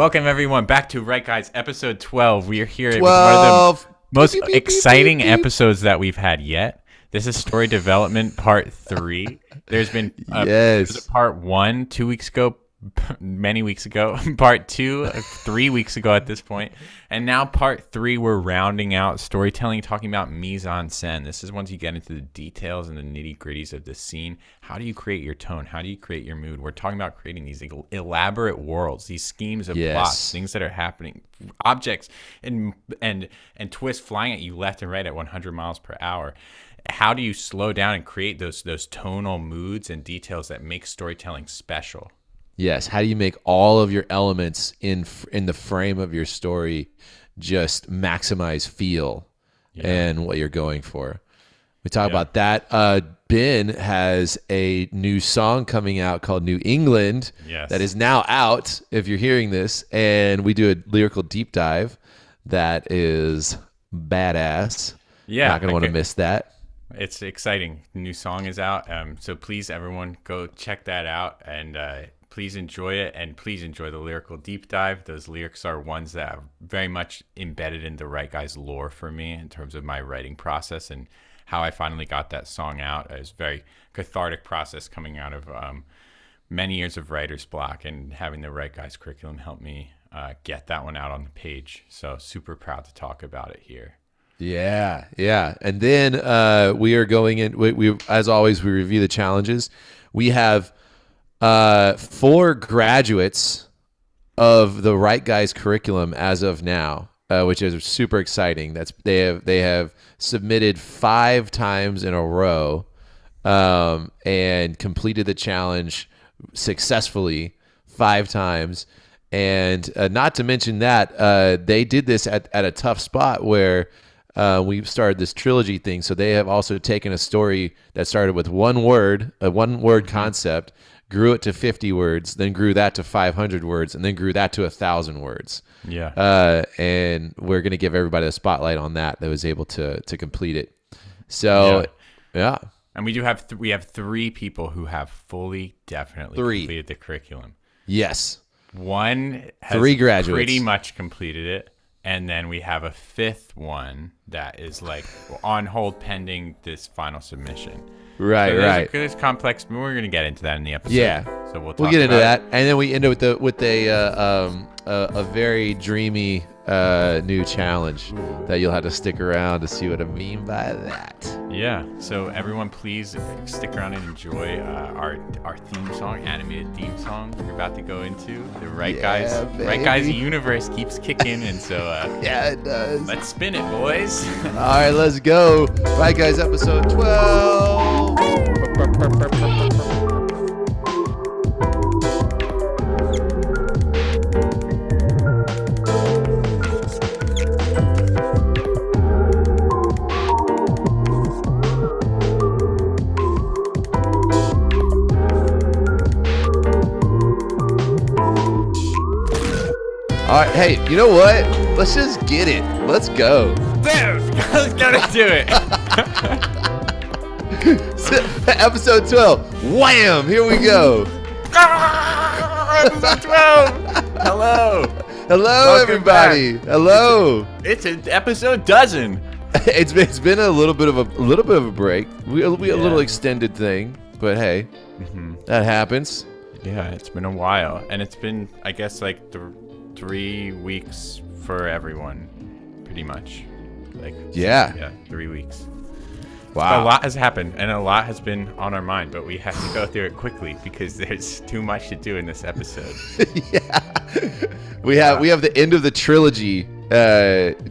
Welcome everyone back to Right Guys, episode 12. We are here with one of the most exciting episodes that we've had yet. This is story development part 3. There's been part 1 2 weeks ago, many weeks ago, part 2 3 weeks ago at this point, and now part 3 we're rounding out storytelling, talking about Mise En Scène. This is once you get into the details and the nitty-gritties of the scene. How do you create your tone? How do you create your mood? We're talking about creating these elaborate worlds, these schemes of plots, things that are happening, objects and twists flying at you left and right at 100 miles per hour. How do you slow down and create those tonal moods and details that make storytelling special? Yes. How do you make all of your elements in the frame of your story just maximize feel and what you're going for? We talk about that. Ben has a new song coming out called New England that is now out if you're hearing this. And we do a lyrical deep dive that is badass. Yeah. Not going to want to miss that. It's exciting. The new song is out. So please, everyone, go check that out. And please enjoy it, and please enjoy the lyrical deep dive. Those lyrics are ones that are very much embedded in the Right Guys lore for me in terms of my writing process and how I finally got that song out. It was a very cathartic process coming out of many years of writer's block, and having the Right Guys curriculum help me get that one out on the page. So super proud to talk about it here. Yeah. And then we are going in. We as always, we review the challenges. We have 4 graduates of the Right Guys curriculum as of now, which is super exciting. They have submitted 5 times in a row and completed the challenge successfully 5 times. And not to mention that they did this at a tough spot where we started this trilogy thing. So they have also taken a story that started with one word concept, grew it to 50 words, then grew that to 500 words, and then grew that to 1,000 words. Yeah. And we're going to give everybody a spotlight on that was able to complete it. So, yeah. And we have 3 people who have fully, definitely completed the curriculum. Yes. One has 3 graduates. Pretty much completed it. And then we have a 5th one that is like on hold pending this final submission. Right. It's complex. We're going to get into that in the episode. Yeah. So we'll get into that, and then we end it with a very dreamy new challenge that you'll have to stick around to see what I mean by that. Yeah. So everyone, please stick around and enjoy our theme song, animated theme song. We're about to go into the Right Guys universe keeps kicking, and so it does. Let's spin it, boys. All right, let's go. Right Guys, episode 12. All right, hey, you know what? Let's just get it. Let's go. Dude, let's get into it. Episode 12. Wham! Here we go. Episode 12. Hello, welcome everybody. Back. Hello. It's an episode dozen. It's been a little bit of a break. We a little extended thing, but hey, that happens. Yeah, it's been a while, and it's been, I guess, like 3 weeks for everyone, pretty much. 3 weeks. Wow. So a lot has happened, and a lot has been on our mind, but we have to go through it quickly because there's too much to do in this episode. We have the end of the trilogy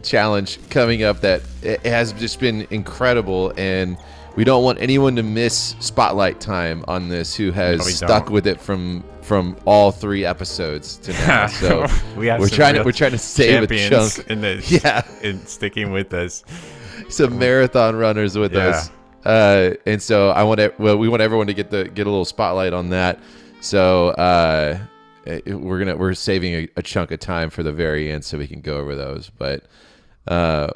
challenge coming up that it has just been incredible, and we don't want anyone to miss spotlight time on this who has stuck with it from all 3 episodes to now. So we're trying to save a chunk in sticking with us. Some marathon runners with us, and so we want everyone to get a little spotlight on that. So we're saving a chunk of time for the very end so we can go over those. But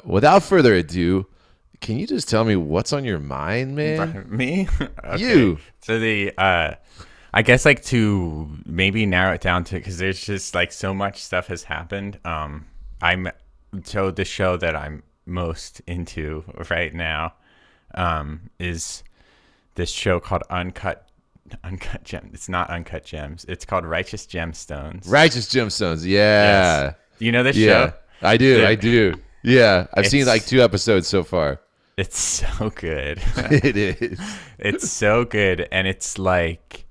without further ado, can you just tell me what's on your mind, man? Me? Okay. You. So I guess like to maybe narrow it down to, because there's just like so much stuff has happened. So the show that I'm most into right now is this show called Uncut Gems. It's not Uncut Gems. It's called Righteous Gemstones. Righteous Gemstones. Yeah. Yes. Do you know this show? I do. Yeah. I've seen like 2 episodes so far. It's so good. It is. It's so good. And it's like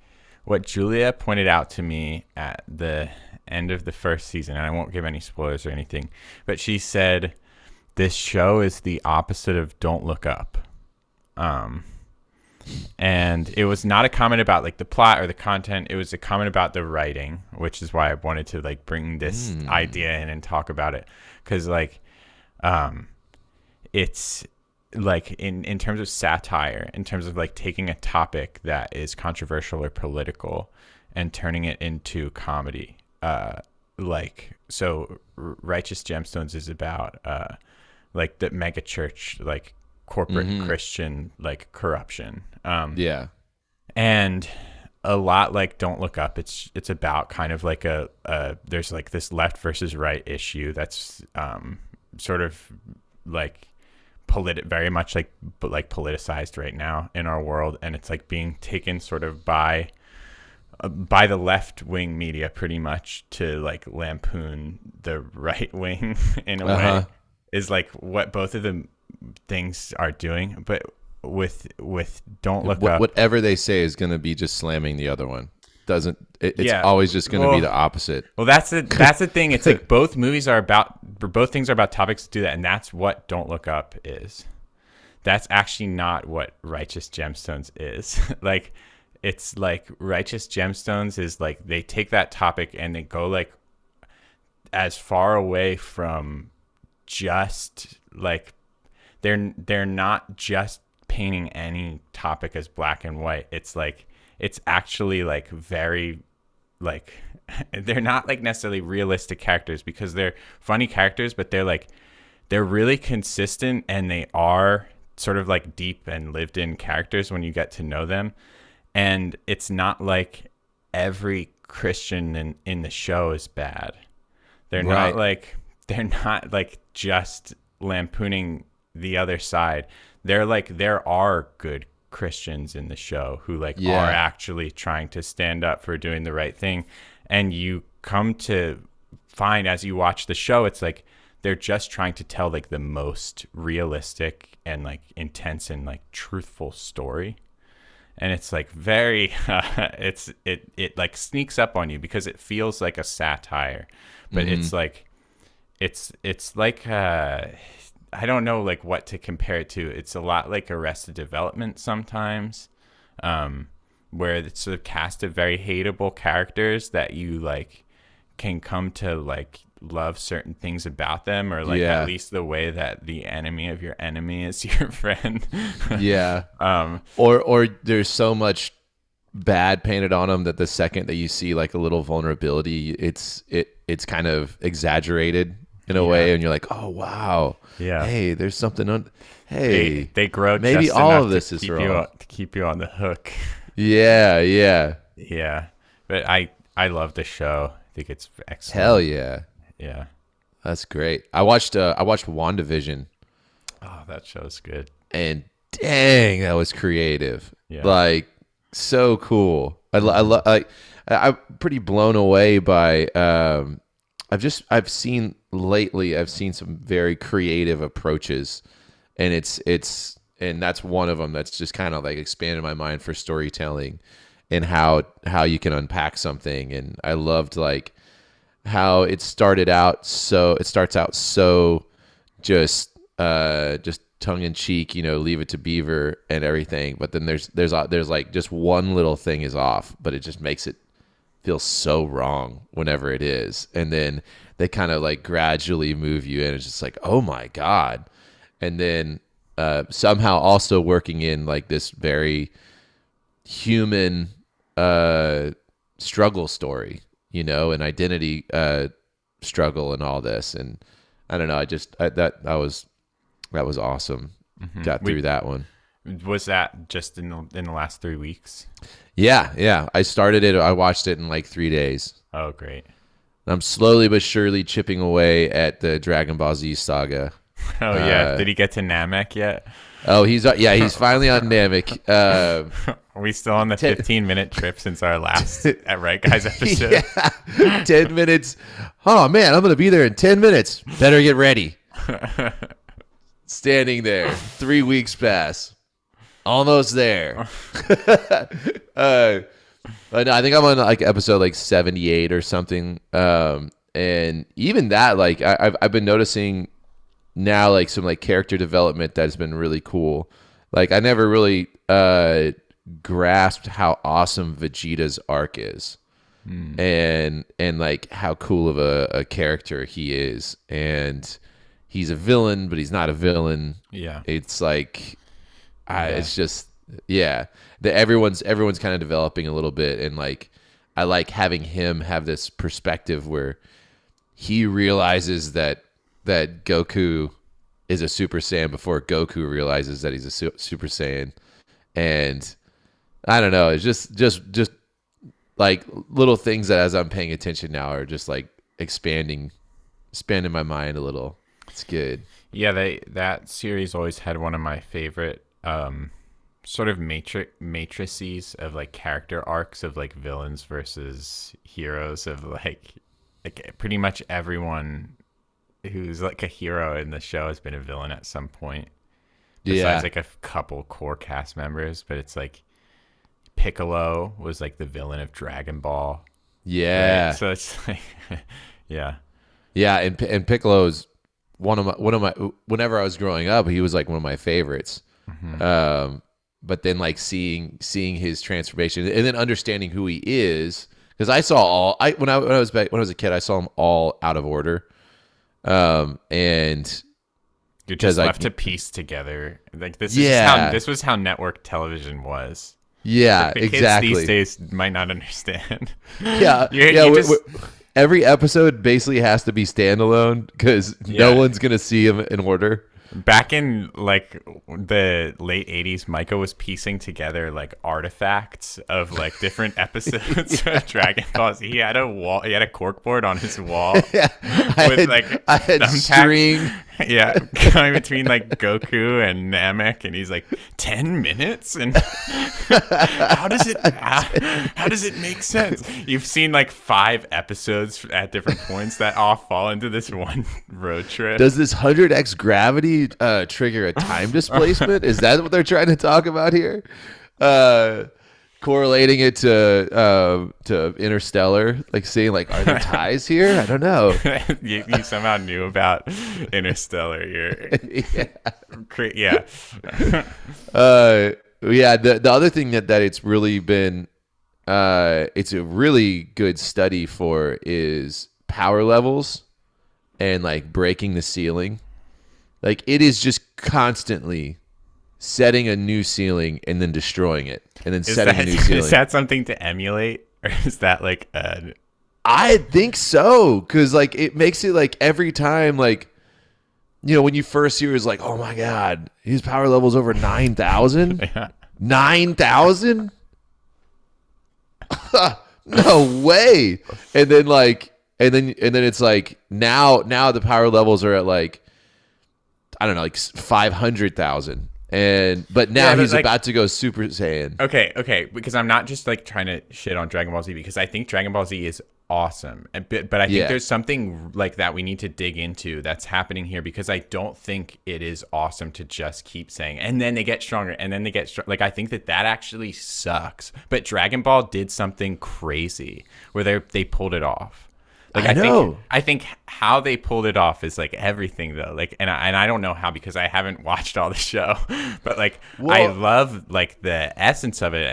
what Julia pointed out to me at the end of the first season, and I won't give any spoilers or anything, but she said this show is the opposite of Don't Look Up. And it was not a comment about like the plot or the content. It was a comment about the writing, which is why I wanted to like bring this idea in and talk about it. Cause like, it's like in terms of satire, in terms of like taking a topic that is controversial or political and turning it into comedy. So Righteous Gemstones is about, like the mega church, like corporate Christian, like corruption. And a lot like Don't Look Up, it's about kind of like there's like this left versus right issue that's sort of like very much like politicized right now in our world, and it's like being taken sort of by the left wing media pretty much to like lampoon the right wing in a way, is like what both of the things are doing. But with Don't Look Up, whatever they say is going to be just slamming the other one. It's always just going to be the opposite. Well, that's the thing. It's like both things are about topics that do that, and that's what Don't Look Up is. That's actually not what Righteous Gemstones is. Like, it's like Righteous Gemstones is like they take that topic and they go like as far away from just like they're not just painting any topic as black and white. It's like it's actually like very like they're not like necessarily realistic characters because they're funny characters, but they're really consistent, and they are sort of like deep and lived in characters when you get to know them. And it's not like every Christian in the show is bad. They're not like just lampooning the other side. They're like, there are good Christians in the show who are actually trying to stand up for doing the right thing. And you come to find as you watch the show, it's like they're just trying to tell like the most realistic and like intense and like truthful story. And it's like very it like sneaks up on you because it feels like a satire, but it's like it's like I don't know like what to compare it to. It's a lot like Arrested Development sometimes, where it's sort of cast of very hateable characters that you like can come to like love certain things about them, or like at least the way that the enemy of your enemy is your friend. Or there's so much bad painted on them that the second that you see like a little vulnerability, it's kind of exaggerated in a way, and you're like, oh wow, hey, there's something on. Hey, they grow. Maybe just all enough of this to is keep wrong. to keep you on the hook. Yeah. But I love the show. I think it's excellent. Hell yeah. Yeah. That's great. I watched WandaVision. Oh, that show's good. And dang, that was creative. Yeah. Like so cool. I'm pretty blown away by I've seen some very creative approaches, and and that's one of them that's just kind of like expanded my mind for storytelling and how you can unpack something. And I loved like how it starts out so just tongue in cheek, Leave It to Beaver and everything, but then there's like just one little thing is off, but it just makes it feel so wrong whenever it is. And then they kind of like gradually move you in. It's just like, oh my God. And then somehow also working in like this very human struggle story, an identity struggle and all this. And I don't know, that was awesome. Got through that one. Was that just in the last 3 weeks? Yeah. I started it. I watched it in like 3 days. Oh, great. I'm slowly but surely chipping away at the Dragon Ball Z saga. Oh yeah. Did he get to Namek yet? Oh, he's finally on Namek. Are we still on the 15-minute trip since our last at Right Guys episode? Yeah. 10 minutes. Oh man, I'm gonna be there in 10 minutes. Better get ready. Standing there, 3 weeks pass. Almost there. But no, I think I'm on like episode like 78 or something. And even that, like I've been noticing now like some like character development that's been really cool. Like I never really grasped how awesome Vegeta's arc is. And like how cool of a character he is. And he's a villain, but he's not a villain. Yeah. It's like it's just everyone's kind of developing a little bit, and like I like having him have this perspective where he realizes that Goku is a Super Saiyan before Goku realizes that he's a Super Saiyan. And I don't know, it's just like little things that as I'm paying attention now are just like expanding my mind a little. It's good. Yeah, that series always had one of my favorite sort of matrices of like character arcs of like villains versus heroes, of like pretty much everyone who's like a hero in the show has been a villain at some point. Besides like a couple core cast members, but it's like Piccolo was like the villain of Dragon Ball. Yeah. Right? So it's like yeah. Yeah, and Piccolo's one of my whenever I was growing up, he was like one of my favorites. Mm-hmm. But then like seeing his transformation and then understanding who he is, because I saw when I was a kid, I saw them all out of order. And you're just left to piece together. Like this was how network television was. Yeah, like the exactly. Kids these days might not understand. Yeah, every episode basically has to be standalone because no one's gonna see them in order. Back in like the late 80s, Micah was piecing together like artifacts of like different episodes of Dragon Ball Z. He had a corkboard on his wall I had string. Yeah, going between like Goku and Namek, and he's like 10 minutes, and how does it make sense? You've seen like 5 episodes at different points that all fall into this one road trip. Does this 100x gravity trigger a time displacement? Is that what they're trying to talk about here? Correlating it to Interstellar, like seeing like, are there ties here? I don't know. you somehow knew about Interstellar. Yeah. The other thing that it's really been it's a really good study for is power levels and like breaking the ceiling. Like it is just constantly setting a new ceiling and then destroying it, and then setting a new ceiling. Is that something to emulate, or is that like I think so, because like it makes it like every time, like, you know, when you first hear it's like, oh my god, his power level's over 9,000. 9,000? No way. And then it's like now the power levels are at like, I don't know, like 500,000. But now he's like, about to go Super Saiyan. Okay, because I'm not just like trying to shit on Dragon Ball Z, because I think Dragon Ball Z is awesome, but I think there's something like that we need to dig into that's happening here, because I don't think it is awesome to just keep saying, and then they get stronger, and then they get like, I think that actually sucks. But Dragon Ball did something crazy where they pulled it off. Like I think how they pulled it off is like everything though. Like and I don't know how, because I haven't watched all the show, but like I love like the essence of it,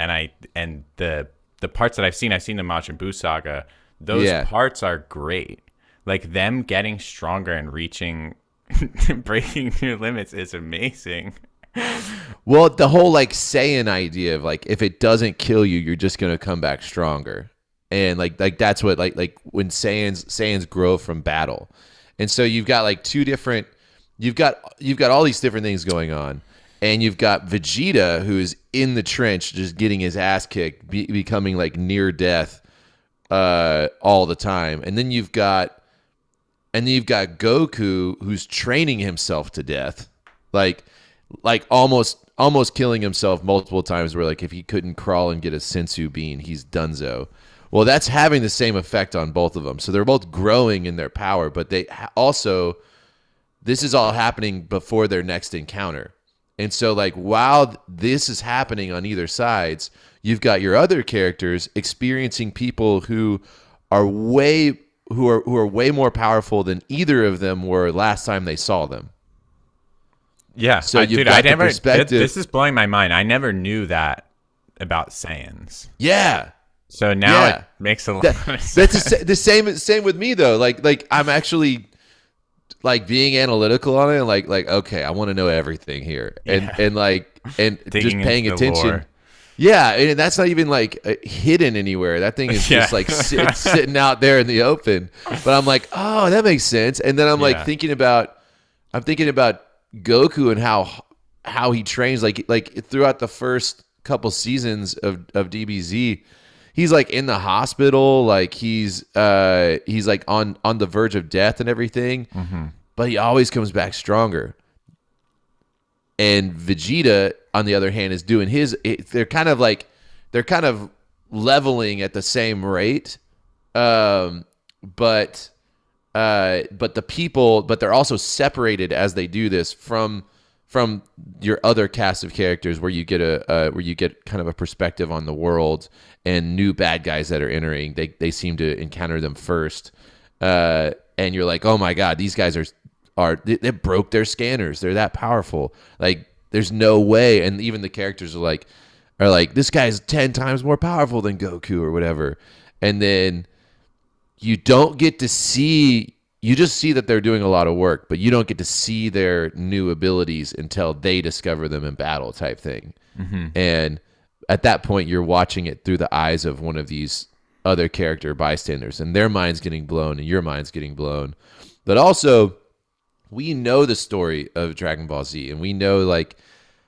and the parts that I've seen the Majin Buu saga. Those parts are great. Like them getting stronger and reaching, breaking new limits is amazing. Well, the whole like Saiyan idea of like, if it doesn't kill you, you're just gonna come back stronger. And like that's what like when Saiyans grow from battle. And so you've got like two different, you've got all these different things going on. And you've got Vegeta, who's in the trench, just getting his ass kicked, becoming like near death all the time. And then you've got Goku, who's training himself to death, like almost killing himself multiple times. Where like if he couldn't crawl and get a sensu bean, he's donezo. Well, that's having the same effect on both of them. So they're both growing in their power, but they also, this is all happening before their next encounter. And so like while this is happening on either sides, you've got your other characters experiencing people who are way more powerful than either of them were last time they saw them. Yeah. So you've got the perspective. This is blowing my mind. I never knew that about Saiyans. Yeah. So now it makes a lot of sense. That's the same with me though. Like I'm actually like being analytical on it and like okay, I want to know everything here. And just paying attention. Lore. Yeah, and that's not even like hidden anywhere. That thing is just like sitting out there in the open. But I'm like, "Oh, that makes sense." And then I'm like thinking about Goku and how he trains like throughout the first couple seasons of DBZ. He's like in the hospital, like he's like on the verge of death and everything, but he always comes back stronger. And Vegeta, on the other hand, is doing his. They're kind of leveling at the same rate, but they're also separated as they do this from your other cast of characters, where you get kind of a perspective on the world and new bad guys that are entering. They seem to encounter them first, and you're like, oh my god, these guys they broke their scanners. They're that powerful. Like there's no way. And even the characters are like, this guy's 10 times more powerful than Goku or whatever. And then you don't get to see. You just see that they're doing a lot of work, but you don't get to see their new abilities until they discover them in battle type thing. And at that point, you're watching it through the eyes of one of these other character bystanders, and their mind's getting blown and your mind's getting blown. But also, we know the story of Dragon Ball Z, and we know like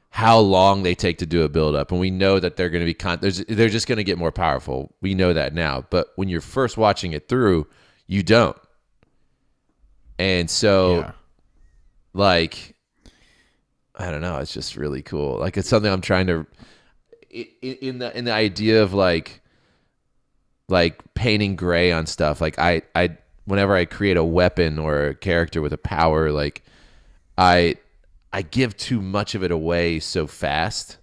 how long they take to do a build up, and we know that they're going to be they're just going to get more powerful. We know that now, but when you're first watching it through, you don't. And so, like, I don't know. It's just really cool. Like, it's something I'm trying to, in the idea of like painting gray on stuff. Like, I whenever I create a weapon or a character with a power, like, I give too much of it away so fast,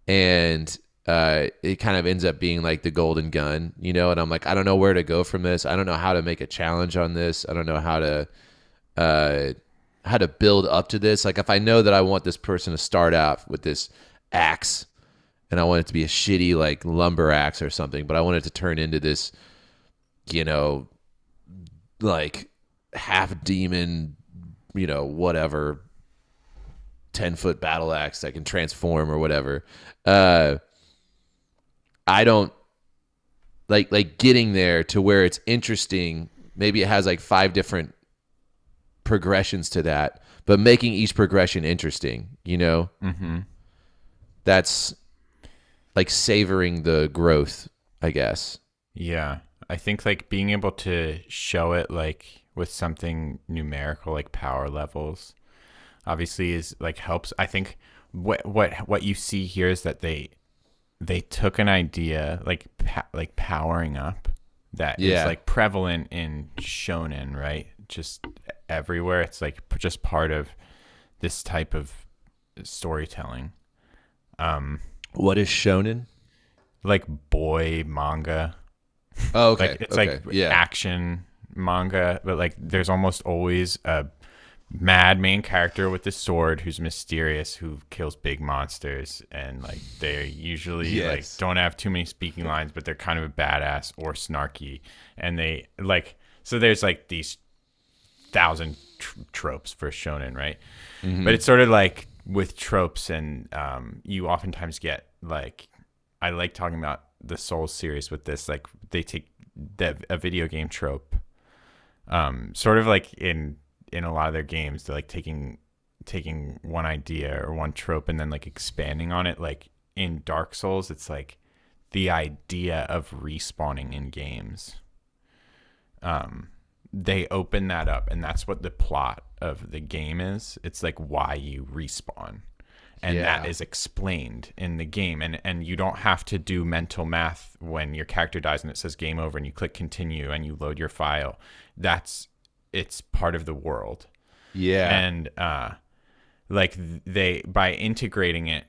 and it kind of ends up being like the golden gun, you know. And I'm like, I don't know where to go from this. I don't know how to make a challenge on this. I don't know how to build up to this. Like if I know that I want this person to start out with this axe, and I want it to be a shitty like lumber axe or something, but I want it to turn into this, you know, like half demon, you know, whatever, 10-foot battle axe that can transform or whatever. I don't like getting there to where it's interesting. Maybe it has like 5 different progressions to that, but making each progression interesting, you know. That's like savoring the growth, I guess. Yeah, I think like being able to show it like with something numerical, like power levels, obviously is like helps. I think what you see here is that they took an idea like powering up that is like prevalent in shonen, right? Just everywhere. It's like just part of this type of storytelling. What is shonen? Like boy manga. Oh, okay. Like it's like action manga, but like there's almost always a mad main character with a sword who's mysterious, who kills big monsters, and like they usually like don't have too many speaking lines, but they're kind of a badass or snarky, and they like, so there's like these 1,000 tropes for shonen, right? But it's sort of like with tropes, and you oftentimes get like, I like talking about the Soul series with this, like they take a video game trope, sort of like in a lot of their games, they're like taking taking one idea or one trope and then like expanding on it. Like in Dark Souls, it's like the idea of respawning in games. They open that up, and that's what the plot of the game is. It's like why you respawn, and that is explained in the game. And you don't have to do mental math when your character dies and it says game over and you click continue and you load your file. It's part of the world. Yeah. And like they, by integrating it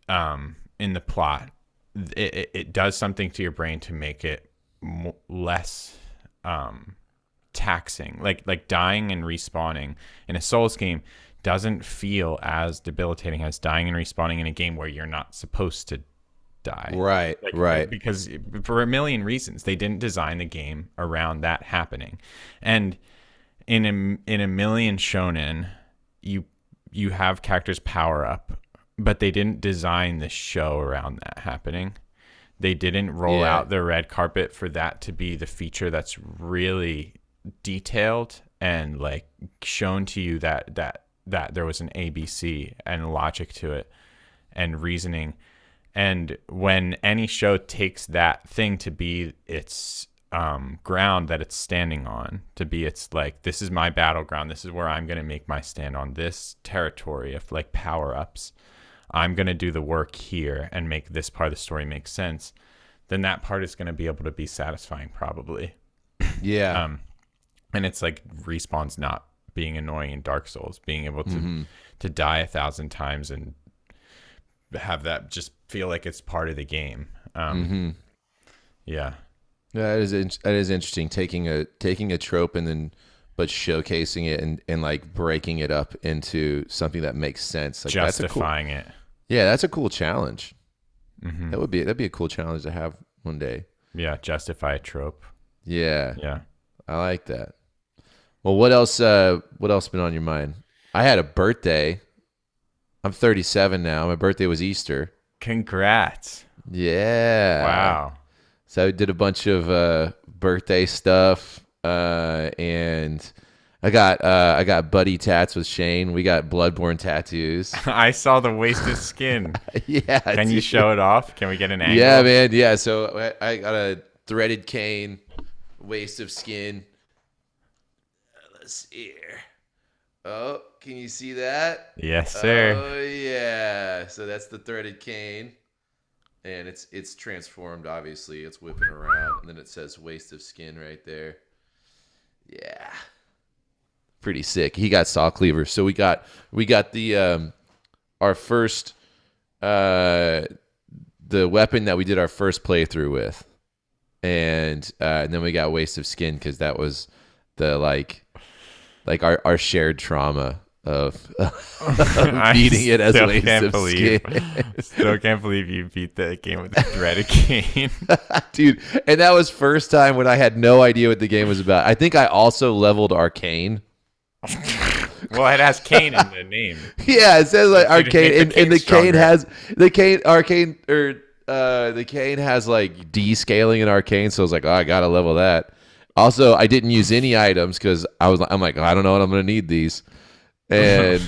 in the plot, it does something to your brain to make it less taxing. Like dying and respawning in a Souls game doesn't feel as debilitating as dying and respawning in a game where you're not supposed to die. Right, right. Because for a million reasons, they didn't design the game around that happening. And in a million shonen, you have characters power up, but they didn't design the show around that happening. They didn't roll out the red carpet for that to be the feature that's really detailed and like shown to you that there was an ABC and logic to it and reasoning. And when any show takes that thing to be its ground that it's standing on, to be its like, this is my battleground, this is where I'm going to make my stand on this territory of like power-ups, I'm going to do the work here and make this part of the story make sense, then that part is going to be able to be satisfying probably. Yeah. And it's like Respawn's not being annoying in Dark Souls, being able to die 1,000 times and have that just feel like it's part of the game. Yeah. Yeah, that is interesting. Taking a trope and then but showcasing it and like breaking it up into something that makes sense. Like, justifying it. Yeah, that's a cool challenge. That'd be a cool challenge to have one day. Yeah, justify a trope. Yeah. Yeah. I like that. Well, what else been on your mind? I had a birthday. I'm 37 now. My birthday was Easter. Congrats. Yeah. Wow. So I did a bunch of birthday stuff, and I got buddy tats with Shane. We got Bloodborne tattoos. I saw the wasted skin. Yeah. Can you show it off? Can we get an angle? Yeah, man. Yeah. So I got a threaded cane, waste of skin. Let's see here. Oh, can you see that? Yes, sir. Oh, yeah. So that's the threaded cane. And it's transformed, obviously. It's whipping around. And then it says waste of skin right there. Yeah. Pretty sick. He got saw cleavers. So we got the our first the weapon that we did our first playthrough with. And then we got waste of skin because that was the like our shared trauma of beating it as waste of skin. Still can't believe you beat that game with a threaded cane. Dude, and that was first time when I had no idea what the game was about. I think I also leveled Arcane. Well, it has cane in the name. Yeah, it says like Arcane, and the cane has the cane Arcane or the cane has like descaling in Arcane, so I was like, oh, I gotta level that. Also, I didn't use any items because I'm like, oh, I don't know what I'm gonna need these. And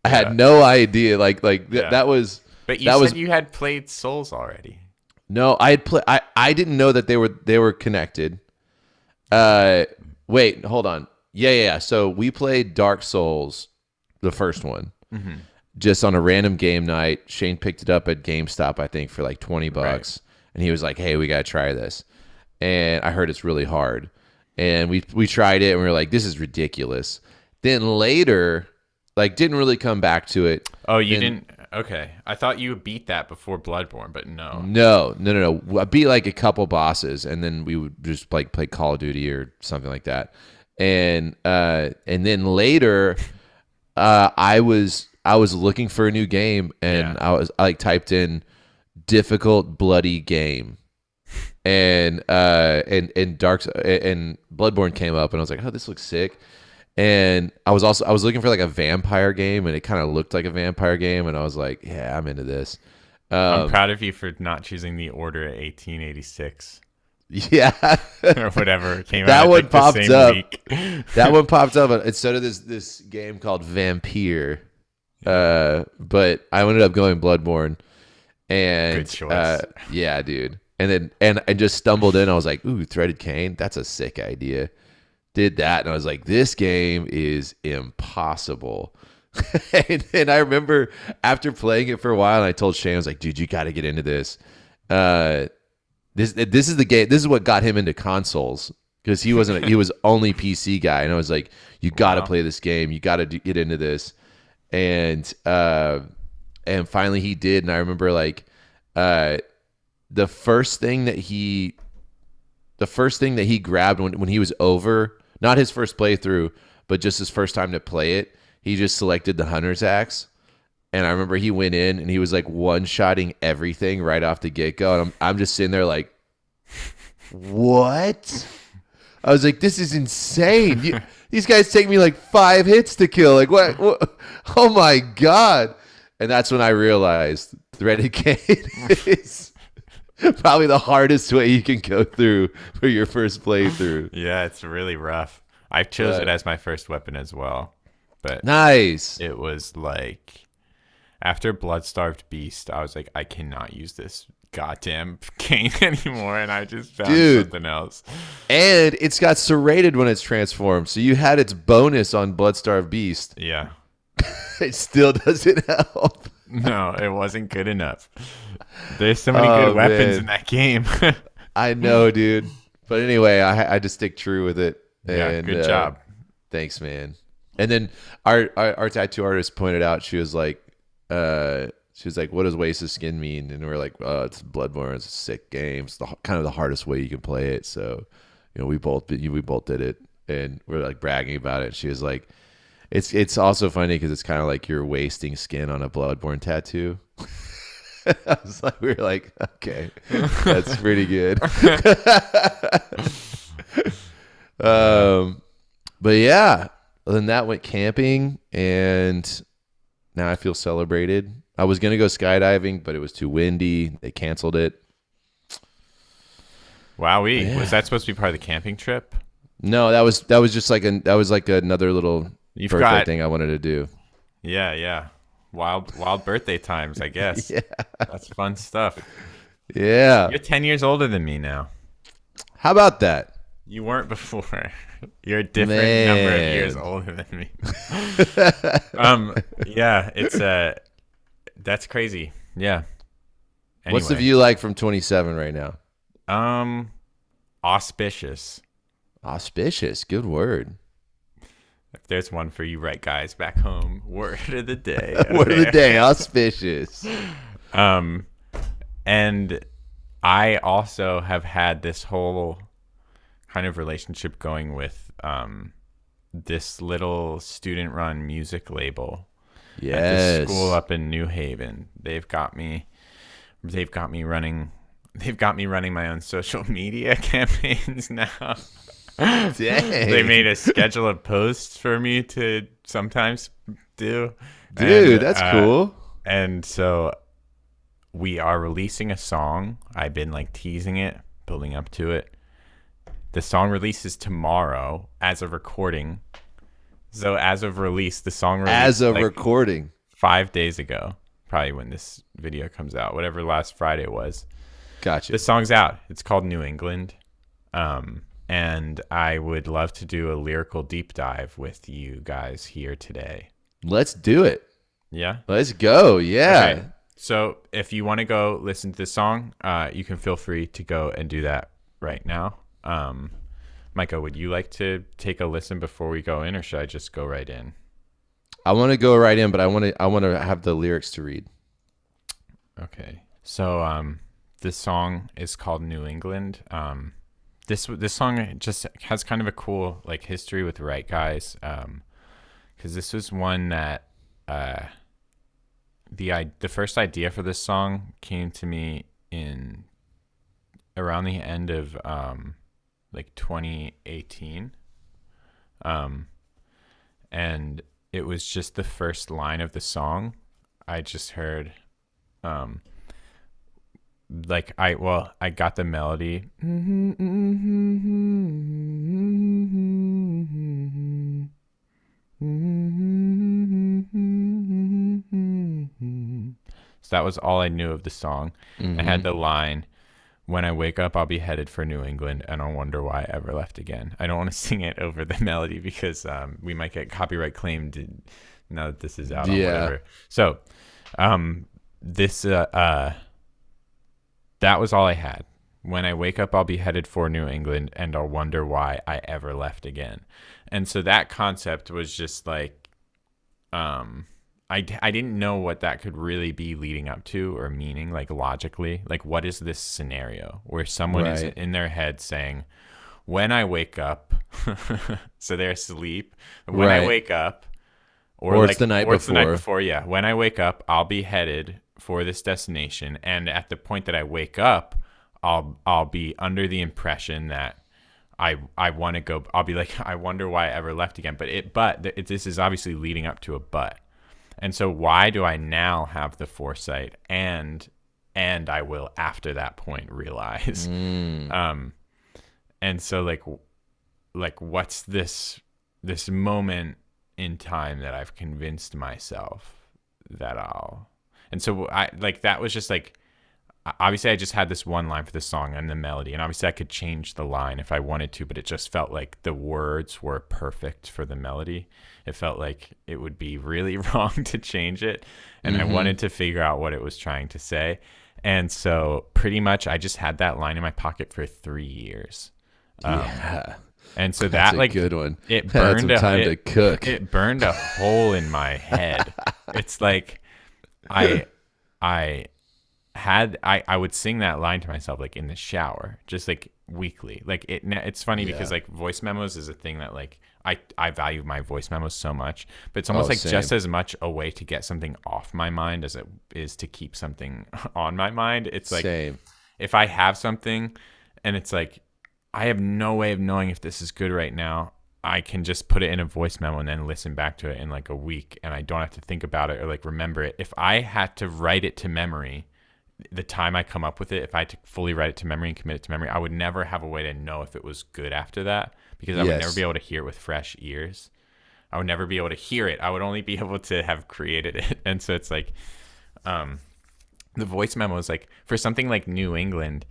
I had no idea. That was. But you said you had played Souls already. No, I had play. I didn't know that they were connected. Wait, hold on. Yeah. So we played Dark Souls, the first one, just on a random game night. Shane picked it up at GameStop, I think, for like $20, right. And he was like, "Hey, we gotta try this." And I heard it's really hard, and we tried it, and we were like, "This is ridiculous." Then later. Like, didn't really come back to it. Oh, you didn't? Okay. I thought you beat that before Bloodborne, but no. No. I beat like a couple bosses, and then we would just like play Call of Duty or something like that. And then later, I was looking for a new game, and I like typed in difficult bloody game, and Bloodborne came up, and I was like, oh, this looks sick. And I was looking for like a vampire game, and it kind of looked like a vampire game, and I was like, yeah, I'm into this. I'm proud of you for not choosing the Order 1886. Yeah, or whatever came that out. One popped up. Week. That one popped up instead of this game called Vampire. But I ended up going Bloodborne, and Good choice. yeah, dude. And then I just stumbled in. I was like, ooh, Threaded Cane, that's a sick idea. Did that, and I was like, this game is impossible. And then I remember after playing it for a while, and I told Shane, I was like, dude, you got to get into this. This is the game. This is what got him into consoles, because he was only PC guy, and I was like, you got to play this game. You got to get into this. And finally he did, and I remember like the first thing that he grabbed when he was over, not his first playthrough, but just his first time to play it, he just selected the Hunter's Axe. And I remember he went in and he was like one-shotting everything right off the get-go. And I'm just sitting there like, what? I was like, this is insane. These guys take me like 5 hits to kill. Like, what? Oh, my God. And that's when I realized Threaded Cane is probably the hardest way you can go through for your first playthrough. Yeah, it's really rough. I chose it as my first weapon as well. But nice. It was like, after Blood-Starved Beast, I was like, I cannot use this goddamn cane anymore, and I just found something else. And it's got serrated when it's transformed, so you had its bonus on Blood-Starved Beast. Yeah. It still doesn't help. No, it wasn't good enough. There's so many good weapons in that game. I know, dude. But anyway, I had to stick true with it. Yeah, good job. Thanks, man. And then our tattoo artist pointed out, she was like, what does Waste of Skin mean? And we're like, oh, it's Bloodborne. It's a sick game. It's kind of the hardest way you can play it. So, we both did it, and we're like bragging about it. She was like, it's also funny because it's kind of like you're wasting skin on a Bloodborne tattoo. I was like, we were like, okay, that's pretty good. But yeah, then that went camping, and now I feel celebrated. I was gonna go skydiving, but it was too windy. They canceled it. Wowee! Yeah. Was that supposed to be part of the camping trip? No, that was just like another little birthday thing I wanted to do. Yeah. Wild birthday times, I guess. Yeah. That's fun stuff. Yeah. You're 10 years older than me now. How about that? You weren't before. You're a different number of years older than me. Yeah, it's that's crazy. Yeah. Anyway. What's the view like from 27 right now? Auspicious. Auspicious, good word. If there's one for you right guys back home, word of the day. Word of the day, auspicious. And I also have had this whole kind of relationship going with this little student-run music label. Yes. At this school up in New Haven. They've got me running my own social media campaigns now. Dang. They made a schedule of posts for me to sometimes do. Dude, that's cool. And so we are releasing a song. I've been like teasing it, building up to it. The song releases tomorrow as of recording. So as of release, the song released as of recording 5 days ago, probably when this video comes out, whatever last Friday was. Gotcha. The song's out. It's called New England. And I would love to do a lyrical deep dive with you guys here today. Let's do it. Yeah? Let's go. Yeah. Okay. So if you want to go listen to the song, you can feel free to go and do that right now. Micah, would you like to take a listen before we go in, or should I just go right in? I want to go right in, but I want to have the lyrics to read. Okay. So this song is called New England. This song just has kind of a cool like history with Right Guys, because this was one that the first idea for this song came to me in around the end of like 2018, and it was just the first line of the song. I just heard like I got the melody, So that was all I knew of the song. I had the line, "When I wake up, I'll be headed for New England, and I'll wonder why I ever left again." I don't want to sing it over the melody because we might get copyright claimed now that this is out on whatever. So this that was all I had. When I wake up, I'll be headed for New England, and I'll wonder why I ever left again. And so that concept was just like, I didn't know what that could really be leading up to or meaning, like logically. Like, what is this scenario where someone is in their head saying, when I wake up, so they're asleep, when I wake up, or like, it's the night before. It's the night before, yeah. When I wake up, I'll be headed for this destination, and at the point that I wake up, I'll be under the impression that I want to go. I'll be like, I wonder why I ever left again. But this is obviously leading up to a but. And so why do I now have the foresight and I will after that point realize? And so like what's this moment in time that I've convinced myself that I'll. And so I like that was just like, obviously I just had this one line for the song and the melody, and obviously I could change the line if I wanted to, but it just felt like the words were perfect for the melody. It felt like it would be really wrong to change it, and I wanted to figure out what it was trying to say. And so pretty much I just had that line in my pocket for 3 years. And so that's that like a good one. It burned to cook. It burned a hole in my head. It's like I would sing that line to myself like in the shower, just like weekly. Like it's funny because like voice memos is a thing that like I value my voice memos so much, but it's almost just as much a way to get something off my mind as it is to keep something on my mind. It's like if I have something and it's like I have no way of knowing if this is good right now, I can just put it in a voice memo and then listen back to it in like a week, and I don't have to think about it or like remember it. If I had to write it to memory, the time I come up with it, if I had to fully write it to memory and commit it to memory, I would never have a way to know if it was good after that, because I would never be able to hear it with fresh ears. I would never be able to hear it. I would only be able to have created it. And so it's like the voice memo is like, for something like New England,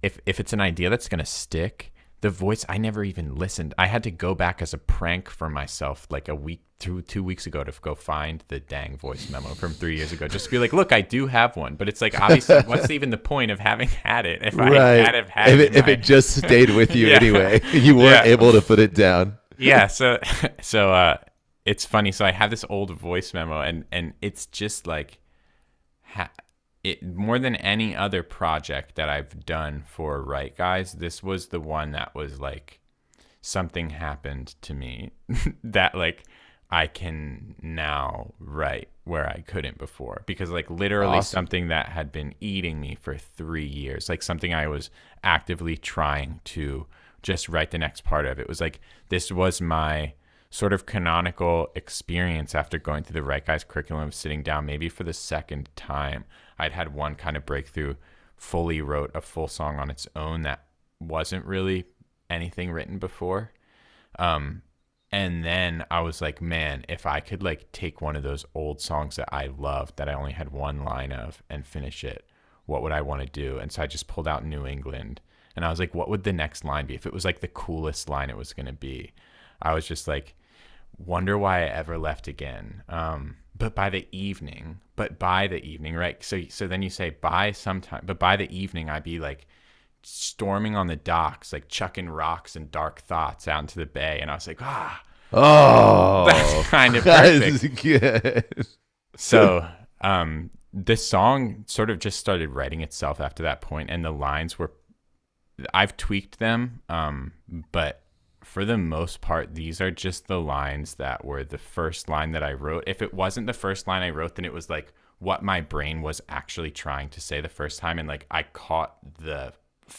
if it's an idea that's going to stick, the voice, I never even listened. I had to go back as a prank for myself like a week, 2 weeks ago to go find the dang voice memo from 3 years ago. Just to be like, look, I do have one. But it's like, obviously, what's even the point of having had it if I had had it? If it just stayed with you anyway, you weren't able to put it down. Yeah, so it's funny. So I have this old voice memo, and it's just like, it more than any other project that I've done for Right Guys, this was the one that was like, something happened to me that like I can now write where I couldn't before, because like literally something that had been eating me for 3 years, like something I was actively trying to just write the next part of. It was like, this was my sort of canonical experience after going through the Right Guys curriculum of sitting down maybe for the second time. I'd had one kind of breakthrough, fully wrote a full song on its own that wasn't really anything written before. And then I was like, man, if I could like take one of those old songs that I loved, that I only had one line of, and finish it, what would I want to do? And so I just pulled out New England, and I was like, what would the next line be? If it was like the coolest line it was going to be, I was just like, wonder why I ever left again. But by the evening, right? So then you say by sometime, but by the evening I'd be like storming on the docks, like chucking rocks and dark thoughts out into the bay. And I was like, that's kind of perfect. That is good. So this song sort of just started writing itself after that point, and the lines were, I've tweaked them, but for the most part, these are just the lines that were the first line that I wrote. If it wasn't the first line I wrote, then it was like what my brain was actually trying to say the first time, and like I caught the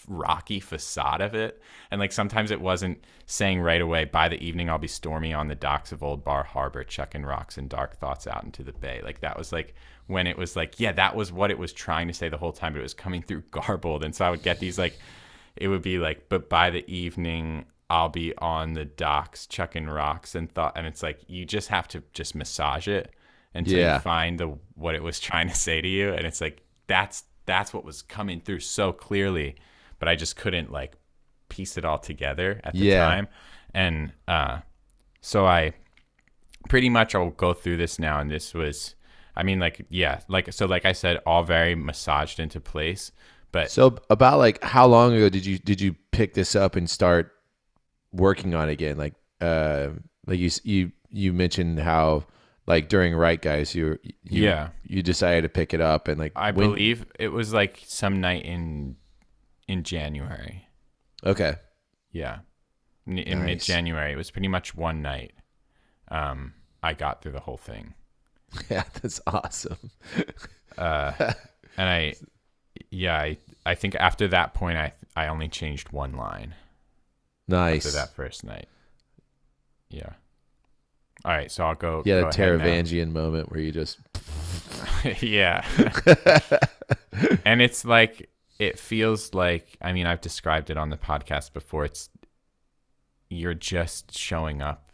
rocky facade of it. And like sometimes it wasn't saying right away, by the evening I'll be stormy on the docks of Old Bar Harbor, chucking rocks and dark thoughts out into the bay. Like that was like when it was like, yeah, that was what it was trying to say the whole time, but it was coming through garbled. And so I would get these like, it would be like, but by the evening I'll be on the docks chucking rocks and thought, and it's like, you just have to just massage it until you find what it was trying to say to you. And it's like, that's what was coming through so clearly, but I just couldn't like piece it all together at the time. And so I pretty much, I'll go through this now. And this was, I mean, like, like I said, all very massaged into place. But so about like how long ago did you pick this up and start working on it again? Like you mentioned how like during Right Guys you decided to pick it up, and like I believe it was like some night in January. Okay. Yeah. In mid-January. It was pretty much one night. I got through the whole thing. Yeah, that's awesome. And I think after that point I only changed one line. Nice. After that first night. Yeah. All right, so I'll go. Yeah, a Taravangian moment where you just. Yeah. And it's like, it feels like, I mean, I've described it on the podcast before. You're just showing up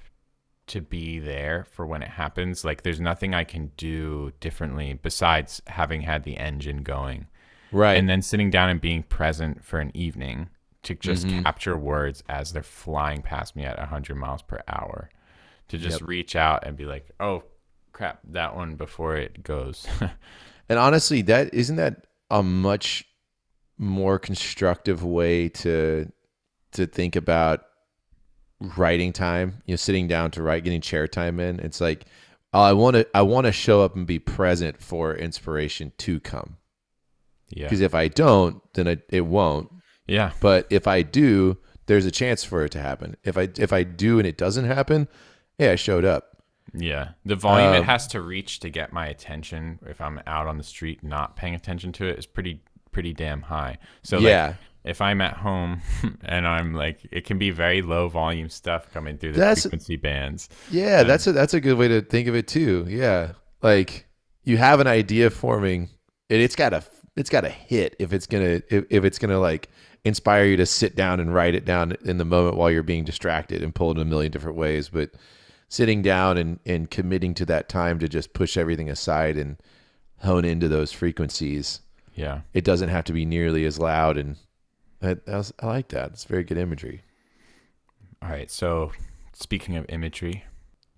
to be there for when it happens. Like, there's nothing I can do differently besides having had the engine going. Right. And then sitting down and being present for an evening to just capture words as they're flying past me at 100 miles per hour. To just reach out and be like, oh, crap, that one before it goes. And honestly, isn't that a much more constructive way to think about writing time? You know, sitting down to write, getting chair time in. It's like, I want to show up and be present for inspiration to come. Yeah. Because if I don't, then it won't. Yeah. But if I do, there's a chance for it to happen. If I do and it doesn't happen, I showed up. Yeah. The volume it has to reach to get my attention if I'm out on the street not paying attention to it is pretty damn high. So like, if I'm at home and I'm like, it can be very low volume stuff coming through the frequency bands. Yeah, that's a good way to think of it too. Yeah. Like, you have an idea forming, and it's got to hit if it's gonna like inspire you to sit down and write it down in the moment while you're being distracted and pulled in a million different ways. But sitting down and committing to that time to just push everything aside and hone into those frequencies. Yeah. It doesn't have to be nearly as loud. And I like that. It's very good imagery. All right. So speaking of imagery.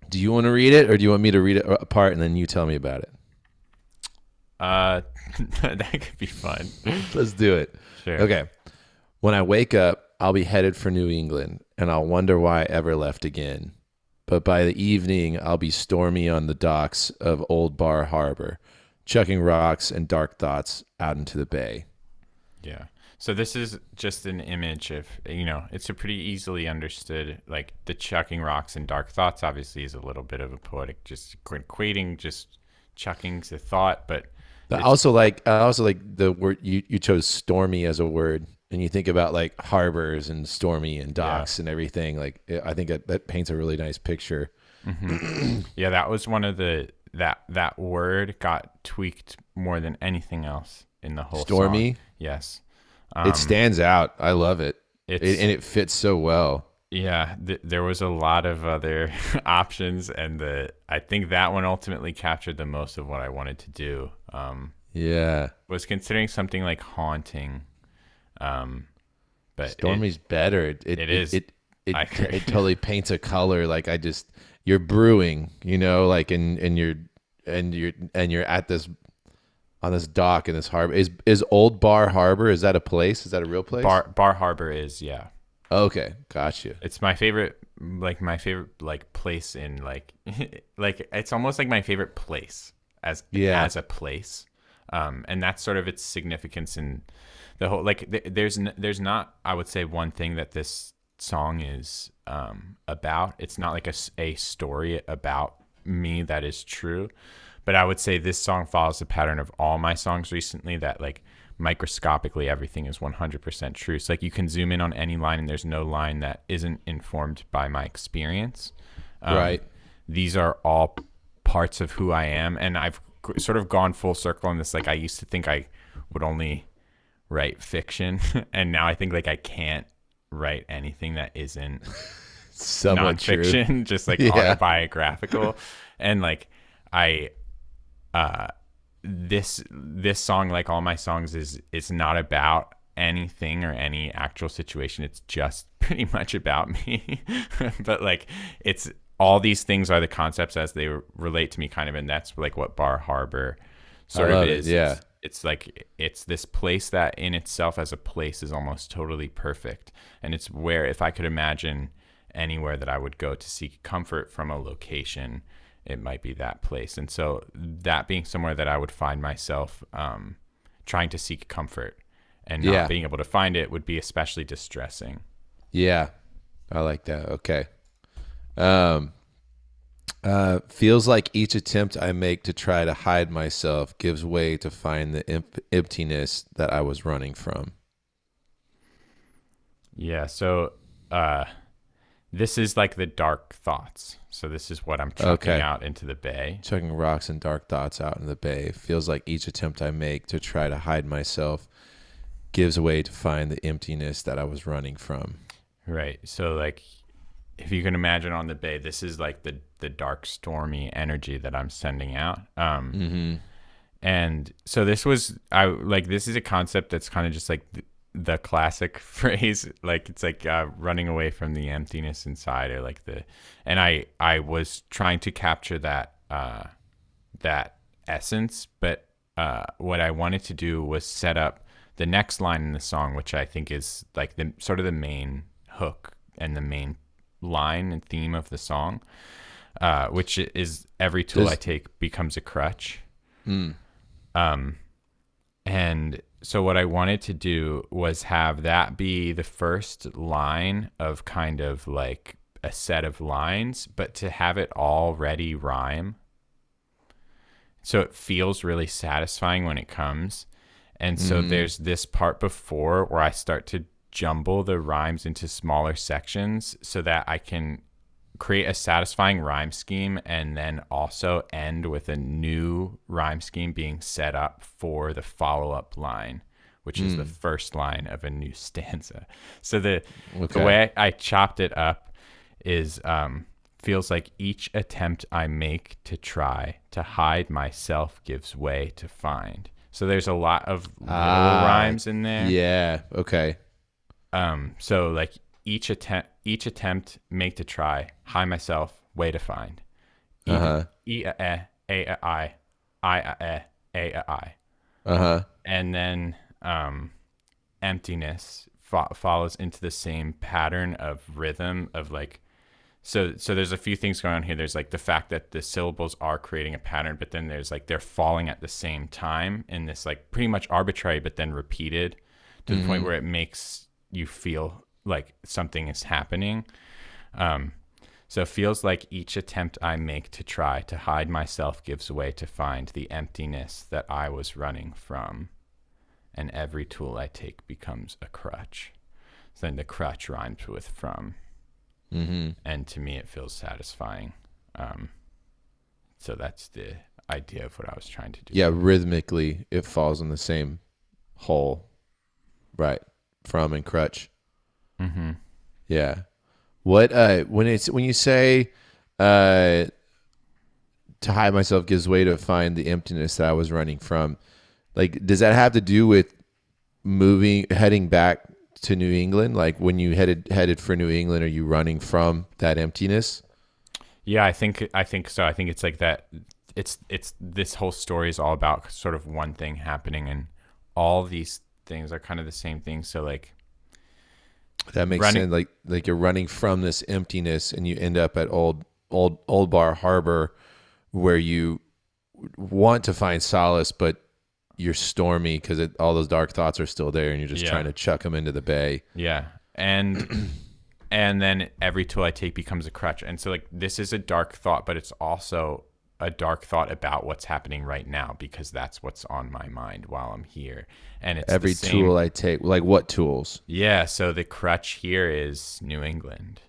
Do you want to read it, or do you want me to read it apart and then you tell me about it? That could be fun. Let's do it. Sure. Okay. When I wake up, I'll be headed for New England, and I'll wonder why I ever left again. But by the evening, I'll be stormy on the docks of Old Bar Harbor, chucking rocks and dark thoughts out into the bay. Yeah. So this is just an image of, it's a pretty easily understood, like the chucking rocks and dark thoughts obviously is a little bit of a poetic, just equating just chucking to thought, but I also like the word you chose stormy as a word. And you think about like harbors and stormy and docks and everything. Like, I think that paints a really nice picture. Mm-hmm. Yeah, that was one of that word got tweaked more than anything else in the whole stormy song. Yes, it stands out. I love it. And it fits so well. Yeah, there was a lot of other options, and I think that one ultimately captured the most of what I wanted to do. Was considering something like haunting. But stormy's better. It is. It totally paints a color. Like, you're brewing, like, and you're at this on this dock in this harbor. Is Old Bar Harbor? Is that a place? Is that a real place? Bar Harbor is, yeah. Okay, gotcha. It's my favorite place in like it's almost like my favorite place as a place, and that's sort of its significance in the whole, like, there's not, I would say, one thing that this song is about. It's not like a story about me that is true, but I would say this song follows the pattern of all my songs recently, that like microscopically everything is 100% true. So like, you can zoom in on any line and there's no line that isn't informed by my experience. Right. These are all parts of who I am, and I've sort of gone full circle on this. Like, I used to think I would only write fiction, and now I think like I can't write anything that isn't somewhat nonfiction, true. just like autobiographical. And like, I this song, like all my songs, is not about anything or any actual situation. It's just pretty much about me. But like, it's all these things are the concepts as they relate to me, kind of, and that's like what Bar Harbor sort of is. Yeah. It's like, it's this place that in itself as a place is almost totally perfect. And it's where, if I could imagine anywhere that I would go to seek comfort from a location, it might be that place. And so that being somewhere that I would find myself trying to seek comfort and not being able to find it would be especially distressing. Yeah. I like that. Okay. Feels like each attempt I make to try to hide myself gives way to find the emptiness that I was running from. Yeah. So this is like the dark thoughts. So this is what I'm chucking out into the bay. Chucking rocks and dark thoughts out in the bay. Feels like each attempt I make to try to hide myself gives way to find the emptiness that I was running from. Right. So like, if you can imagine on the bay, this is like the dark, stormy energy that I'm sending out. And so this is a concept that's kind of just like the classic phrase, like it's like running away from the emptiness inside, or like and I was trying to capture that essence, but what I wanted to do was set up the next line in the song, which I think is like the sort of the main hook and the main line and theme of the song, which is every tool I take becomes a crutch. And so what I wanted to do was have that be the first line of kind of like a set of lines, but to have it already rhyme. So it feels really satisfying when it comes. And so there's this part before where I start to jumble the rhymes into smaller sections so that I can create a satisfying rhyme scheme and then also end with a new rhyme scheme being set up for the follow-up line, which is the first line of a new stanza. So the way I chopped it up is feels like each attempt I make to try to hide myself gives way to find. So there's a lot of little rhymes in there. Yeah. Okay. So like each attempt make to try, hide myself, way to find. And then emptiness follows into the same pattern of rhythm of like, so there's a few things going on here. There's like the fact that the syllables are creating a pattern, but then there's like they're falling at the same time in this like pretty much arbitrary, but then repeated to the point where it makes you feel like something is happening. So it feels like each attempt I make to try to hide myself gives way to find the emptiness that I was running from. And every tool I take becomes a crutch. So then the crutch rhymes with from. And to me, it feels satisfying. So that's the idea of what I was trying to do. Yeah, rhythmically, it falls in the same hole. Right. From and crutch. Yeah. What when you say to hide myself gives way to find the emptiness that I was running from, like, does that have to do with heading back to New England? Like when you headed for New England, are you running from that emptiness? Yeah, I think so. I think it's like that. It's this whole story is all about sort of one thing happening, and all these things are kind of the same thing. So like that makes sense. Like you're running from this emptiness, and you end up at old Bar Harbor, where you want to find solace, but you're stormy because all those dark thoughts are still there, and you're just trying to chuck them into the bay. Yeah, and then every tool I take becomes a crutch. And so like this is a dark thought, but it's also a dark thought about what's happening right now, because that's what's on my mind while I'm here. And it's every tool I take, like what tools? Yeah, so the crutch here is New England.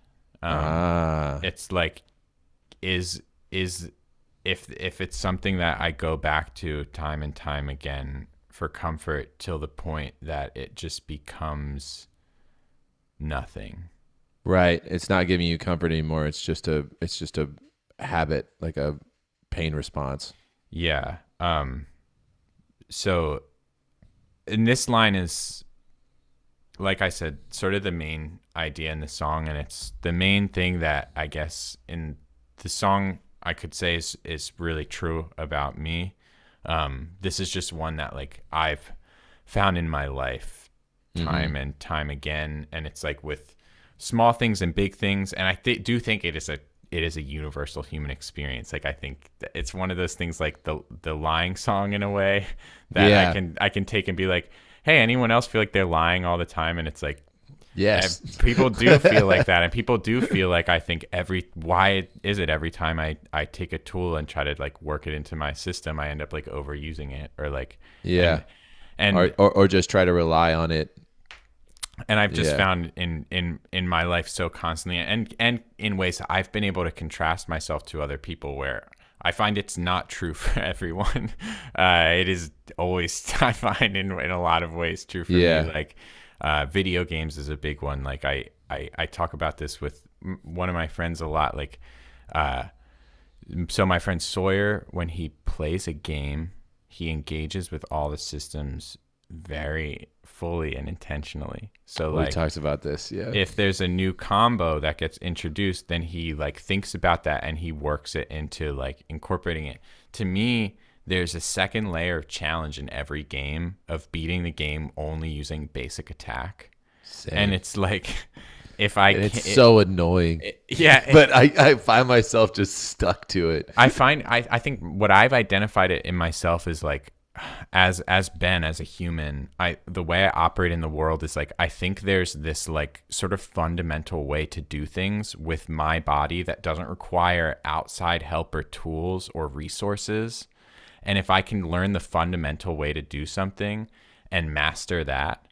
It's like is if it's something that I go back to time and time again for comfort till the point that it just becomes nothing. Right. It's not giving you comfort anymore. It's just a habit, like a pain response. Yeah. So, and this line is, like I said, sort of the main idea in the song, and it's the main thing that I guess in the song I could say is really true about me. This is just one that like I've found in my life time and time again, and it's like with small things and big things, and I do think it is a universal human experience. Like I think that it's one of those things like the lying song in a way that I can take and be like, hey, anyone else feel like they're lying all the time? And it's like, yes, people do feel like that, and people do feel like I think why is it every time I take a tool and try to like work it into my system, I end up like overusing it or like or just try to rely on it. And I've just found in my life so constantly and in ways that I've been able to contrast myself to other people where I find it's not true for everyone. It is always, I find in a lot of ways true for me. Like video games is a big one. Like I talk about this with one of my friends a lot. Like, so my friend Sawyer, when he plays a game, he engages with all the systems very fully and intentionally. So like we talked about this, if there's a new combo that gets introduced, then he like thinks about that and he works it into like incorporating it. To me, there's a second layer of challenge in every game of beating the game only using basic attack. Same. And it's like it's so annoying. But I find myself just stuck to it. I think what I've identified it in myself is like, as Ben, as a human, the way I operate in the world is like I think there's this like sort of fundamental way to do things with my body that doesn't require outside help or tools or resources. And if I can learn the fundamental way to do something and master that,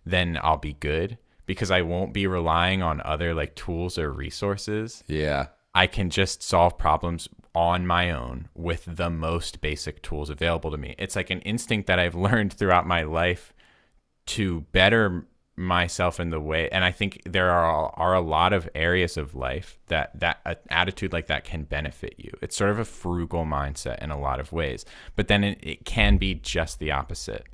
then I'll be good because I won't be relying on other like tools or resources. Yeah. I can just solve problems on my own with the most basic tools available to me. It's like an instinct that I've learned throughout my life to better myself in the way. And I think there are a lot of areas of life that an attitude like that can benefit you. It's sort of a frugal mindset in a lot of ways, but then it can be just the opposite.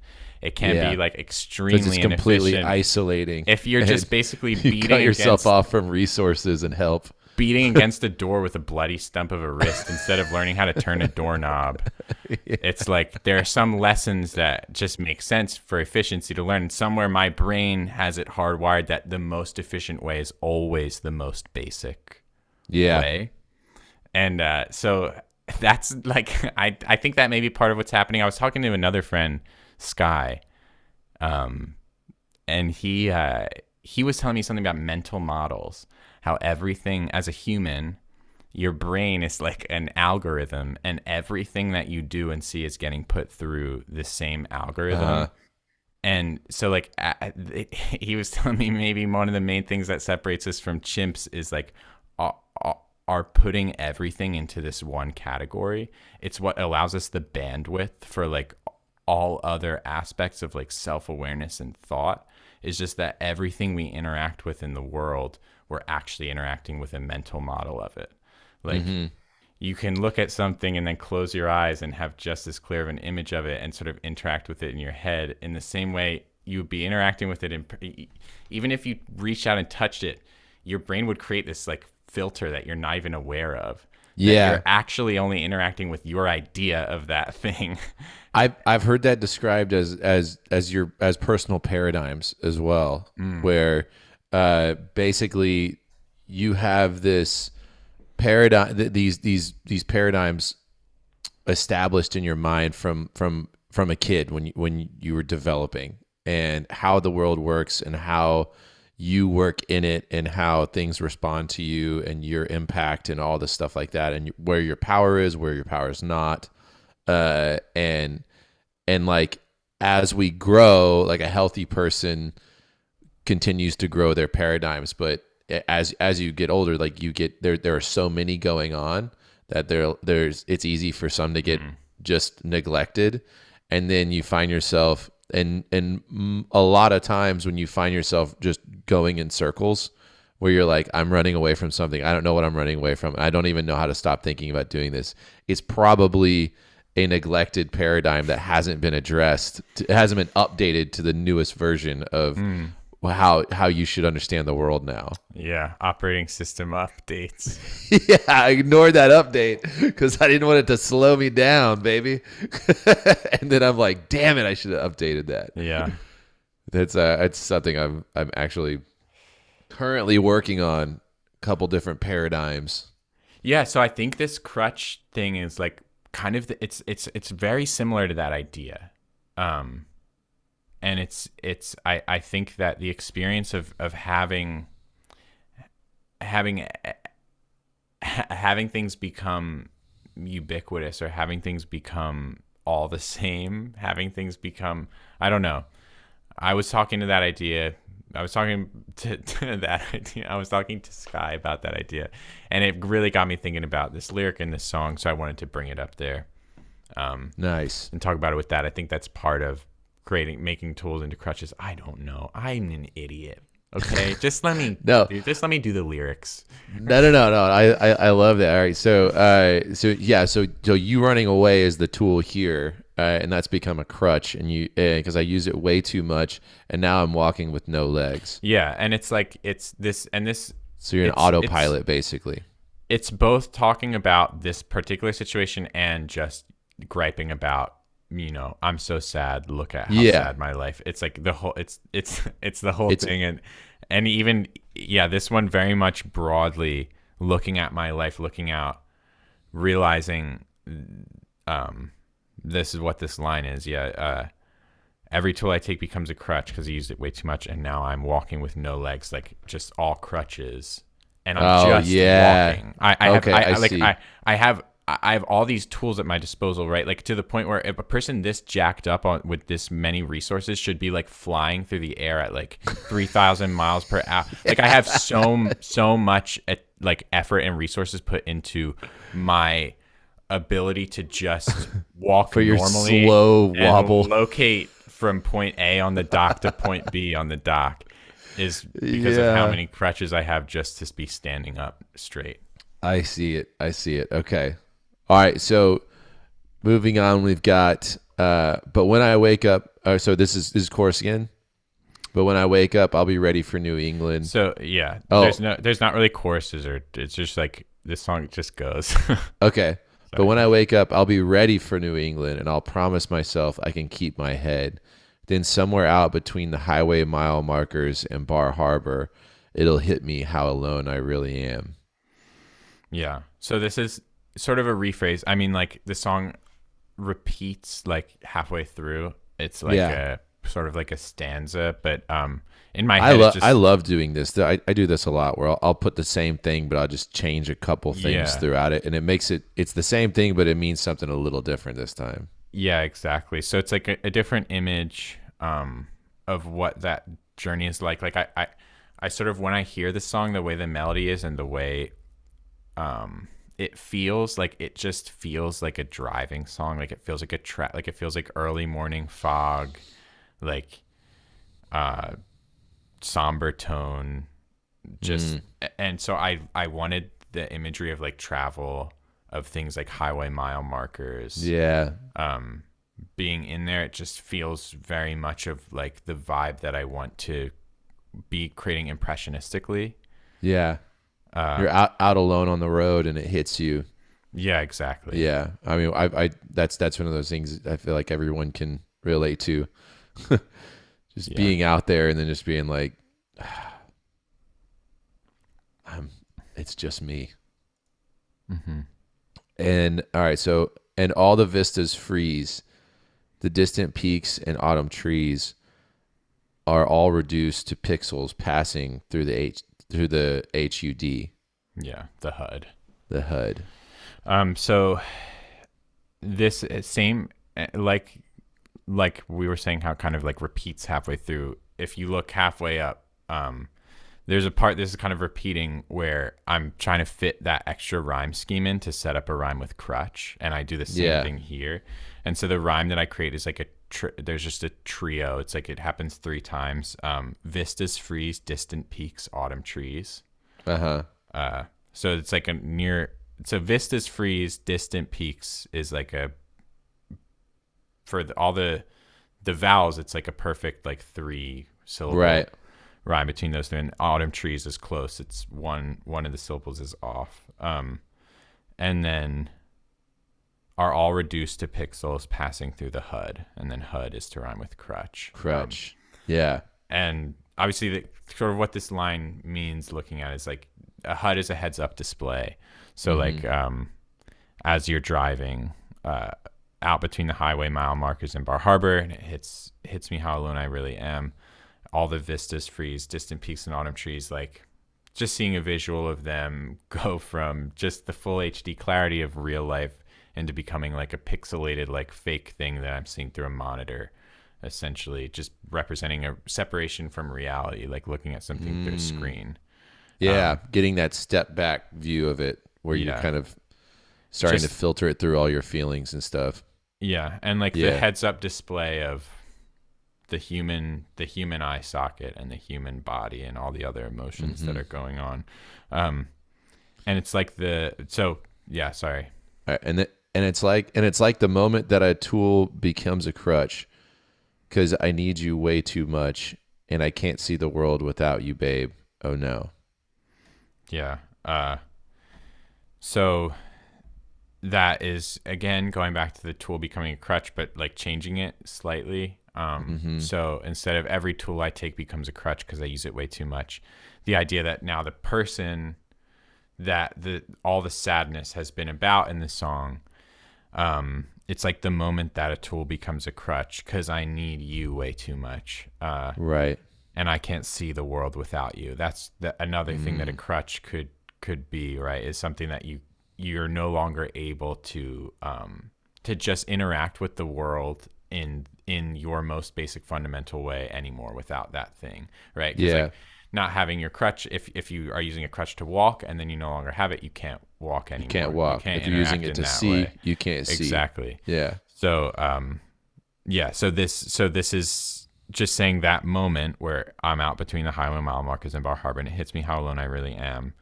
It can be like extremely it's completely isolating. If you're just basically beating yourself off from resources and help. Beating against a door with a bloody stump of a wrist instead of learning how to turn a doorknob. It's like there are some lessons that just make sense for efficiency to learn. And somewhere my brain has it hardwired that the most efficient way is always the most basic way. And so that's like, I think that may be part of what's happening. I was talking to another friend, Sky, and he was telling me something about mental models. How everything, as a human, your brain is like an algorithm, and everything that you do and see is getting put through the same algorithm. And so, like, he was telling me maybe one of the main things that separates us from chimps is like are putting everything into this one category. It's what allows us the bandwidth for like all other aspects of like self-awareness and thought. Is just that everything we interact with in the world, we're actually interacting with a mental model of it. Like you can look at something and then close your eyes and have just as clear of an image of it and sort of interact with it in your head in the same way you would be interacting with it. Even if you reached out and touched it, your brain would create this like filter that you're not even aware of. You're actually only interacting with your idea of that thing. I've heard that described as personal paradigms as well, where basically you have this paradigm, these paradigms established in your mind from a kid when you were developing, and how the world works and how you work in it and how things respond to you and your impact and all this stuff like that, and where your power is, where your power is not, and like as we grow, like a healthy person continues to grow their paradigms, but as you get older, like you get there are so many going on that it's easy for some to get just neglected, and then you find yourself and a lot of times when you find yourself just going in circles where you're like, I'm running away from something, I don't know what I'm running away from, I don't even know how to stop thinking about doing this, it's probably a neglected paradigm that hasn't been addressed, it hasn't been updated to the newest version of how you should understand the world now. Yeah, operating system updates. Yeah, I ignored that update because I didn't want it to slow me down, baby. And then I'm like, damn it, I should have updated that. Yeah, it's something I'm actually currently working on. A couple different paradigms. Yeah, so I think this crutch thing is like kind of it's very similar to that idea. And I think that the experience of having things become ubiquitous, or having things become all the same, having things become, I don't know. I was talking to that idea. I was talking to that idea. I was talking to Sky about that idea, and it really got me thinking about this lyric in this song. So I wanted to bring it up there. Nice. And talk about it with that. I think that's part of making tools into crutches. I don't know. I'm an idiot. Okay, just let me just let me do the lyrics. No. I love that. All right, so you running away is the tool here, and that's become a crutch, and because I use it way too much, and now I'm walking with no legs. Yeah, and it's like it's this and this. So you're an autopilot, basically. It's both talking about this particular situation and just griping about, I'm so sad. Look at how sad my life. It's like the whole. It's the whole thing, and even this one very much broadly looking at my life, looking out, realizing, this is what this line is. Every tool I take becomes a crutch because I used it way too much, and now I'm walking with no legs, like just all crutches, and I'm just walking. I have all these tools at my disposal, right? Like to the point where if a person this jacked up with this many resources should be like flying through the air at like 3,000 miles per hour. Like I have so much like effort and resources put into my ability to just walk for your normally, slow wobble, locate from point A on the dock to point B on the dock, is because of how many crutches I have just to be standing up straight. I see it. Okay. All right, so moving on, we've got but when I wake up, so this is chorus again. But when I wake up, I'll be ready for New England. So there's not really choruses, or it's just like this song just goes. Okay. But when I wake up, I'll be ready for New England, and I'll promise myself I can keep my head. Then somewhere out between the highway mile markers and Bar Harbor, it'll hit me how alone I really am. Yeah. So this is sort of a rephrase. I mean, like the song repeats like halfway through. It's like a sort of like a stanza, but in my head, I love doing this. I do this a lot where I'll put the same thing, but I'll just change a couple things throughout it, and it makes it's the same thing, but it means something a little different this time. Yeah, exactly. So it's like a different image of what that journey is like. Like I sort of, when I hear the song, the way the melody is and the way it feels like, it just feels like a driving song. Like it feels like like it feels like early morning fog, like somber tone, just and so I wanted the imagery of like travel, of things like highway mile markers. Being in there, it just feels very much of like the vibe that I want to be creating impressionistically. You're out alone on the road and it hits you. Yeah, exactly. Yeah. I mean, I that's one of those things I feel like everyone can relate to. Just being out there and then just being like, it's just me. Mm-hmm. And all right, so, and all the vistas freeze. The distant peaks and autumn trees are all reduced to pixels passing through the HUD. Yeah, the HUD. The HUD. So this same, like we were saying, how kind of like repeats halfway through. If you look halfway up, there's a part, this is kind of repeating, where I'm trying to fit that extra rhyme scheme in to set up a rhyme with crutch, and I do the same thing here. And so the rhyme that I create is like there's just a trio. It's like it happens 3 times. Vistas freeze, distant peaks, autumn trees. So it's like so vistas freeze, distant peaks is like a for all the vowels, it's like a perfect like 3 syllable rhyme between those three. And autumn trees is close. It's one of the syllables is off. And then are all reduced to pixels passing through the HUD, and then HUD is to rhyme with crutch. Yeah. And obviously, sort of what this line means, looking at it, is like a HUD is a heads-up display. So like as you're driving out between the highway mile markers in Bar Harbor, and it hits me how alone I really am. All the vistas freeze, distant peaks and autumn trees, like just seeing a visual of them go from just the full HD clarity of real life into becoming like a pixelated, like fake thing that I'm seeing through a monitor, essentially just representing a separation from reality, like looking at something through a screen. Yeah, getting that step back view of it where you're kind of starting to filter it through all your feelings and stuff. Yeah, and like the heads-up display of the human eye socket and the human body and all the other emotions that are going on. And it's like sorry. And it's like the moment that a tool becomes a crutch, because I need you way too much and I can't see the world without you, babe. Oh no. Yeah. So that is, again, going back to the tool becoming a crutch, but like changing it slightly. So instead of every tool I take becomes a crutch because I use it way too much, the idea that now the person that all the sadness has been about in the song, it's like the moment that a tool becomes a crutch because I need you way too much. Right. And I can't see the world without you. That's another thing that a crutch could be, right? Is something that you're no longer able to just interact with the world in your most basic fundamental way anymore without that thing, right? Yeah. Like, not having your crutch, if you are using a crutch to walk and then you no longer have it, you can't walk anymore. You can't walk. If you're using it to see, you can't see. Exactly. Yeah. So so this is just saying that moment where I'm out between the highway mile markers and Bar Harbor and it hits me how alone I really am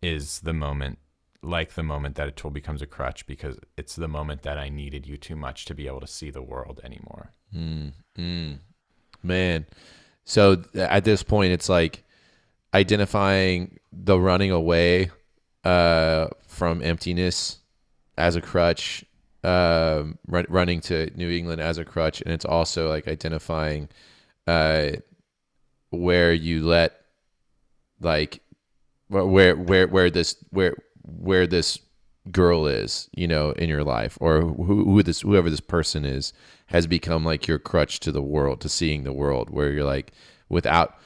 is the moment, like the moment that a tool becomes a crutch, because it's the moment that I needed you too much to be able to see the world anymore. Man. So at this point, it's like identifying the running away from emptiness as a crutch, running to New England as a crutch, and it's also like identifying where you let, like, where this girl is, you know, in your life, or whoever this person is has become like your crutch to the world, to seeing the world, where you're like, without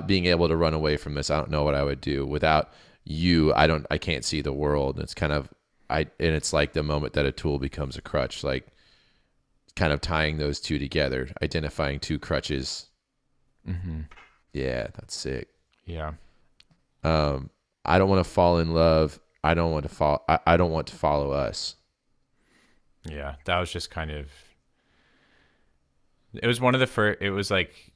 being able to run away from this, I don't know what I would do. Without you, I can't see the world. It's kind of, and it's like the moment that a tool becomes a crutch, like kind of tying those two together, identifying two crutches. Yeah, that's sick. Yeah. I don't want to fall in love. I don't want to follow us. Yeah, that was just kind of, it was one of the first, it was like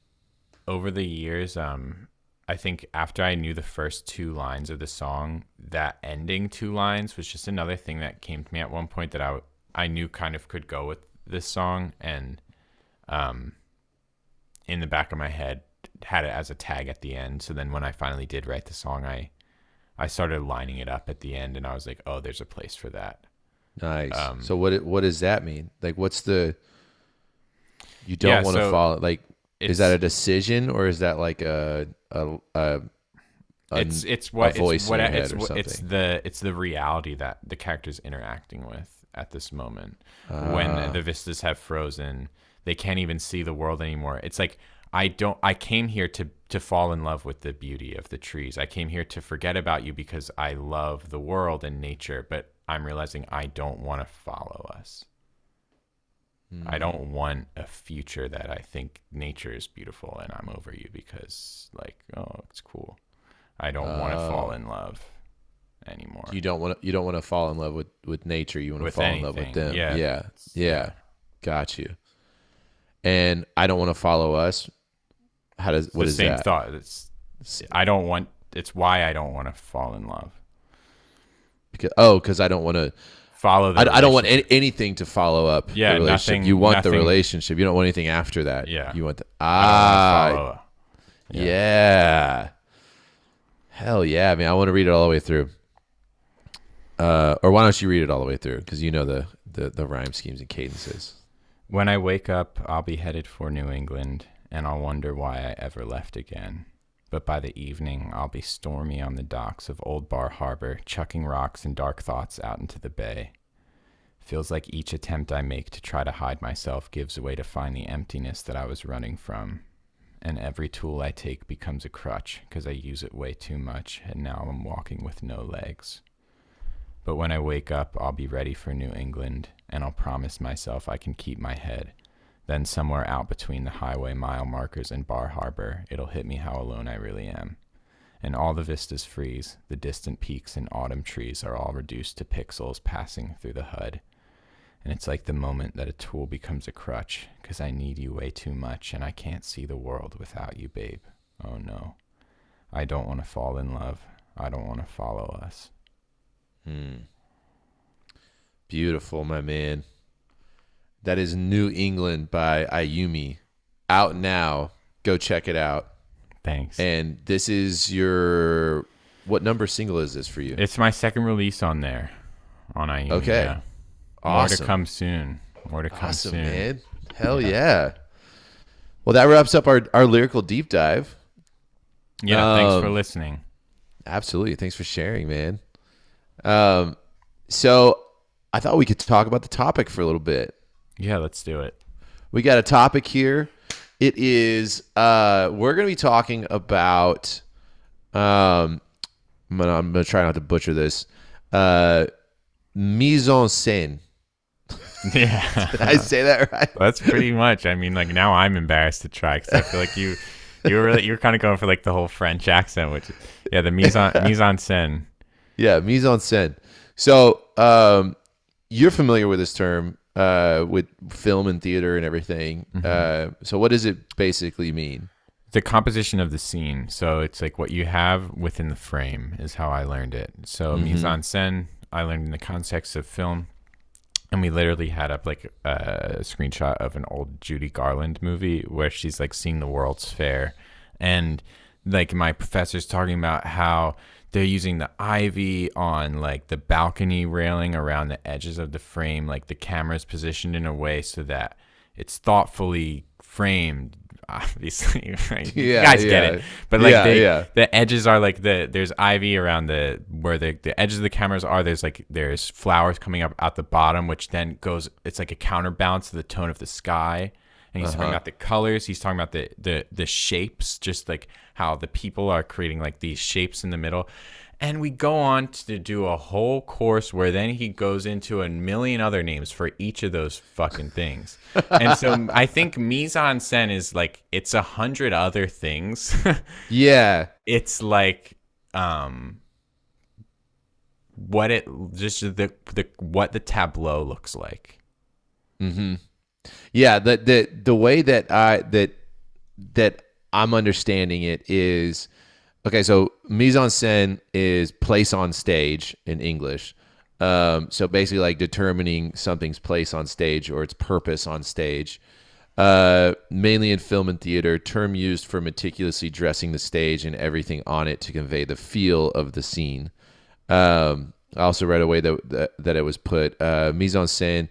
over the years, I think after I knew the first 2 lines of the song, that ending 2 lines was just another thing that came to me at one point that I knew kind of could go with this song, and in the back of my head had it as a tag at the end. So then when I finally did write the song, I started lining it up at the end, and I was like, oh, there's a place for that. Nice. So what does that mean? Like, what's the, you don't want to follow, like, is that a decision, or is that like it's the reality that the character's interacting with at this moment. When the vistas have frozen, they can't even see the world anymore. It's like, I came here to fall in love with the beauty of the trees. I came here to forget about you because I love the world and nature, but I'm realizing I don't want to follow us. I don't want a future that I think nature is beautiful and I'm over you because, like, oh, it's cool. I don't want to fall in love anymore. You don't want to fall in love with nature. You want to fall in love with them. Yeah. Got you. And I don't want to follow us. What is that? Same thought. It's why I don't want to fall in love. Because I don't want to follow the I don't want anything to follow up the relationship. Nothing, you want the relationship. You don't want anything after that. Yeah. You want the I don't want to follow. Yeah. Hell yeah, man. I want to read it all the way through. Or why don't you read it all the way through? Because you know the rhyme schemes and cadences. When I wake up, I'll be headed for New England, and I'll wonder why I ever left again. But by the evening, I'll be stormy on the docks of Old Bar Harbor, chucking rocks and dark thoughts out into the bay. Feels like each attempt I make to try to hide myself gives way to find the emptiness that I was running from. And every tool I take becomes a crutch because I use it way too much, and now I'm walking with no legs. But when I wake up, I'll be ready for New England, and I'll promise myself I can keep my head. Then somewhere out between the highway mile markers and Bar Harbor, it'll hit me how alone I really am. And all the vistas freeze, the distant peaks and autumn trees are all reduced to pixels passing through the HUD. And it's like the moment that a tool becomes a crutch, because I need you way too much, and I can't see the world without you, babe. Oh no. I don't want to fall in love. I don't want to follow us. Beautiful, my man. That is New England by Ayumi. Out now. Go check it out. Thanks. And this is your... What number single is this for you? It's my second release on there. On Ayumi. Okay. Yeah. Awesome. More to come soon. Awesome, man. Hell yeah. Well, that wraps up our lyrical deep dive. Yeah, thanks for listening. Absolutely. Thanks for sharing, man. So I thought we could talk about the topic for a little bit. Yeah, let's do it. We got a topic here. It is we're going to be talking about I'm going to try not to butcher this. Mise En Scène. Yeah. Did I say that right? That's pretty much. I mean, like, now I'm embarrassed to try because I feel like you're kind of going for like the whole French accent, which the mise en scène. Yeah, mise en scène. So you're familiar with this term with film and theater and everything. Mm-hmm. So what does it basically mean? The composition of the scene. So it's like what you have within the frame is how I learned it. So mise en scène, I learned in the context of film. And we literally had up like a screenshot of an old Judy Garland movie where she's like seeing the World's Fair. And like my professor's talking about how they're using the ivy on like the balcony railing around the edges of the frame. Like the camera's positioned in a way so that it's thoughtfully framed. Obviously, right? You guys get it. But like the edges are like there's ivy around where the edges of the cameras are. There's flowers coming up out the bottom, which then goes. It's like a counterbalance to the tone of the sky. And he's talking about the colors. He's talking about the shapes, just like how the people are creating like these shapes in the middle. And we go on to do a whole course where then he goes into a million other names for each of those fucking things. And so I think mise en scène is like, it's 100 other things. Yeah. It's like, what the tableau looks like. Mm-hmm. Yeah. The way that I'm understanding it is, okay, so mise en scène is place on stage in English. So basically like determining something's place on stage or its purpose on stage. Mainly in film and theater, term used for meticulously dressing the stage and everything on it to convey the feel of the scene. I also read a way that it was put, mise en scène,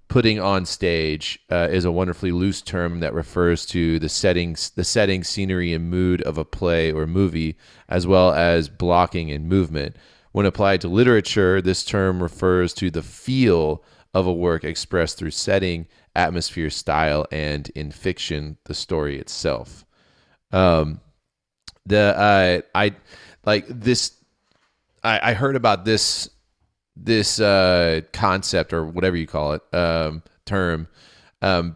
putting on stage, is a wonderfully loose term that refers to the setting, scenery, and mood of a play or movie, as well as blocking and movement. When applied to literature, this term refers to the feel of a work expressed through setting, atmosphere, style, and in fiction, the story itself. I heard about this concept or whatever you call it, term,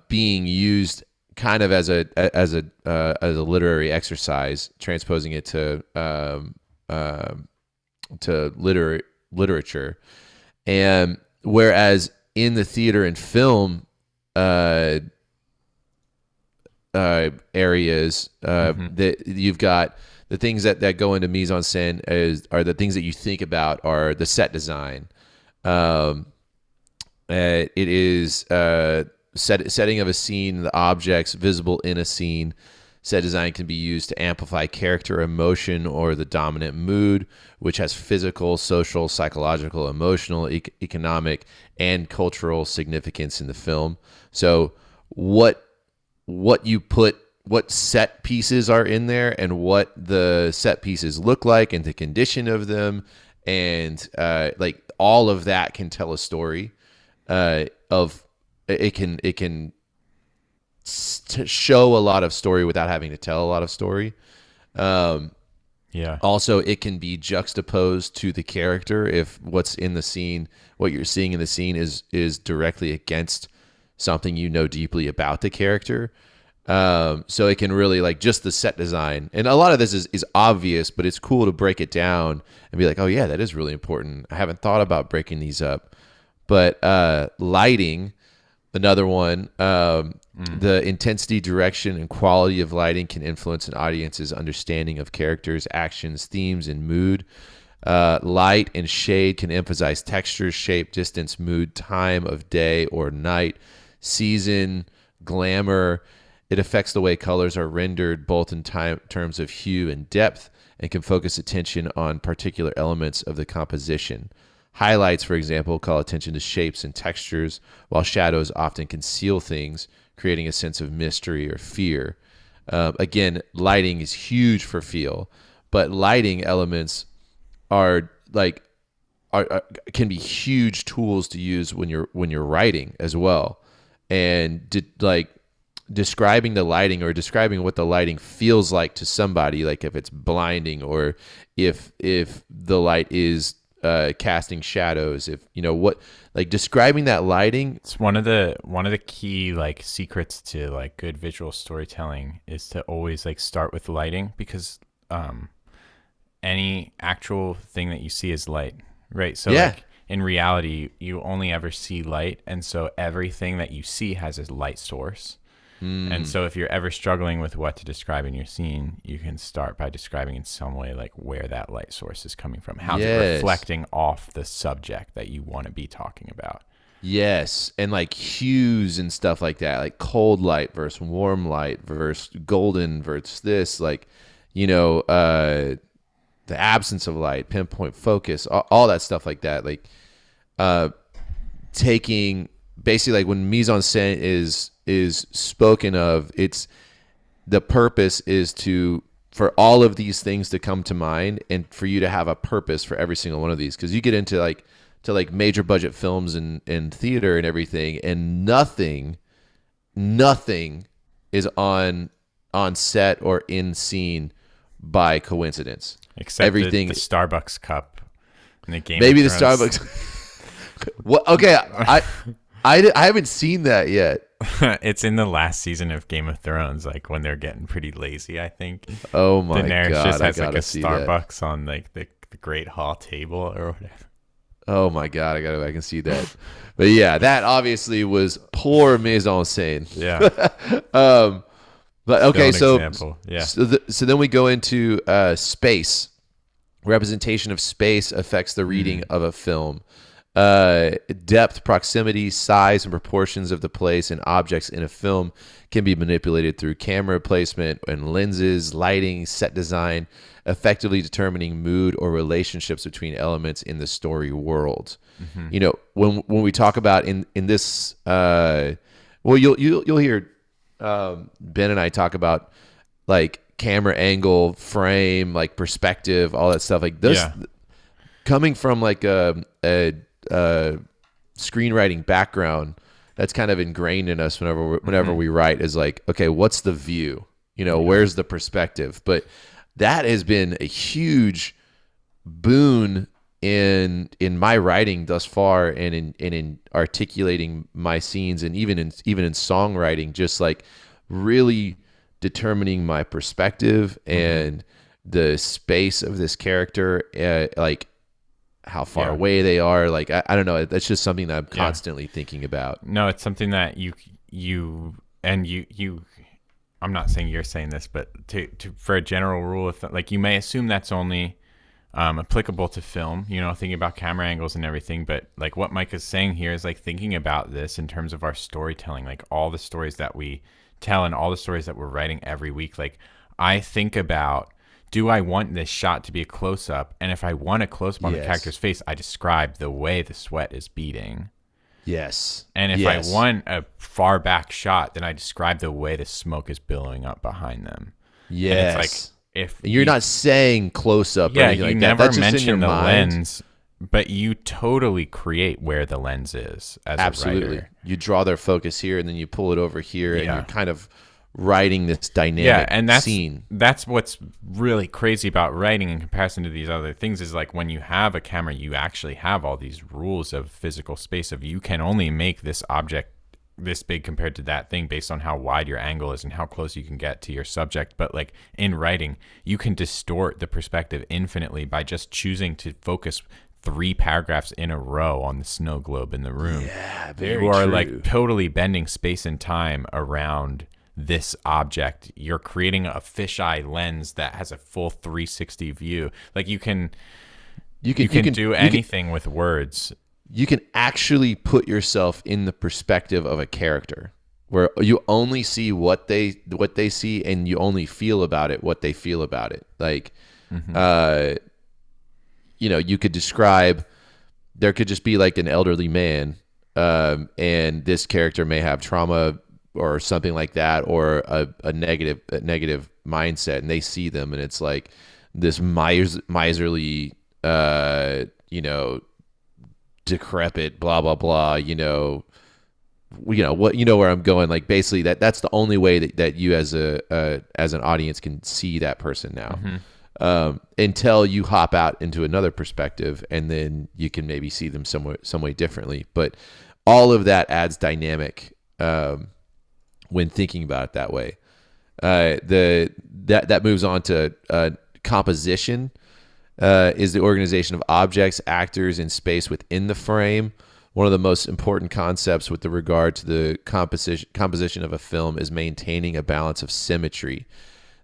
being used kind of as a literary exercise, transposing it to literature, and whereas in the theater and film areas, that you've got the things that go into mise en scène are the things that you think about are the set design, It is setting of a scene, the objects visible in a scene. Set design can be used to amplify character emotion or the dominant mood, which has physical, social, psychological, emotional, economic, and cultural significance in the film. So what you put, what set pieces are in there, and what the set pieces look like, and the condition of them, and like all of that can tell a story. Of it can show a lot of story without having to tell a lot of story. Also, it can be juxtaposed to the character if what's in the scene, what you're seeing in the scene is directly against something you know deeply about the character. So it can really, like, just the set design. And a lot of this is obvious, but it's cool to break it down and be like, oh yeah, that is really important. I haven't thought about breaking these up. But lighting, another one, the intensity, direction, and quality of lighting can influence an audience's understanding of characters, actions, themes, and mood. Light and shade can emphasize texture, shape, distance, mood, time of day or night, season, glamour. It affects the way colors are rendered, both in terms of hue and depth, and can focus attention on particular elements of the composition. Highlights, for example, call attention to shapes and textures, while shadows often conceal things, creating a sense of mystery or fear. Again, lighting is huge for feel, but lighting elements are can be huge tools to use when you're writing as well. And describing the lighting, or describing what the lighting feels like to somebody, like if it's blinding, or if the light is casting shadows, if what, like, describing that lighting. It's one of the key, like, secrets to, like, good visual storytelling is to always, like, start with lighting, because any actual thing that you see is light, right? So like, in reality, you only ever see light, and so everything that you see has a light source. And so if you're ever struggling with what to describe in your scene, you can start by describing in some way, like, where that light source is coming from. How's it reflecting off the subject that you want to be talking about? Yes. And like hues and stuff like that, like cold light versus warm light versus golden versus this, like, the absence of light, pinpoint focus, all that stuff like that. Like, taking basically, like, when mise en scène is spoken of, it's the purpose is for all of these things to come to mind, and for you to have a purpose for every single one of these. Because you get into like major budget films and theater and everything, and nothing is on set or in scene by coincidence. Except everything, the Starbucks cup in the Game maybe of the Thrones. Starbucks. What? Okay, I haven't seen that yet. It's in the last season of Game of Thrones, like when they're getting pretty lazy, I think. Oh my Daenerys God, just has like a Starbucks on like the Great Hall table or whatever. Oh my God, I gotta go back and see that. But yeah, that obviously was poor mise en scène. Yeah. But okay, so yeah. So then we go into space. Representation of space affects the reading of a film. Depth, proximity, size, and proportions of the place and objects in a film can be manipulated through camera placement and lenses, lighting, set design, effectively determining mood or relationships between elements in the story world. When we talk about in this, you'll hear Ben and I talk about, like, camera angle, frame, like perspective, all that stuff. Like this, coming from like a screenwriting background, that's kind of ingrained in us whenever we write, is like, okay, what's the view? Where's the perspective? But that has been a huge boon in my writing thus far, and in articulating my scenes, and even in songwriting, just like really determining my perspective and the space of this character, like how far away they are. Like, I don't know. That's just something that I'm constantly thinking about. No, it's something that you I'm not saying you're saying this, but for a general rule of like, you may assume that's only applicable to film, thinking about camera angles and everything. But like what Mike is saying here is like thinking about this in terms of our storytelling, like all the stories that we tell and all the stories that we're writing every week. Like I think about, do I want this shot to be a close up? And if I want a close up on the character's face, I describe the way the sweat is beading. Yes. And if I want a far back shot, then I describe the way the smoke is billowing up behind them. Yes. And it's like, if you're not saying close up, yeah, or anything you like never that's mention the mind. lens, but you totally create where the lens is as a writer. You draw their focus here, and then you pull it over here, and you're kind of writing this dynamic scene. That's what's really crazy about writing in comparison to these other things is like when you have a camera, you actually have all these rules of physical space of you can only make this object this big compared to that thing based on how wide your angle is and how close you can get to your subject. But like in writing, you can distort the perspective infinitely by just choosing to focus 3 paragraphs in a row on the snow globe in the room. Yeah, very You are true. like totally bending space and time around this object. You're creating a fisheye lens that has a full 360 view. Like you can do anything with words. You can actually put yourself in the perspective of a character where you only see what they see, and you only feel about it what they feel about it. Like, you could describe, there could just be like an elderly man, and this character may have trauma or something like that, or a negative mindset, and they see them, and it's like this miserly, decrepit, blah blah blah. Where I'm going. Like basically, that's the only way that you as an audience can see that person now, until you hop out into another perspective, and then you can maybe see them some way differently. But all of that adds dynamic when thinking about it that way. That moves on to composition. Is the organization of objects, actors, and space within the frame. One of the most important concepts with regard to the composition of a film is maintaining a balance of symmetry.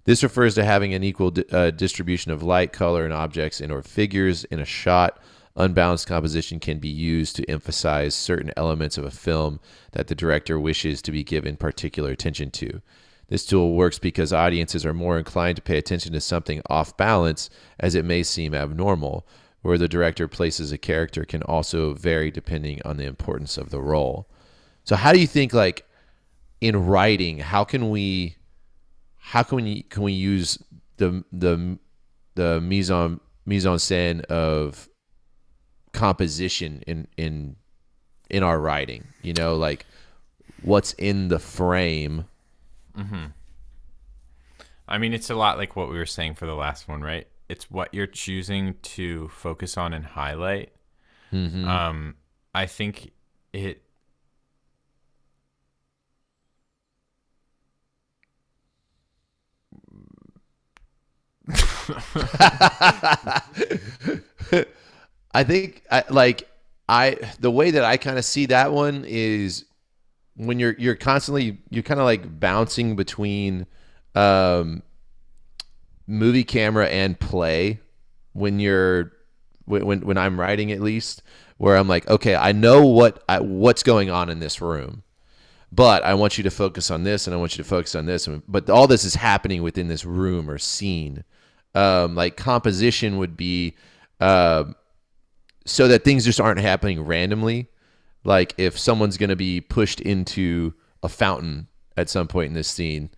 This refers to having an equal distribution of light, color, and objects or figures in a shot. Unbalanced composition can be used to emphasize certain elements of a film that the director wishes to be given particular attention to. This tool works because audiences are more inclined to pay attention to something off balance as it may seem abnormal. Where the director places a character can also vary depending on the importance of the role. So how do you think, like in writing, how can we use the mise en scène of composition in our writing? Like what's in the frame. I mean, it's a lot like what we were saying for the last one, right? It's what you're choosing to focus on and highlight. I think it. I think the way that I kind of see that one is when you're constantly, you're kind of like bouncing between movie camera and play when I'm writing, at least, where I'm like, okay, I know what's going on in this room, but I want you to focus on this, and I want you to focus on this, but all this is happening within this room or scene. Like composition would be so that things just aren't happening randomly. Like if someone's going to be pushed into a fountain at some point in this scene,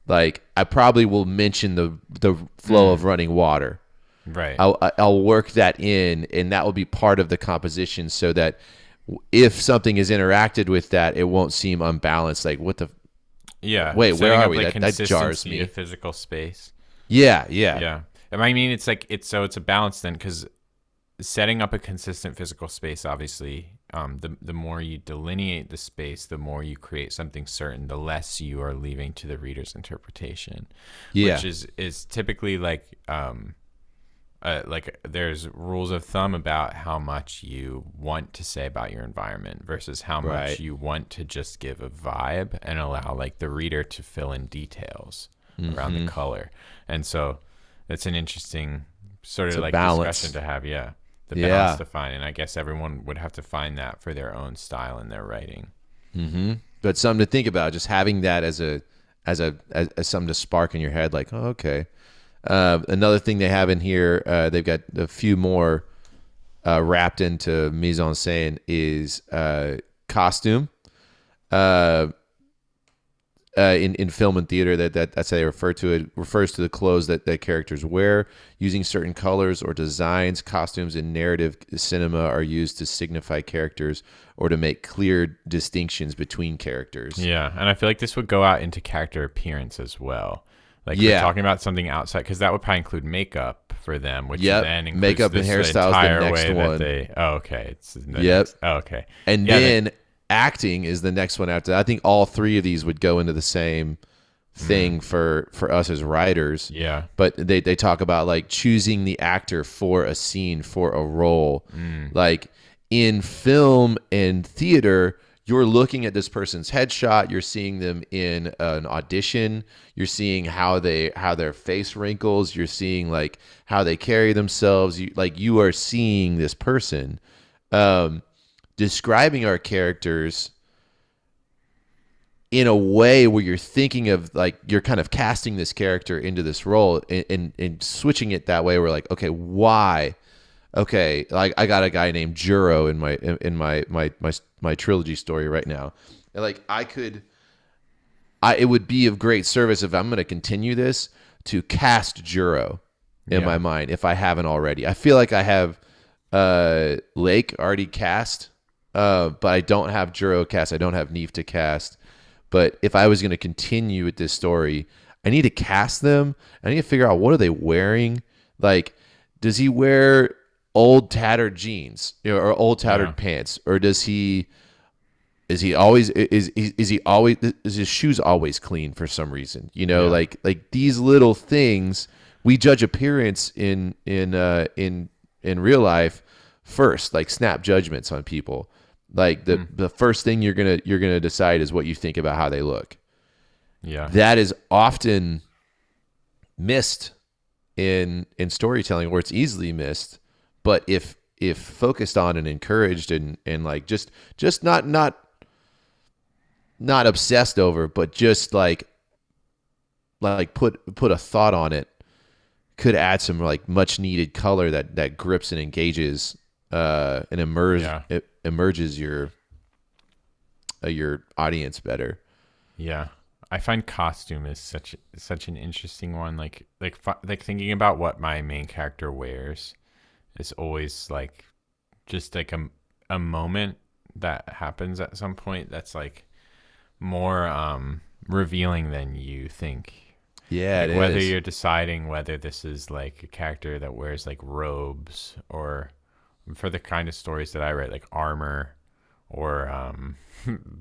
like I probably will mention the flow of running water. Right. I'll work that in, and that will be part of the composition, so that if something is interacted with that, it won't seem unbalanced. Like what the? Yeah. Wait, where are we? Like that jars me. Of physical space. Yeah. I mean, it's like it's a balance then, because setting up a consistent physical space, obviously, the more you delineate the space, the more you create something certain, the less you are leaving to the reader's interpretation. Yeah. Which is typically like there's rules of thumb about how much you want to say about your environment versus how much you want to just give a vibe and allow like the reader to fill in details around the color. And so it's an interesting sort of like balance. discussion to have. Yeah. The balance to find. And I guess everyone would have to find that for their own style in their writing. Mm-hmm. But something to think about, just having that as something to spark in your head, like, oh, okay. Another thing they have in here, they've got a few more wrapped into Mise En Scène is costume. In film and theater, that's how they refer to it. Refers to the clothes that characters wear. Using certain colors or designs, costumes in narrative cinema are used to signify characters or to make clear distinctions between characters. Yeah, and I feel like this would go out into character appearance as well. Like we're talking about something outside, because that would probably include makeup for them, which then includes makeup and hairstyles. The next one. Okay. And then acting is the next one after that. I think all three of these would go into the same thing for us as writers. Yeah. But they talk about like choosing the actor for a scene, for a role. Like in film and theater, you're looking at this person's headshot, you're seeing them in an audition, you're seeing how their face wrinkles, you're seeing like how they carry themselves. You are seeing this person. Describing our characters in a way where you're thinking of like you're kind of casting this character into this role and switching it that way. We're like, okay, why? Okay, like I got a guy named Juro in my trilogy story right now. And like it would be of great service if I'm going to continue this to cast Juro in my mind if I haven't already. I feel like I have Lake already cast. But I don't have Juro cast. I don't have Neve to cast. But if I was going to continue with this story, I need to cast them. I need to figure out, what are they wearing? Like, does he wear old tattered jeans, or old tattered pants, or is his shoes always clean for some reason? Like these little things. We judge appearance in real life first, like snap judgments on people. Like the first thing you're gonna decide is what you think about how they look. Yeah, that is often missed in storytelling, where it's easily missed. But if focused on and encouraged and like just not obsessed over, but just like put a thought on it, could add some like much needed color that grips and engages and emerges your audience better. Yeah, I find costume is such an interesting one. Like thinking about what my main character wears is always like just like a moment that happens at some point that's like more revealing than you think. Yeah, like it whether is. you're deciding whether this is like a character that wears like robes, or for the kind of stories that I write, like armor, or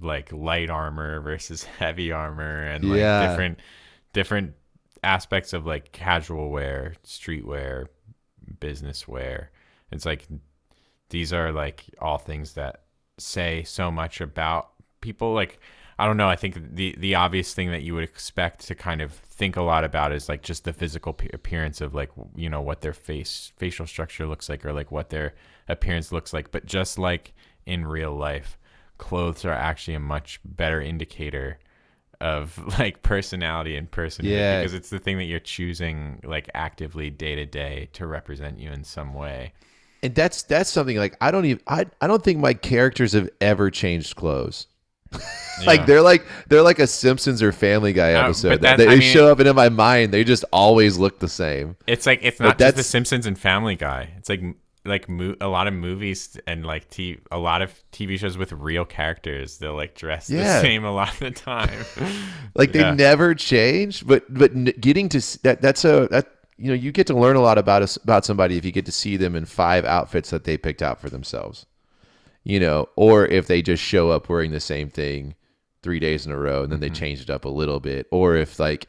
like light armor versus heavy armor, and like different aspects of like casual wear, streetwear, business wear. It's like these are like all things that say so much about people. Like, I don't know, I think the obvious thing that you would expect to kind of think a lot about is like just the physical appearance of like, what their facial structure looks like, or like what their appearance looks like. But just like in real life, clothes are actually a much better indicator of like personality and personhood, because it's the thing that you're choosing like actively day to day to represent you in some way. And that's something like I don't think my characters have ever changed clothes. Like they're like a Simpsons or Family Guy episode. They show up, and in my mind they just always look the same. It's like it's not just the Simpsons and Family Guy. It's like a lot of movies and like a lot of TV shows with real characters. They'll like dress the same a lot of the time. Like they never change. But getting to that you get to learn a lot about somebody if you get to see them in 5 outfits that they picked out for themselves. Or if they just show up wearing the same thing 3 days in a row and then they change it up a little bit, or if like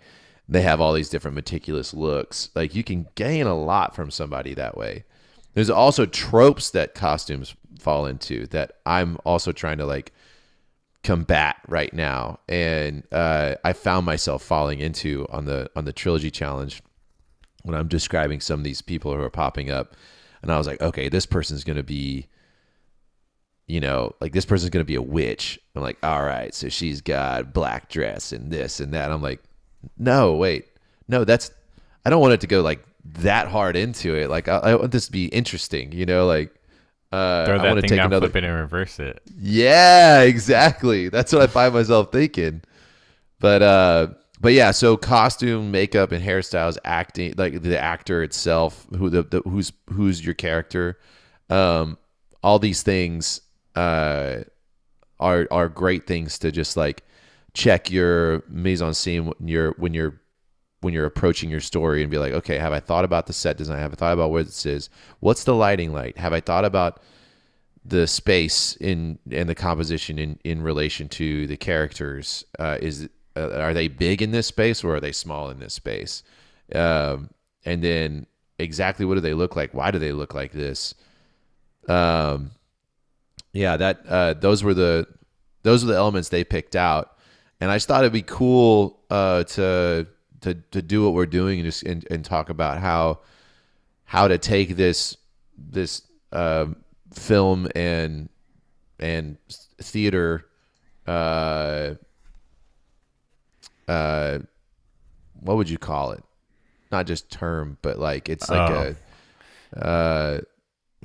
they have all these different meticulous looks. Like you can gain a lot from somebody that way. There's also tropes that costumes fall into that I'm also trying to like combat right now, and I found myself falling into on the trilogy challenge. when I'm describing some of these people who are popping up, and I was like, okay, this person's going to be, like this person's going to be a witch. I'm like, all right, so she's got black dress and this and that. I'm like, no, wait, no, I don't want it to go like that hard into it. Like I want this to be interesting, like throw that thing down, flip it, and reverse it. Yeah, exactly. That's what I find myself thinking. But yeah, so costume, makeup, and hairstyles, acting, like the actor itself, who's your character, all these things are great things to just like check your mise en scene when you're approaching your story and be like, okay, have I thought about the set design? Have I thought about where this is? What's the lighting like? Have I thought about the space and the composition in relation to the characters? Are they big in this space or are they small in this space? And then exactly what do they look like? Why do they look like this? Those were the elements they picked out, and I just thought it'd be cool to do what we're doing and just and talk about how to take this film and theater what would you call it? Not just term, but like it's like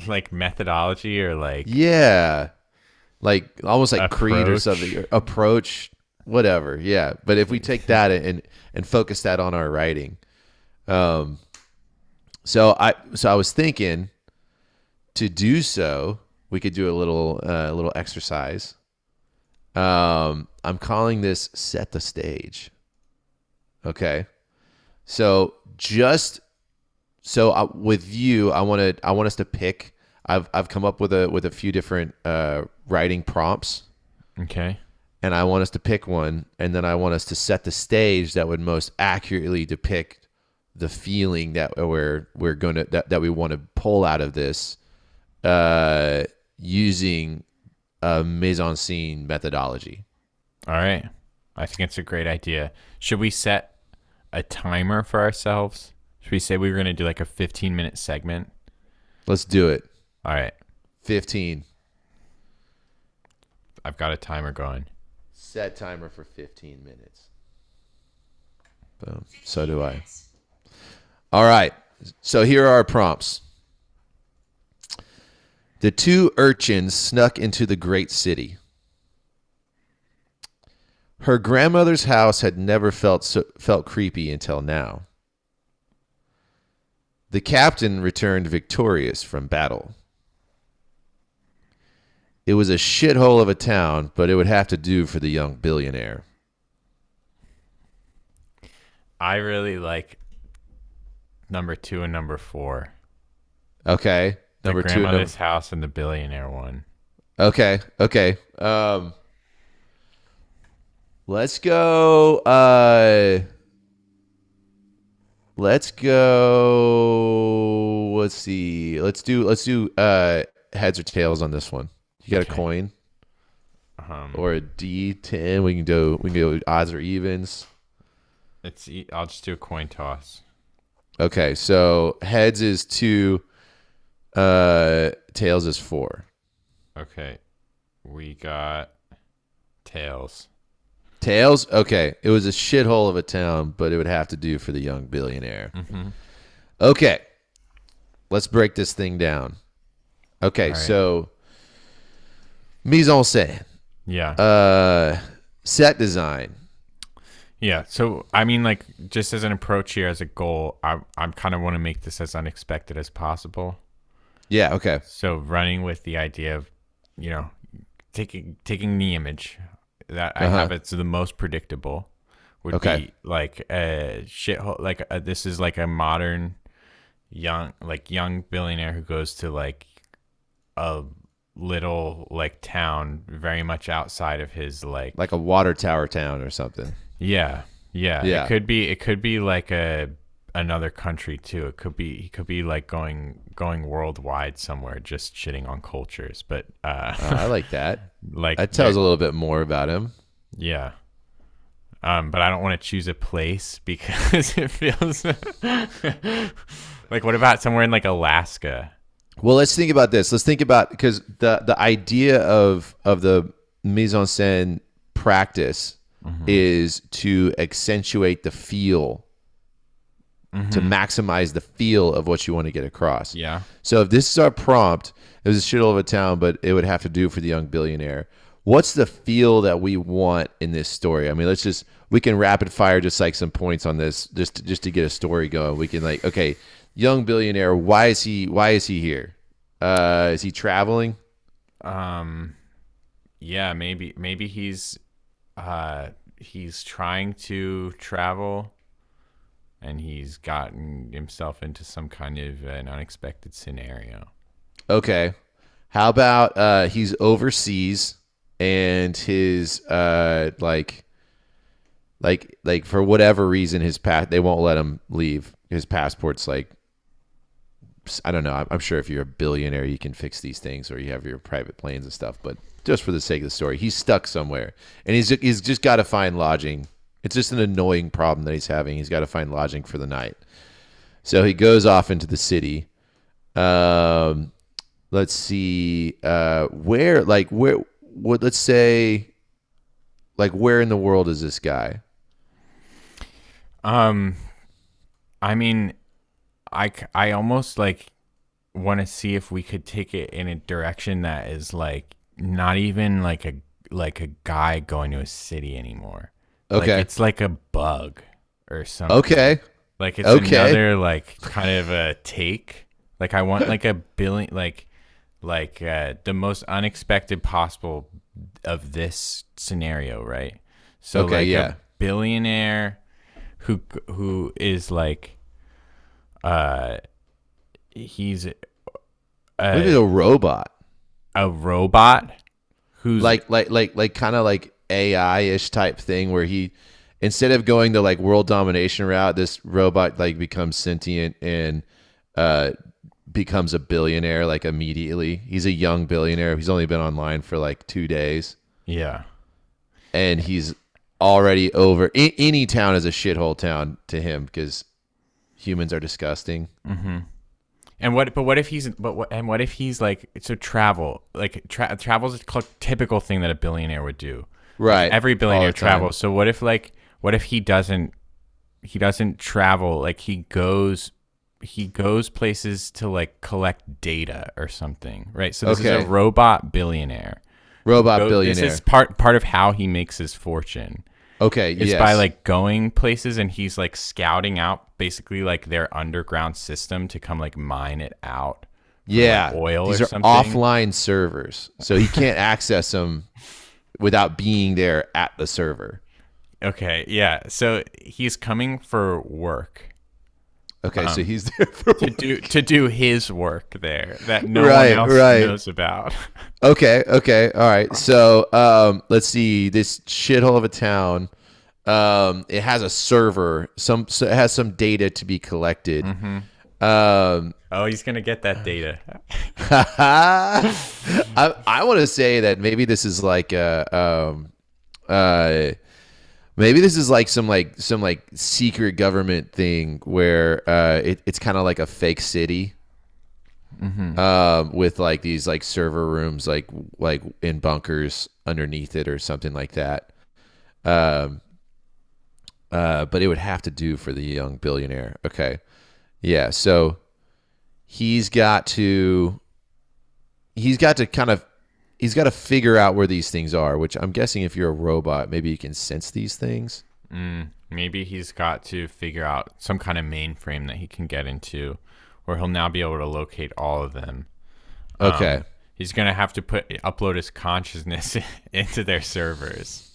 like methodology or like like almost like approach. creed or something, or approach, whatever. Yeah, but if we take that and focus that on our writing, so I was thinking to do so, we could do a little exercise. I'm calling this set the stage. Okay. So with you, I want us to pick, I've come up with a few different, writing prompts. Okay. And I want us to pick one, and then I want us to set the stage that would most accurately depict the feeling that that we want to pull out of this, using a mise en scene methodology. All right. I think it's a great idea. Should we set a timer for ourselves? Should we say we were going to do like a 15-minute segment? Let's do it. All right. 15. I've got a timer going. Set timer for 15 minutes. Boom. So do I. All right. So here are our prompts. The two urchins snuck into the great city. Her grandmother's house had never felt creepy until now. The captain returned victorious from battle. It was a shithole of a town, but it would have to do for the young billionaire. I really like number 2 and number 4. Okay. The Number 2. grandmother's house and the billionaire one. Okay. Let's go. Let's see. Let's do heads or tails on this one. You got a coin or a D10. We can do odds or evens. I'll just do a coin toss. Okay, so heads is 2, tails is 4. Okay, we got tails. Tails? Okay, it was a shithole of a town, but it would have to do for the young billionaire. Mm-hmm. Okay, let's break this thing down. Okay, so mise en scène. Yeah. Set design. Yeah. So, I mean, like, just as an approach here, as a goal, I'm kind of want to make this as unexpected as possible. Yeah. Okay. So, running with the idea of, taking the image that I have, it's the most predictable, would be like a shithole. Like this is like a modern young billionaire who goes to like a little like town very much outside of his like a water tower town or something. Yeah. It could be like another country too. He could be like going worldwide somewhere, just shitting on cultures. But I like that. Like that tells a little bit more about him. Yeah. But I don't want to choose a place because it feels like, what about somewhere in like Alaska? Well, let's think about this. Let's think about, because the idea of the mise en scène practice is to accentuate the feel, to maximize the feel of what you want to get across. Yeah. So if this is our prompt, it was a shithole of a town, but it would have to do for the young billionaire. What's the feel that we want in this story? I mean, we can rapid fire just like some points on this, just to get a story going. We can like, okay, young billionaire, why is he here? Is he traveling? Yeah, maybe he's trying to travel, and he's gotten himself into some kind of an unexpected scenario. Okay. How about he's overseas and his like for whatever reason they won't let him leave. His passport's like, I don't know. I'm sure if you're a billionaire, you can fix these things, or you have your private planes and stuff. But just for the sake of the story, he's stuck somewhere, and he's just got to find lodging. It's just an annoying problem that he's having. He's got to find lodging for the night. So he goes off into the city. Let's see. Let's say, like, where in the world is this guy? I mean, I almost like want to see if we could take it in a direction that is like not even like a guy going to a city anymore. Okay. Like, it's like a bug or something. Okay. Like, it's another like kind of a take. Like, I want like a billion, like the most unexpected possible of this scenario, right? So a billionaire who is like he's maybe a robot. A robot who's like kind of like AI-ish type thing, where he, instead of going the like world domination route, this robot like becomes sentient and becomes a billionaire like immediately. He's a young billionaire. He's only been online for like 2 days. Yeah. And he's already over. Any town is a shithole town to him because humans are disgusting. Mm-hmm. And what if he's like, so travel, like travel's a typical thing that a billionaire would do. Right. Like, every billionaire travels. So what if he doesn't travel? Like, he goes places to like collect data or something, right? So this is a robot billionaire. This is part of how he makes his fortune. Okay, it's by like going places, and he's like scouting out basically like their underground system to come like mine it out. Yeah, like oil these or are something. Offline servers, so he can't access them without being there at the server. Okay, yeah. So he's coming for work. Okay, so he's there to do his work there that no one else knows about. Okay, all right. So let's see, this shithole of a town. It has a server. So it has some data to be collected. Mm-hmm. He's gonna get that data. I want to say that maybe this is like maybe this is like some secret government thing where it's kind of like a fake city, with like these like server rooms like in bunkers underneath it or something like that. But it would have to do for the young billionaire. Okay, yeah. So he's got to figure out where these things are, which I'm guessing if you're a robot, maybe you can sense these things. Maybe he's got to figure out some kind of mainframe that he can get into, where he'll now be able to locate all of them. Okay. He's going to have to upload his consciousness into their servers.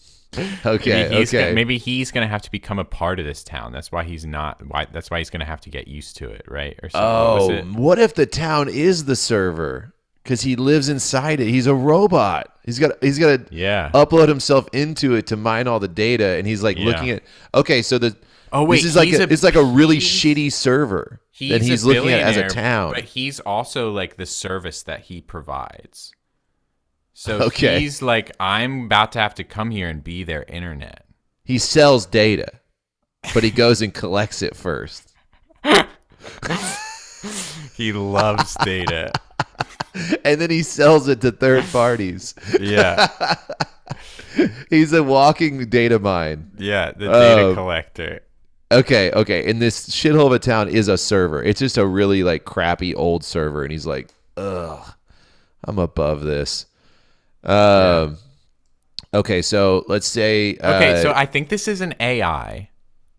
Okay. Maybe he's going to have to become a part of this town. That's why he's going to have to get used to it, right? Or something. What if the town is the server? Because he lives inside it. He's a robot. He's got to upload himself into it to mine all the data, and he's like looking at. Okay, so this is like it's like a really shitty server that he's looking at as a town. But he's also like the service that he provides. So he's like, I'm about to have to come here and be their internet. He sells data, but he goes and collects it first. He loves data. And then he sells it to third parties. Yeah. He's a walking data mine. Yeah, the data collector. Okay. And this shithole of a town is a server. It's just a really like crappy old server. And he's like, ugh, I'm above this. Okay, so let's say. So I think this is an AI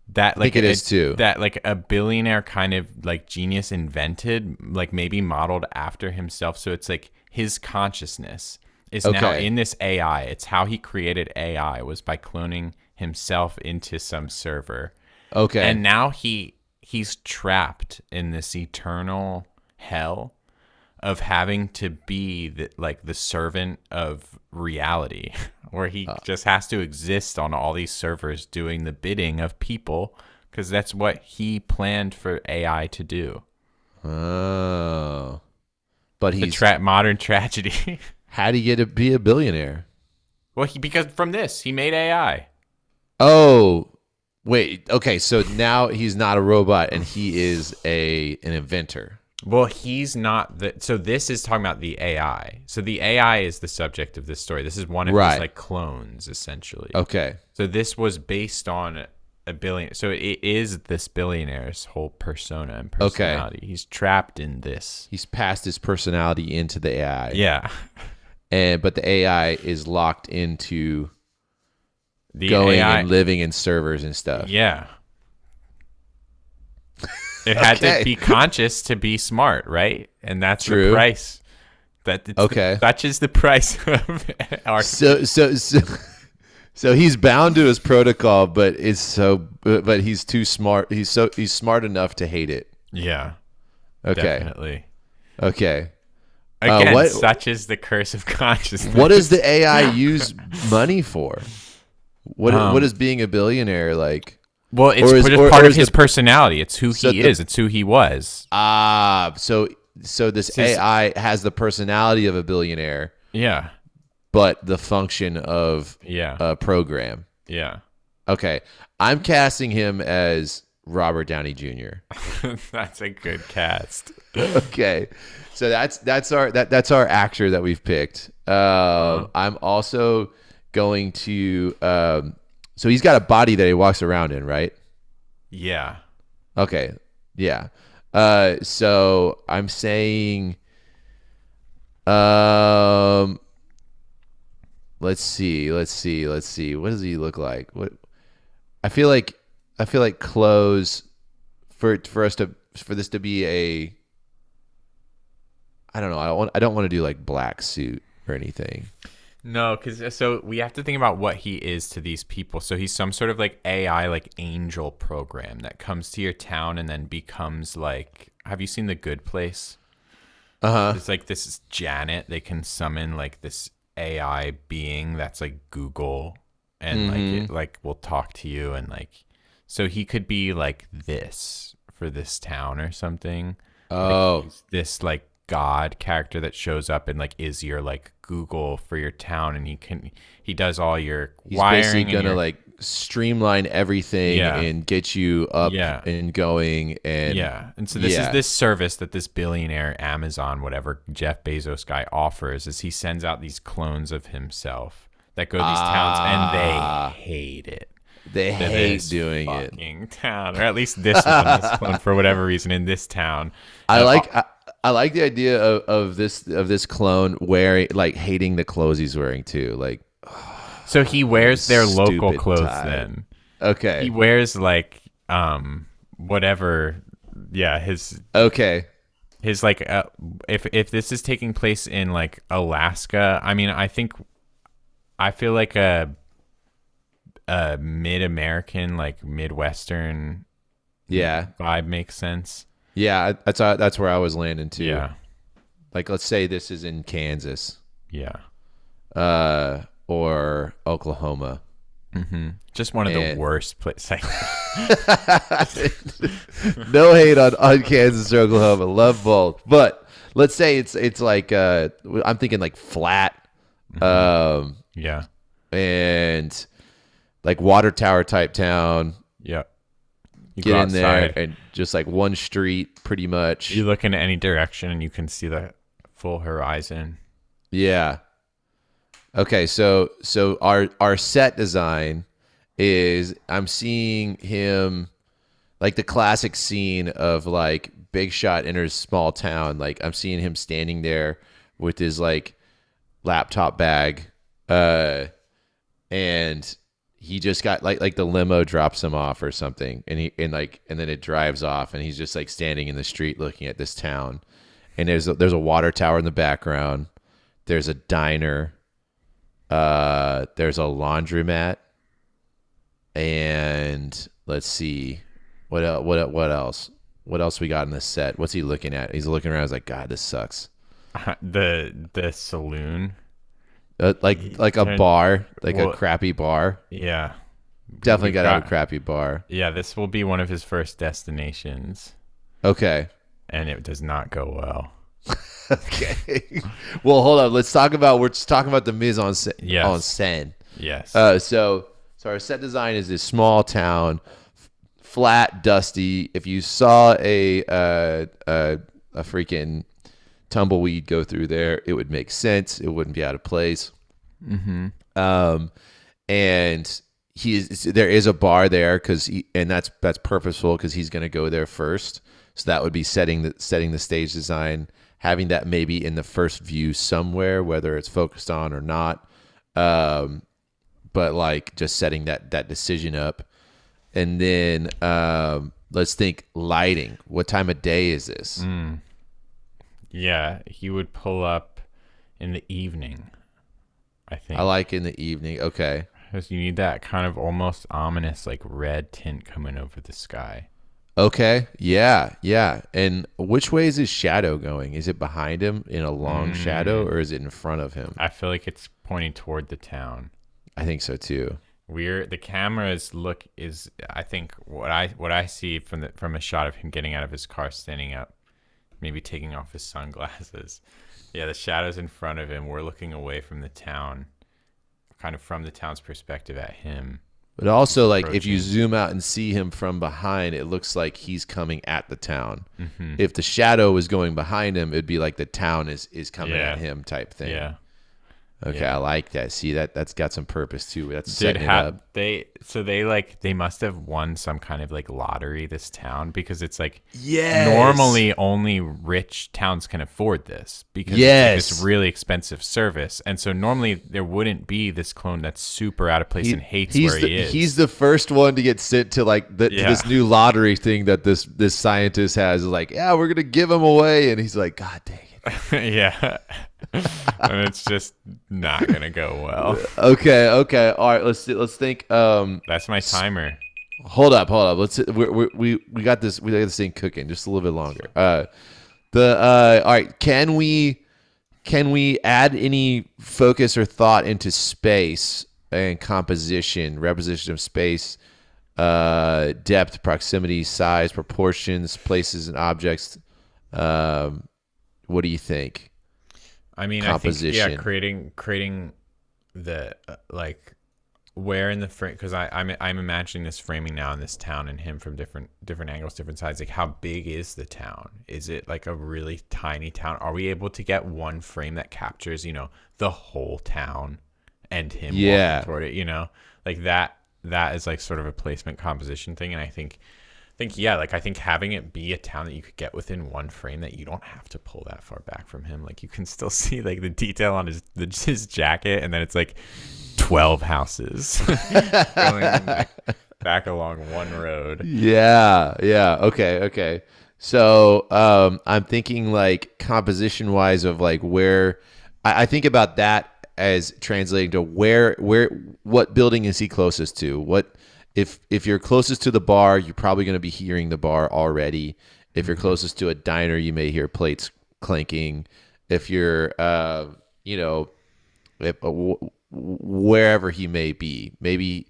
that like I think it is too. That like a billionaire kind of like genius invented, like maybe modeled after himself. So it's like his consciousness is now in this AI. It's how he created AI was by cloning himself into some server. Okay. And now he's trapped in this eternal hell of having to be the servant of reality, where he just has to exist on all these servers doing the bidding of people, because that's what he planned for AI to do. Oh. But he's modern tragedy. How do you get to be a billionaire? Well, because from this, he made AI. Oh, wait. Okay, so now he's not a robot and he is an inventor. Well, he's not so this is talking about the AI. So the AI is the subject of this story. This is one of his like clones, essentially. Okay. So this was based on a billion. So it is this billionaire's whole persona and personality. Okay. He's trapped in this. He's passed his personality into the AI. Yeah. But the AI is locked into going AI, and living in servers and stuff. Yeah. It had to be conscious to be smart, right? And that's the price. That is the price of our. So he's bound to his protocol, but he's too smart. He's smart enough to hate it. Yeah. Okay. Definitely. Okay. Again, such is the curse of consciousness. What does the AI use money for? What is being a billionaire like? Well, it's part of his personality. It's who he is. It's who he was. So this AI has the personality of a billionaire. Yeah. But the function of a program. Yeah. Okay. I'm casting him as Robert Downey Jr. That's a good cast. Okay. So that's our actor that we've picked. I'm also going to so he's got a body that he walks around in, right? Yeah. Okay. Yeah. So I'm saying let's see. What does he look like? What I feel like clothes for this to be a I don't know. I don't want to do like black suit or anything. No, because we have to think about what he is to these people. So he's some sort of like AI, like angel program that comes to your town and then becomes like. Have you seen The Good Place? It's like this is Janet. They can summon like this AI being that's like Google, and like it like will talk to you, and like so he could be like this for this town or something. Oh, like this like God character that shows up and like is your like Google for your town, and he does all your wiring. He's basically gonna like streamline everything and get you up and going, and so this is this service that this billionaire Amazon, whatever Jeff Bezos guy offers, is he sends out these clones of himself that go to these towns, and they hate it. They hate doing it. Town, or at least this one is cloned for whatever reason in this town. I like the idea of this clone wearing like hating the clothes he's wearing too. Like, so he wears their local clothes then. Okay. He wears like whatever. Yeah, his like if this is taking place in like Alaska, I mean, I feel like a mid-American, like Midwestern vibe makes sense. Yeah, that's where I was landing too. Yeah. Like, let's say this is in Kansas. Yeah. Or Oklahoma. Mm-hmm. Just one of the worst places. No hate on Kansas or Oklahoma. Love both. But let's say it's like I'm thinking like flat. Yeah. And like water tower type town. Yeah. You get in there and just like one street pretty much. You look in any direction and you can see the full horizon. Yeah. Okay, so our set design is I'm seeing him like the classic scene of like Big Shot enters small town. Like I'm seeing him standing there with his like laptop bag, and he just got like the limo drops him off or something, and then it drives off, and he's just like standing in the street looking at this town, and there's a water tower in the background, there's a diner, there's a laundromat, and let's see what else we got in this set. What's he looking at? He's looking around. He's like, God, this sucks. The saloon. Like a bar, a crappy bar. Yeah. Definitely got to have a crappy bar. Yeah, this will be one of his first destinations. Okay. And it does not go well. Okay. Well, hold on. We're just talking about the Mise En Scène. Yes. So our set design is this small town, flat, dusty. If you saw a freaking tumbleweed go through there, it would make sense. It wouldn't be out of place. Mm-hmm. And there is a bar there and that's purposeful because he's going to go there first. So that would be setting the stage design, having that maybe in the first view somewhere, whether it's focused on or not. But like just setting that decision up. And then let's think lighting. What time of day is this? Yeah, he would pull up in the evening, I think. I like in the evening. Okay. Because you need that kind of almost ominous, like red tint coming over the sky. Okay. Yeah. And which way is his shadow going? Is it behind him in a long shadow, or is it in front of him? I feel like it's pointing toward the town. I think so too. The camera's look is, I think, what I see from a shot of him getting out of his car, standing up, maybe taking off his sunglasses. Yeah, the shadow's in front of him. We're looking away from the town, kind of from the town's perspective at him. But also, like, if you zoom out and see him from behind, it looks like he's coming at the town. Mm-hmm. If the shadow was going behind him, it'd be like the town is coming at him type thing. Yeah. Okay, I like that. See, that's got some purpose too. That's setting it up. They must have won some kind of like lottery, this town, because it's like yes. Normally only rich towns can afford this because it's like this really expensive service, and so normally there wouldn't be this clone that's super out of place and hates where he is. He's the first one to get sent to like this new lottery thing that this scientist has. Like, yeah, we're gonna give him away, and he's like, God dang it. Yeah. And it's just not gonna go well. Okay. All right. Let's think. That's my timer. Hold up. We got this. We got this thing cooking just a little bit longer. All right. Can we add any focus or thought into space and composition, representation of space, depth, proximity, size, proportions, places, and objects? What do you think? I mean, composition. I think creating the like where in the frame, because I'm imagining this framing now in this town and him from different angles, different sides. Like, how big is the town? Is it like a really tiny town? Are we able to get one frame that captures the whole town and him walking toward it? Like that is like sort of a placement composition thing, and I think having it be a town that you could get within one frame, that you don't have to pull that far back from him. Like, you can still see like the detail on his jacket, and then it's like 12 houses going back along one road. Yeah. Okay. So I'm thinking like composition wise of like where I think about that as translating to what building is he closest to? What If you're closest to the bar, you're probably going to be hearing the bar already. If you're closest to a diner, you may hear plates clanking. If you're, wherever he may be, maybe,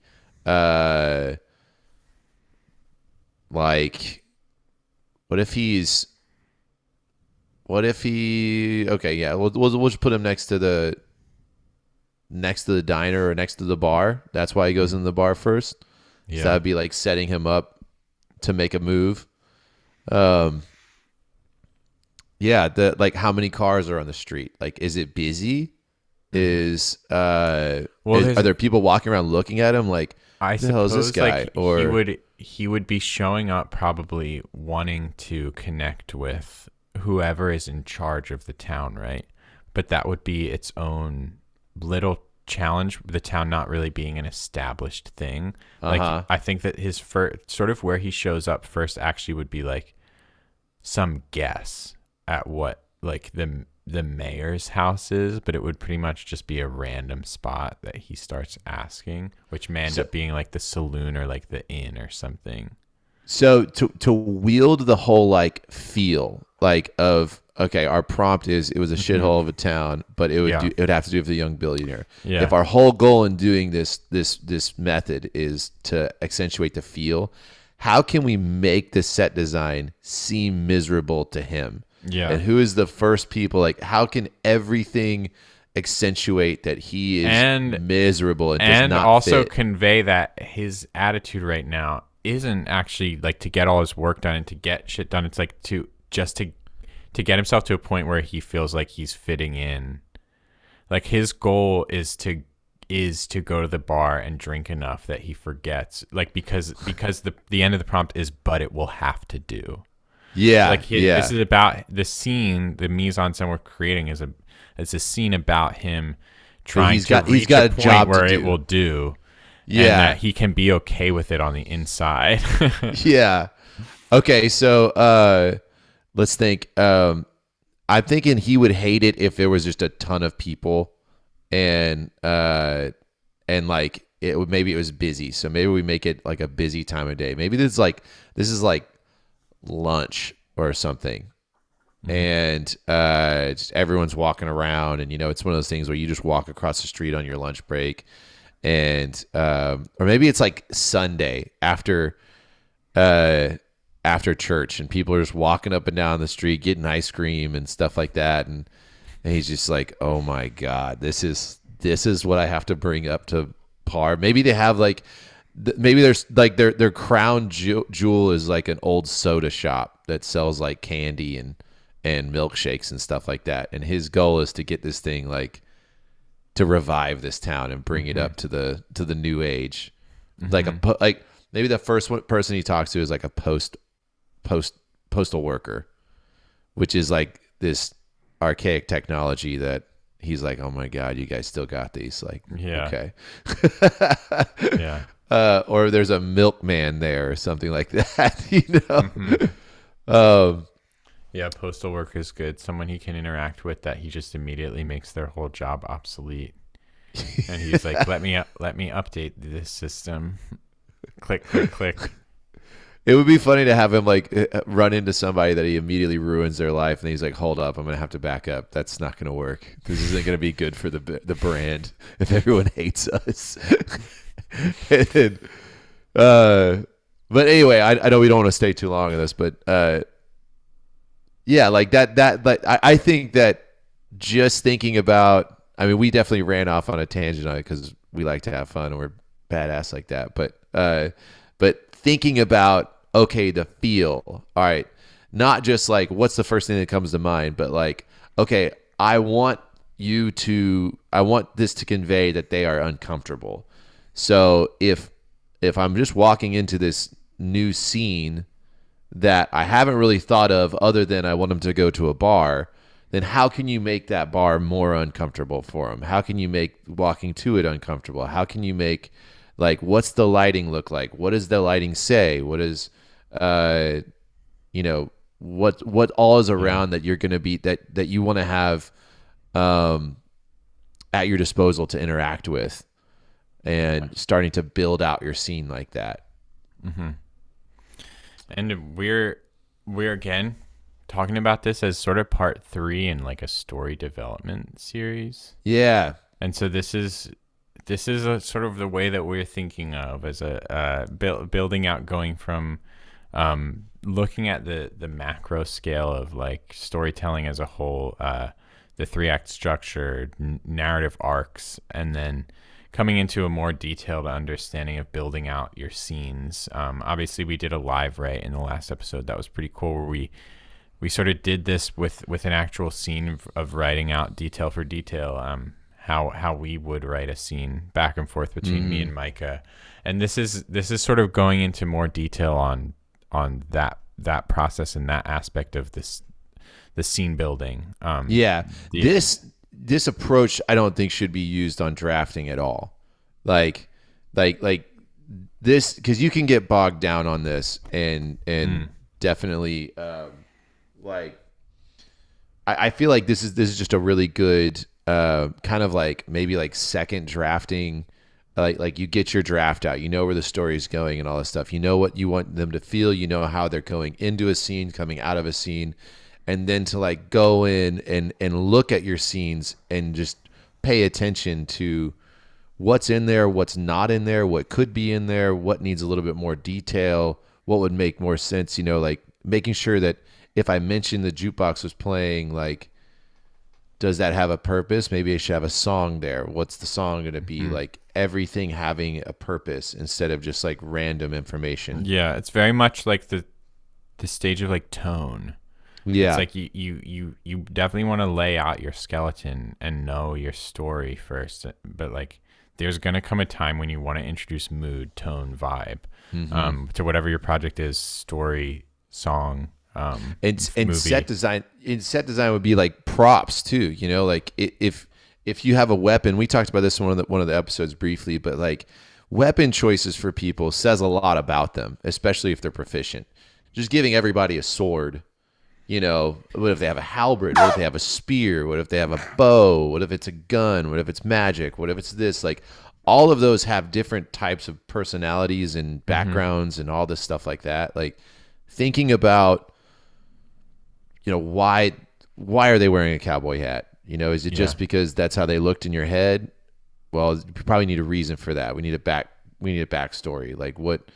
like, what if he? Okay, yeah, we'll just put him next to the. next to the diner or next to the bar. That's why he goes into the bar first. Yeah. So that would be like setting him up to make a move. Yeah, like how many cars are on the street? Like, is it busy? Are there people walking around looking at him? Like, I who the hell is this guy? Like or he would be showing up probably wanting to connect with whoever is in charge of the town, right? But that would be its own little challenge, the town not really being an established thing. Like I think that his first sort of where he shows up first actually would be like some guess at what like the mayor's house is, but it would pretty much just be a random spot that he starts asking, which may end up being like the saloon or like the inn or something. So to wield the whole like feel like of, okay, our prompt is it was a shithole of a town, but it would have to do with the young billionaire. Yeah. If our whole goal in doing this method is to accentuate the feel, how can we make the set design seem miserable to him? Yeah. And who is the first people? Like, how can everything accentuate that he is miserable and does not also fit? Convey that his attitude right now isn't actually like to get all his work done and to get shit done. It's like to get himself to a point where he feels like he's fitting in. Like his goal is to go to the bar and drink enough that he forgets. Like because the end of the prompt is, but it will have to do. Yeah, like this is about the scene. The mise en scène we're creating is a scene about him trying to reach a point where it will do. Yeah, and that he can be okay with it on the inside. Yeah. Okay, so let's think. I'm thinking he would hate it if there was just a ton of people, and like maybe it was busy. So maybe we make it like a busy time of day. Maybe this is like lunch or something, and just everyone's walking around, and it's one of those things where you just walk across the street on your lunch break, and or maybe it's like Sunday after church, and people are just walking up and down the street getting ice cream and stuff like that, and he's just like, oh my god, this is what I have to bring up to par. Maybe they have like maybe there's like their crown jewel is like an old soda shop that sells like candy and milkshakes and stuff like that, and his goal is to get this thing like to revive this town and bring it up to the new age. Like like maybe the first person he talks to is like a postal worker, which is like this archaic technology that he's like, oh my god, you guys still got these? Like, okay. Yeah. Or there's a milkman there or something like that, Yeah, postal worker is good. Someone he can interact with that he just immediately makes their whole job obsolete. And he's like, let me update this system. Click, click, click. It would be funny to have him like run into somebody that he immediately ruins their life, and he's like, hold up, I'm going to have to back up. That's not going to work. This isn't going to be good for the brand if everyone hates us. But anyway, I know we don't want to stay too long on this, but yeah, like that like I think that just thinking about, I mean, we definitely ran off on a tangent on it because we like to have fun and we're badass like that, but thinking about, okay, the feel, all right, not just like what's the first thing that comes to mind, but like, okay, I want this to convey that they are uncomfortable. So if I'm just walking into this new scene that I haven't really thought of other than I want them to go to a bar, then how can you make that bar more uncomfortable for them? How can you make walking to it uncomfortable? How can you make, like, what's the lighting look like? What does the lighting say? What is, what all is around that you're going to be, that you want to have at your disposal to interact with, and starting to build out your scene like that. Mm-hmm. And we're again talking about this as sort of part 3 in like a story development series. Yeah. And so this is a sort of the way that we're thinking of as a building out, going from looking at the macro scale of like storytelling as a whole, the 3-act structure, narrative arcs, and then coming into a more detailed understanding of building out your scenes. Obviously, we did a live write in the last episode. That was pretty cool, where we sort of did this with an actual scene of writing out detail for detail, how we would write a scene back and forth between me and Micah. And this is sort of going into more detail on that process and that aspect of the scene building. This approach I don't think should be used on drafting at all. Like this, because you can get bogged down on this and definitely I feel like this is just a really good kind of like maybe like second drafting. Like you get your draft out, you know where the story is going and all this stuff. You know what you want them to feel. You know how they're going into a scene, coming out of a scene. And then to like go in and look at your scenes and just pay attention to what's in there, what's not in there, what could be in there, what needs a little bit more detail, what would make more sense, like making sure that if I mention the jukebox was playing, like, does that have a purpose? Maybe I should have a song there. What's the song going to be? Like everything having a purpose instead of just like random information. Yeah, it's very much like the stage of like tone. Yeah. It's like you definitely want to lay out your skeleton and know your story first, but like there's going to come a time when you want to introduce mood, tone, vibe to whatever your project is, story, song, and set design. In set design would be like props too, like if you have a weapon, we talked about this in one of the episodes briefly, but like weapon choices for people says a lot about them, especially if they're proficient. Just giving everybody a sword. What if they have a halberd? What if they have a spear? What if they have a bow? What if it's a gun? What if it's magic? What if it's this? Like, all of those have different types of personalities and backgrounds and all this stuff like that. Like, thinking about, why are they wearing a cowboy hat? Is it just because that's how they looked in your head? Well, you probably need a reason for that. We need a backstory. Like, what?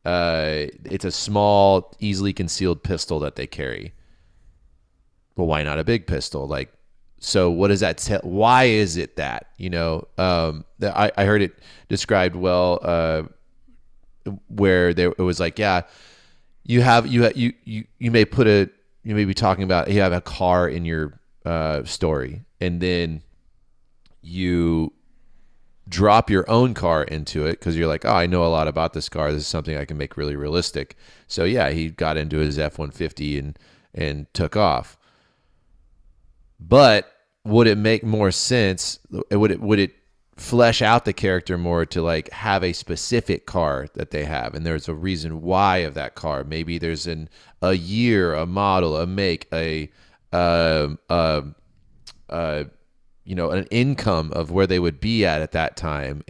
It's a small, easily concealed pistol that they carry. Well, why not a big pistol? Like, so what does that tell? Why is it that, I heard it described well, where it was like, yeah, you may be talking about, you have a car in your, story, and then you drop your own car into it because you're like, oh, I know a lot about this car. This is something I can make really realistic. So yeah, he got into his F-150 and took off. But would it make more sense? Would it flesh out the character more to like have a specific car that they have, and there's a reason why of that car? Maybe there's a year, a model, a make, an income of where they would be at that time,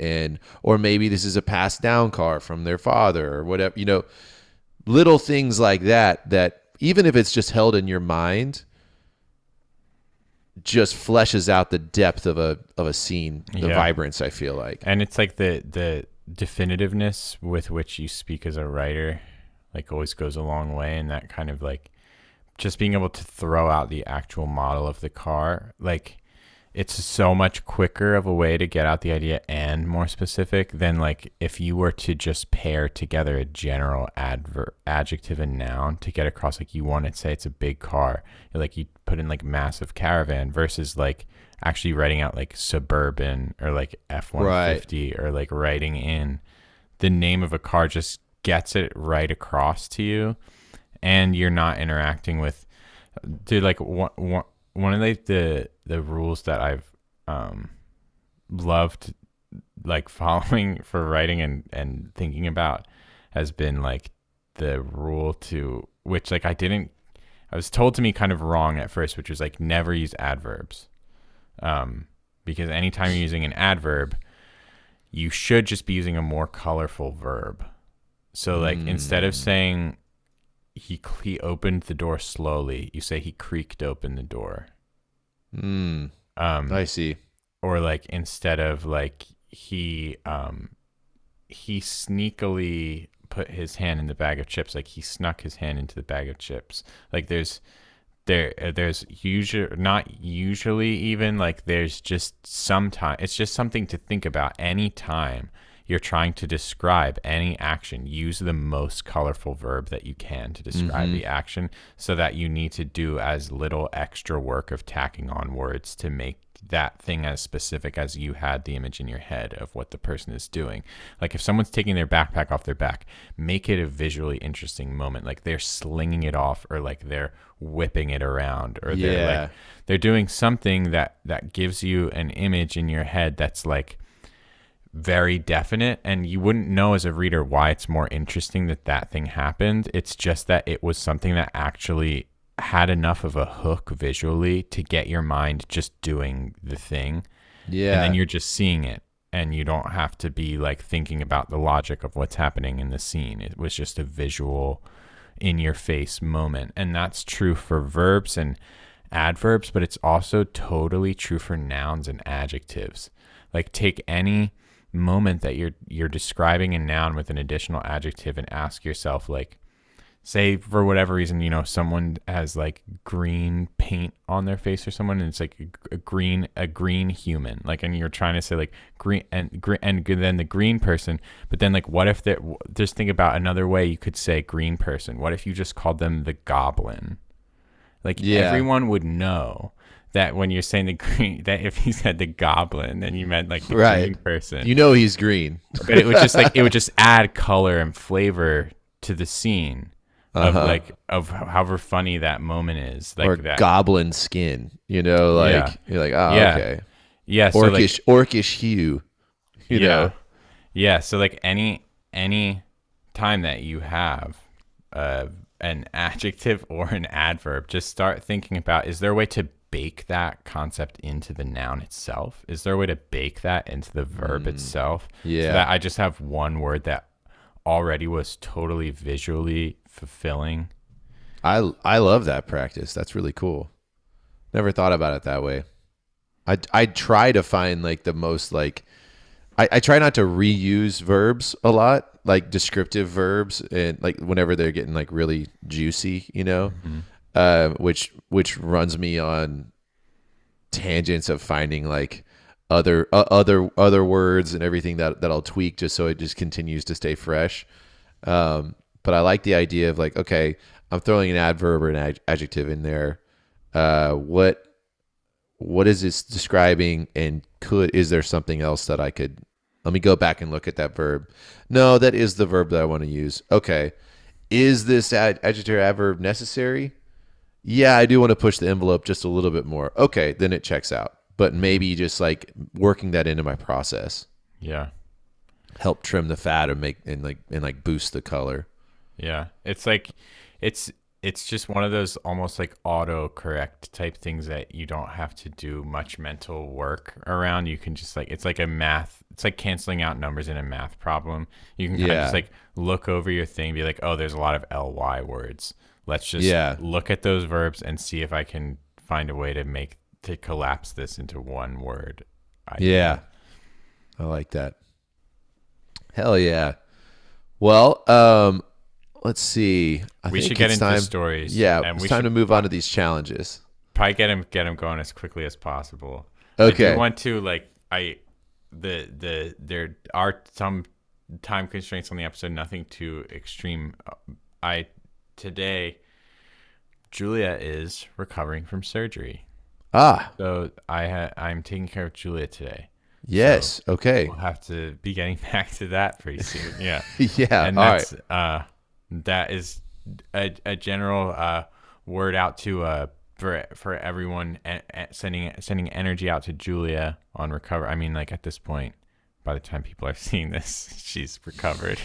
or maybe this is a passed down car from their father or whatever. Little things like that even if it's just held in your mind, just fleshes out the depth of a scene, the vibrance, I feel like. And it's like the definitiveness with which you speak as a writer, like, always goes a long way. And that kind of like just being able to throw out the actual model of the car, like, it's so much quicker of a way to get out the idea and more specific than like if you were to just pair together a general adjective and noun to get across, like, you want to say it's a big car, like you put in like massive caravan versus like actually writing out like suburban or like F-150 or like writing in the name of a car just gets it right across to you, and you're not interacting with, dude, like one of the rules that I've loved like following for writing and thinking about has been like the rule to which like I was told to me kind of wrong at first, which was like never use adverbs, because anytime you're using an adverb, you should just be using a more colorful verb. So like instead of saying he opened the door slowly, you say he creaked open the door. I see. Or like instead of like he sneakily put his hand in the bag of chips, like he snuck his hand into the bag of chips. Like there's there's usually not usually even like there's just sometimes it's just something to think about. Anytime you're trying to describe any action, use the most colorful verb that you can to describe the action, so that you need to do as little extra work of tacking on words to make that thing as specific as you had the image in your head of what the person is doing. Like if someone's taking their backpack off their back, make it a visually interesting moment. Like they're slinging it off, or like they're whipping it around, or they're doing something that gives you an image in your head that's like very definite, and you wouldn't know as a reader why it's more interesting that thing happened. It's just that it was something that actually had enough of a hook visually to get your mind just doing the thing. Yeah. And then you're just seeing it, and you don't have to be like thinking about the logic of what's happening in the scene. It was just a visual in your face moment. And that's true for verbs and adverbs, but it's also totally true for nouns and adjectives. Like take any moment that you're describing a noun with an additional adjective and ask yourself, like, say for whatever reason, you know, someone has like green paint on their face or someone, and it's like a green human, like, and you're trying to say like green and then the green person, but then like what if just think about another way you could say green person. What if you just called them the goblin? Like everyone would know that when you're saying the green, that if he said the goblin, then you meant like the green person. You know he's green. But it would just like, it would just add color and flavor to the scene of like, of however funny that moment is. Like, or that goblin skin, you know, like you're like, oh, okay. Yeah. So orcish hue, you know? Yeah. So like any time that you have an adjective or an adverb, just start thinking about, is there a way to bake that concept into the noun itself? Is there a way to bake that into the verb itself? Yeah. So that I just have one word that already was totally visually fulfilling. I love that practice. That's really cool. Never thought about it that way. I try to find like the most like, I try not to reuse verbs a lot, like descriptive verbs, and like whenever they're getting like really juicy, you know. Which runs me on tangents of finding like other words and everything that I'll tweak just so it just continues to stay fresh. But I like the idea of like, okay, I'm throwing an adverb or an adjective in there. What is this describing? And is there something else that I could? Let me go back and look at that verb. No, that is the verb that I want to use. Okay, is this adjective or adverb necessary? Yeah, I do want to push the envelope just a little bit more. Okay, then it checks out. But maybe just like working that into my process. Yeah. Help trim the fat and make and boost the color. Yeah. It's like it's just one of those almost like auto-correct type things that you don't have to do much mental work around. You can just like, it's like it's like canceling out numbers in a math problem. You can kind of just like look over your thing and be like, oh, there's a lot of ly words. Let's just look at those verbs and see if I can find a way to collapse this into one word. Yeah. I like that. Hell yeah. Well, let's see. We should get into stories. Yeah, it's time to move on to these challenges. Probably get them going as quickly as possible. Okay. I do want to there are some time constraints on the episode, nothing too extreme. Today, Julia is recovering from surgery. So I'm taking care of Julia today. Yes. So okay. We'll have to be getting back to that pretty soon. Yeah. Yeah. And that's that is a general word out to for everyone, sending energy out to Julia on recovery. I mean, like at this point, by the time people are seeing this, she's recovered.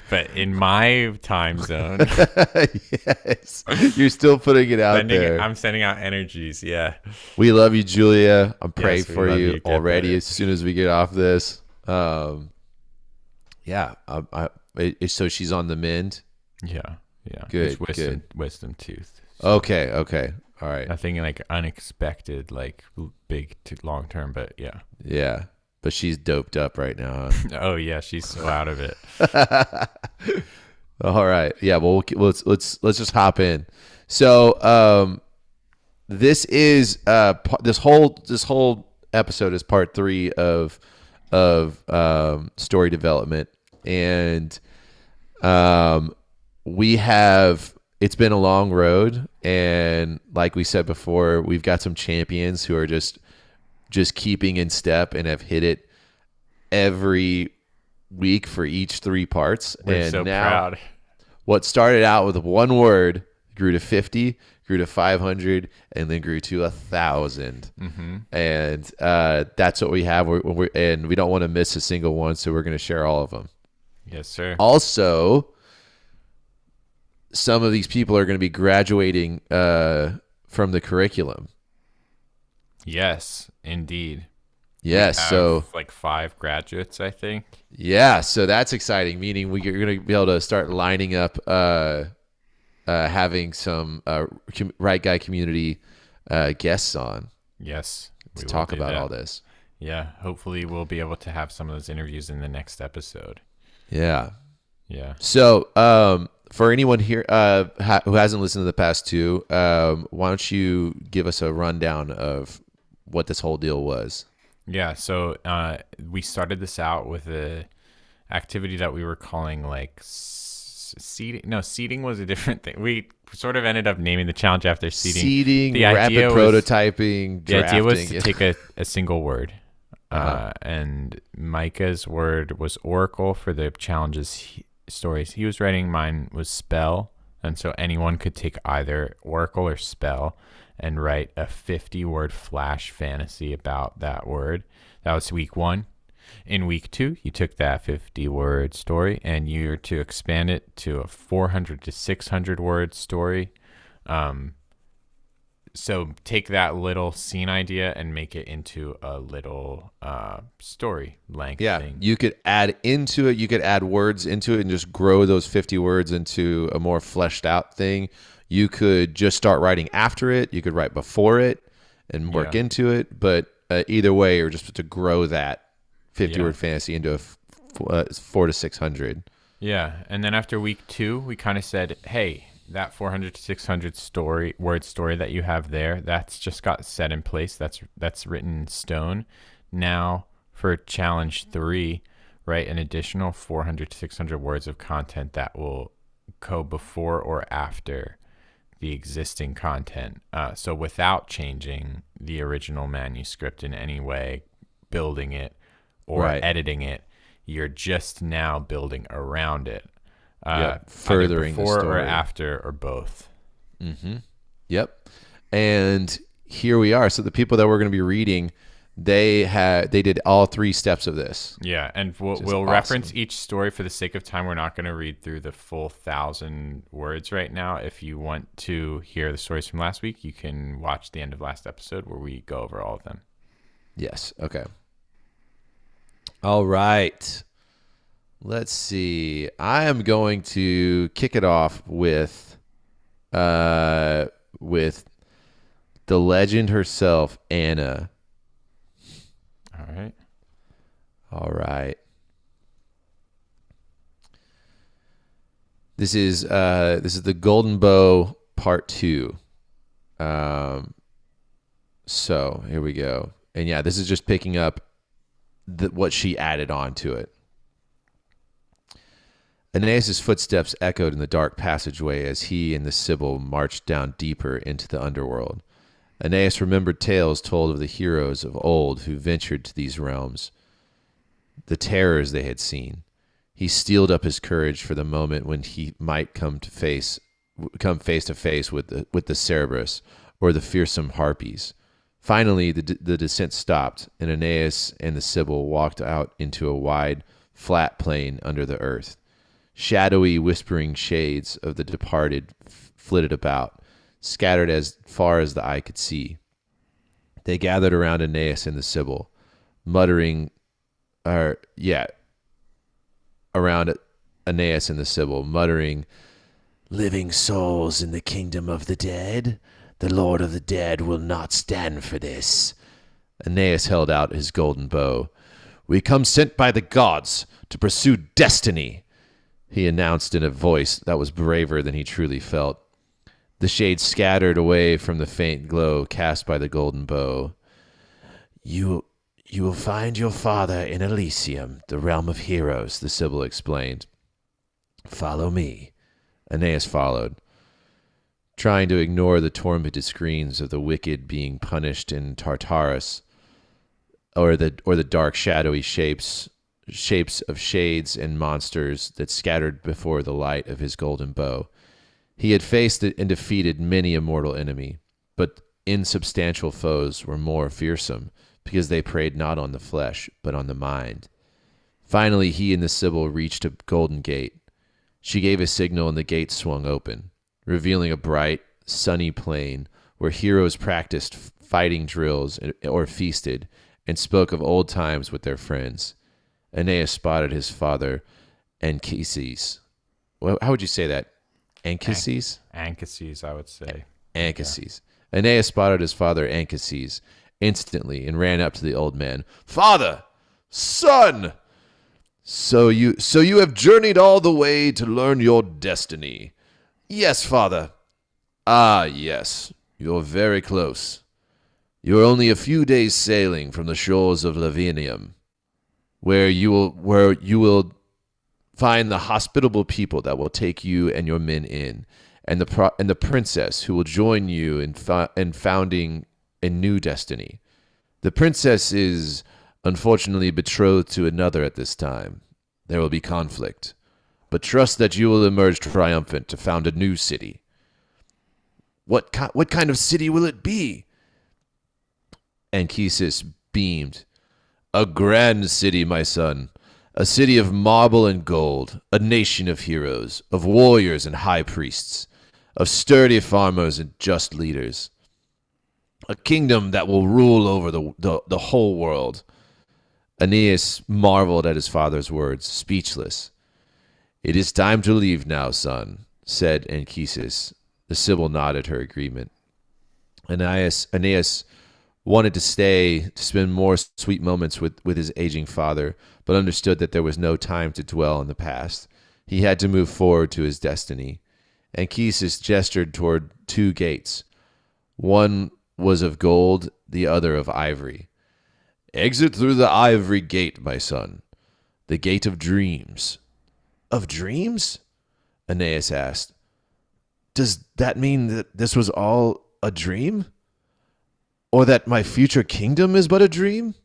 But in my time zone, yes, you're still putting it out there. I'm sending out energies. Yeah, we love you, Julia. I'm praying for you already. As soon as we get off this, so she's on the mend. Yeah. Good. Wisdom tooth. So, okay. All right. Nothing like unexpected, like big to long term, but yeah. Yeah. But she's doped up right now. Huh? Oh yeah, she's so out of it. All right. Yeah. Well, let's just hop in. So, this is this whole episode is part 3 of story development, and we have. It's been a long road, and like we said before, we've got some champions who are just keeping in step and have hit it every week for each 3 parts. We're so proud. What started out with 1 word grew to 50, grew to 500, and then grew to 1,000. Mm-hmm. And that's what we have. And we don't want to miss a single one, so we're going to share all of them. Yes, sir. Also, some of these people are going to be graduating from the curriculum. Yes, indeed. Yes, so like 5 graduates, I think. Yeah, so that's exciting. Meaning we're going to be able to start lining up, having some Right Guy community guests on. Yes, to talk about all this. Yeah, hopefully we'll be able to have some of those interviews in the next episode. Yeah. So, for anyone here who hasn't listened to the past 2, why don't you give us a rundown of what this whole deal was? Yeah, so we started this out with a activity that we were calling like seeding. No, seeding was a different thing. We sort of ended up naming the challenge after seeding. Seeding, rapid prototyping, drafting. The idea was to take a single word. And Micah's word was oracle for the challenges stories he was writing. Mine was spell, and so anyone could take either oracle or spell and write a 50-word flash fantasy about that word. That was week 1. In week 2, you took that 50-word story and you're to expand it to a 400 to 600-word story. So take that little scene idea and make it into a little story length thing. You could add into it. You could add words into it and just grow those 50 words into a more fleshed out thing. You could just start writing after it. You could write before it and work into it. But either way, or just to grow that 50-word fantasy into a 400 to 600. Yeah, and then after week 2, we kind of said, hey, that 400 to 600 word story that you have there, that's just got set in place. That's written in stone. Now for challenge 3, write an additional 400 to 600 words of content that will go before or after the existing content. So without changing the original manuscript in any way, building it or editing it, you're just now building around it. Furthering before the story. Or after or both. Mm-hmm. Yep. And here we are. So the people that we're going to be reading, they did all 3 steps of this. Yeah, and we'll reference each story for the sake of time. We're not going to read through the full 1,000 words right now. If you want to hear the stories from last week, you can watch the end of last episode where we go over all of them. Yes. Okay. All right. Let's see. I am going to kick it off with the legend herself, Anna. All right. This is the Golden Bow Part 2. So here we go. And yeah, this is just picking up what she added on to it. Aeneas' footsteps echoed in the dark passageway as he and the Sibyl marched down deeper into the underworld. Aeneas remembered tales told of the heroes of old who ventured to these realms, the terrors they had seen. He steeled up his courage for the moment when he might come face to face with the Cerberus or the fearsome harpies. Finally, the descent stopped, and Aeneas and the Sibyl walked out into a wide, flat plain under the earth. Shadowy, whispering shades of the departed flitted about, scattered as far as the eye could see. They gathered around Aeneas and the Sibyl, around Aeneas and the Sibyl, muttering, "Living souls in the kingdom of the dead? The Lord of the Dead will not stand for this." Aeneas held out his golden bow. "We come sent by the gods to pursue destiny," he announced in a voice that was braver than he truly felt. The shades scattered away from the faint glow cast by the golden bow. You will find your father in Elysium, the realm of heroes, the Sibyl explained. Follow me. Aeneas followed, trying to ignore the tormented screams of the wicked being punished in Tartarus, or the dark shadowy shapes of shades and monsters that scattered before the light of his golden bow. He had faced and defeated many a mortal enemy, but insubstantial foes were more fearsome, because they preyed not on the flesh, but on the mind. Finally, he and the Sibyl reached a golden gate. She gave a signal and the gate swung open, revealing a bright, sunny plain where heroes practiced fighting drills or feasted and spoke of old times with their friends. Aeneas spotted his father, Anchises. Well, how would you say that? Anchises? Anchises, I would say. Anchises. Yeah. Aeneas spotted his father, Anchises, instantly and ran up to the old man. Father! Son! So you have journeyed all the way to learn your destiny. Yes, father. Ah, yes. You're very close. You're only a few days sailing from the shores of Lavinium, where you will find the hospitable people that will take you and your men in, and the princess who will join you in founding a new destiny. The princess is unfortunately betrothed to another at this time. There will be conflict, but trust that you will emerge triumphant to found a new city. What kind of city will it be? Anchises beamed. A grand city, my son. A city of marble and gold, a nation of heroes, of warriors and high priests, of sturdy farmers and just leaders. A kingdom that will rule over the whole world. Aeneas marveled at his father's words, speechless. It is time to leave now, son, said Anchises. The Sibyl nodded her agreement. Aeneas wanted to stay to spend more sweet moments with his aging father, but understood that there was no time to dwell on the past. He had to move forward to his destiny. Anchises gestured toward two gates. One was of gold, the other of ivory. Exit through the ivory gate, my son. The gate of dreams. Of dreams? Aeneas asked. Does that mean that this was all a dream? Or that my future kingdom is but a dream?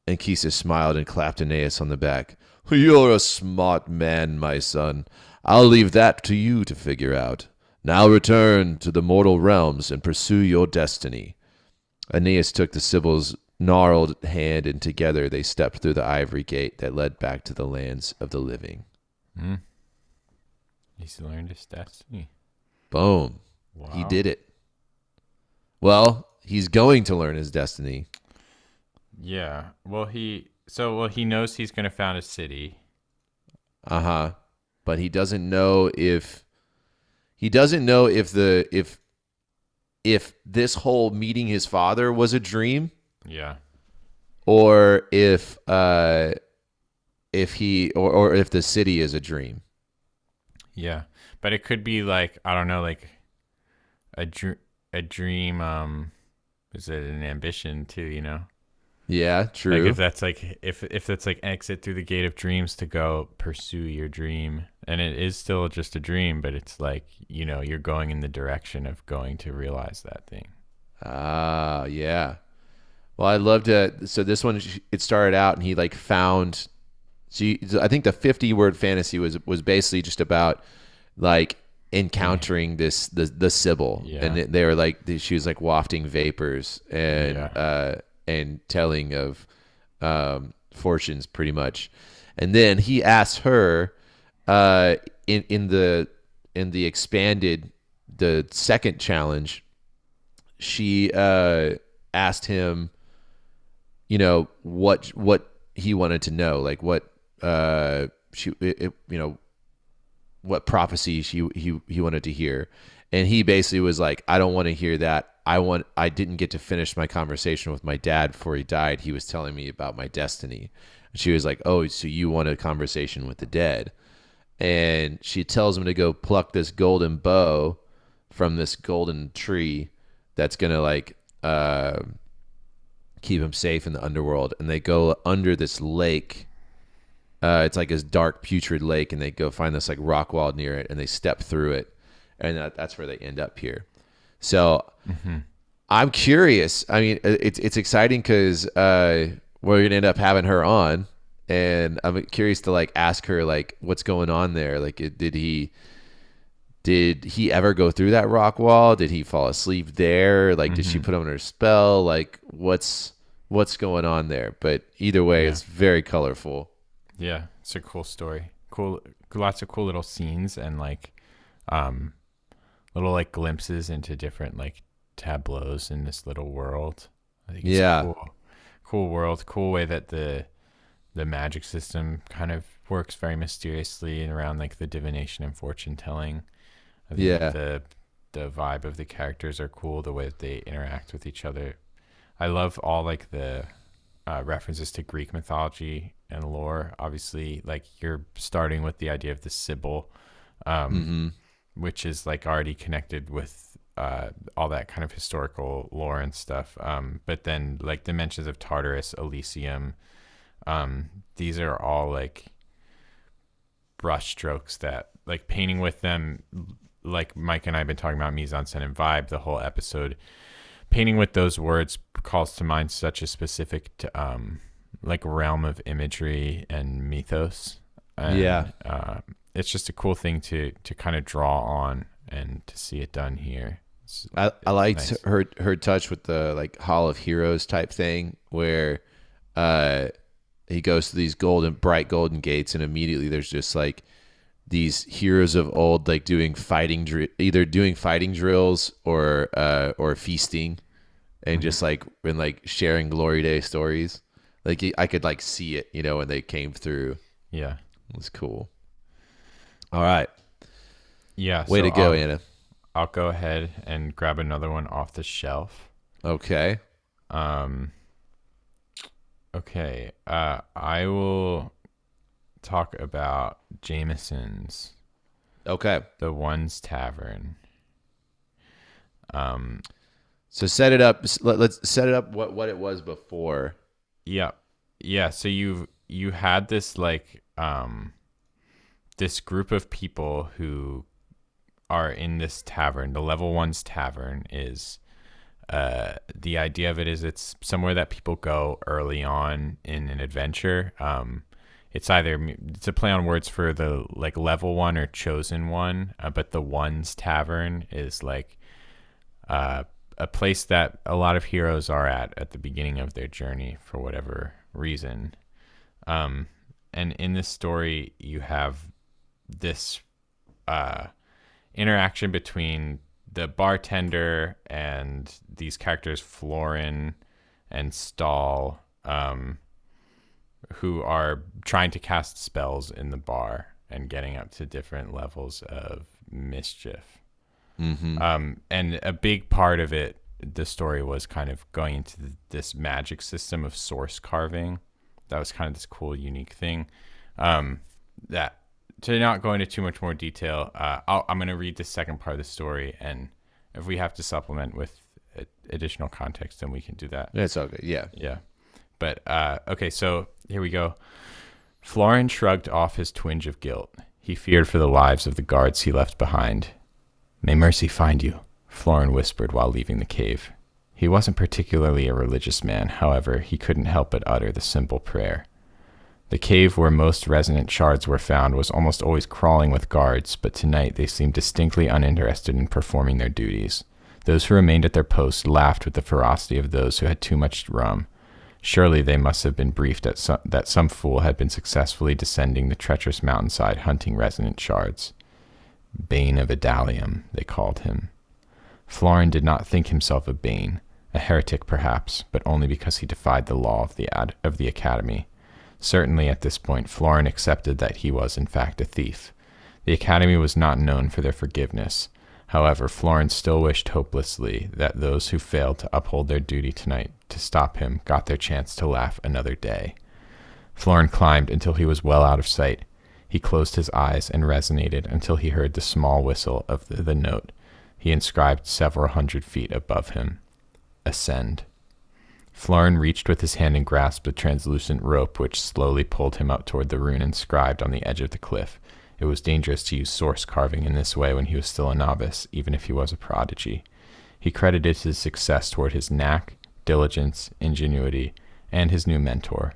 Anchises smiled and clapped Aeneas on the back. You're a smart man, my son. I'll leave that to you to figure out. Now return to the mortal realms and pursue your destiny. Aeneas took the Sibyl's gnarled hand, and together they stepped through the ivory gate that led back to the lands of the living. He's learned his destiny. Boom. Wow. He did it. Well, he's going to learn his destiny. Yeah. Well, he knows he's going to found a city. But he doesn't know if this whole meeting his father was a dream. Yeah. Or if the city is a dream. Yeah. But it could be like, I don't know, like a dream. Is it an ambition too, you know? Yeah, true. Like if that's like exit through the gate of dreams to go pursue your dream, and it is still just a dream, but it's like, you know, you're going in the direction of going to realize that thing. Ah, yeah. Well, I loved it. So this one, it started out, and he like found. I think the 50-word fantasy was basically just about like encountering the Sibyl, yeah. And they were like, she was like wafting vapors and telling of fortunes, pretty much. And then he asked her in the expanded, the second challenge, she asked him, you know, what he wanted to know, like what what prophecy he wanted to hear. And he basically was like, I don't want to hear that. I didn't get to finish my conversation with my dad before he died. He was telling me about my destiny. And she was like, oh, so you want a conversation with the dead? And she tells him to go pluck this golden bow from this golden tree that's gonna like keep him safe in the underworld, and they go under this lake. It's like this dark, putrid lake, and they go find this like rock wall near it, and they step through it, and that's where they end up here. So I'm curious. I mean, it's exciting because we're gonna end up having her on, and I'm curious to like ask her like what's going on there. Like, did he ever go through that rock wall? Did he fall asleep there? Like, did she put him under a spell? Like, what's going on there? But either way, it's very colorful. Yeah, it's a cool story. Cool, lots of cool little scenes and like little like glimpses into different like tableaus in this little world. I think it's a cool world, cool way that the magic system kind of works very mysteriously and around like the divination and fortune telling. I think the vibe of the characters are cool, the way that they interact with each other. I love all like the references to Greek mythology and lore. Obviously, like you're starting with the idea of the Sibyl, which is like already connected with all that kind of historical lore and stuff. But then like the mentions of Tartarus, Elysium, these are all like brush strokes that like painting with them, like Mike and I have been talking about Mise En Scène and vibe the whole episode. Painting with those words calls to mind such a specific like realm of imagery and mythos. And, it's just a cool thing to kind of draw on and to see it done here. I liked nice. her touch with the like Hall of Heroes type thing where he goes to these bright golden gates, and immediately there's just like these heroes of old like either doing fighting drills or feasting, and just like and like sharing glory day stories. Like I could like see it, when they came through. Yeah, it was cool. All right. Yeah. Way to go, Anna. I'll go ahead and grab another one off the shelf. Okay. Okay. I will talk about Jamison's. Okay. The One's Tavern. So set it up. Let's set it up what it was before. Yeah. Yeah. So you had this like this group of people who are in this tavern. The level 1's tavern is the idea of it is it's somewhere that people go early on in an adventure. It's a play on words for the like level 1 or chosen one, but the One's Tavern is like a place that a lot of heroes are at the beginning of their journey for whatever reason. And in this story, you have this interaction between the bartender and these characters, Florin and Stahl, who are trying to cast spells in the bar and getting up to different levels of mischief. And a big part of it, the story was kind of going into this magic system of source carving. That was kind of this cool, unique thing. That to not go into too much more detail, I'm going to read the second part of the story, and if we have to supplement with additional context, then we can do that. That's okay. Yeah. Yeah. But, okay, so here we go. Florin shrugged off his twinge of guilt. He feared for the lives of the guards he left behind. "May mercy find you," Florin whispered while leaving the cave. He wasn't particularly a religious man, however, he couldn't help but utter the simple prayer. The cave where most resonant shards were found was almost always crawling with guards, but tonight they seemed distinctly uninterested in performing their duties. Those who remained at their posts laughed with the ferocity of those who had too much rum. Surely they must have been briefed that some fool had been successfully descending the treacherous mountainside hunting resonant shards. Bane of Idalium, they called him. Florin did not think himself a Bane, a heretic perhaps, but only because he defied the law of the Academy. Certainly at this point, Florin accepted that he was in fact a thief. The Academy was not known for their forgiveness. However, Florin still wished hopelessly that those who failed to uphold their duty tonight to stop him got their chance to laugh another day. Florin climbed until he was well out of sight. He closed his eyes and resonated until he heard the small whistle of the note. He inscribed several 100 feet above him. Ascend. Florin reached with his hand and grasped a translucent rope which slowly pulled him up toward the rune inscribed on the edge of the cliff. It was dangerous to use source carving in this way when he was still a novice, even if he was a prodigy. He credited his success toward his knack, diligence, ingenuity, and his new mentor.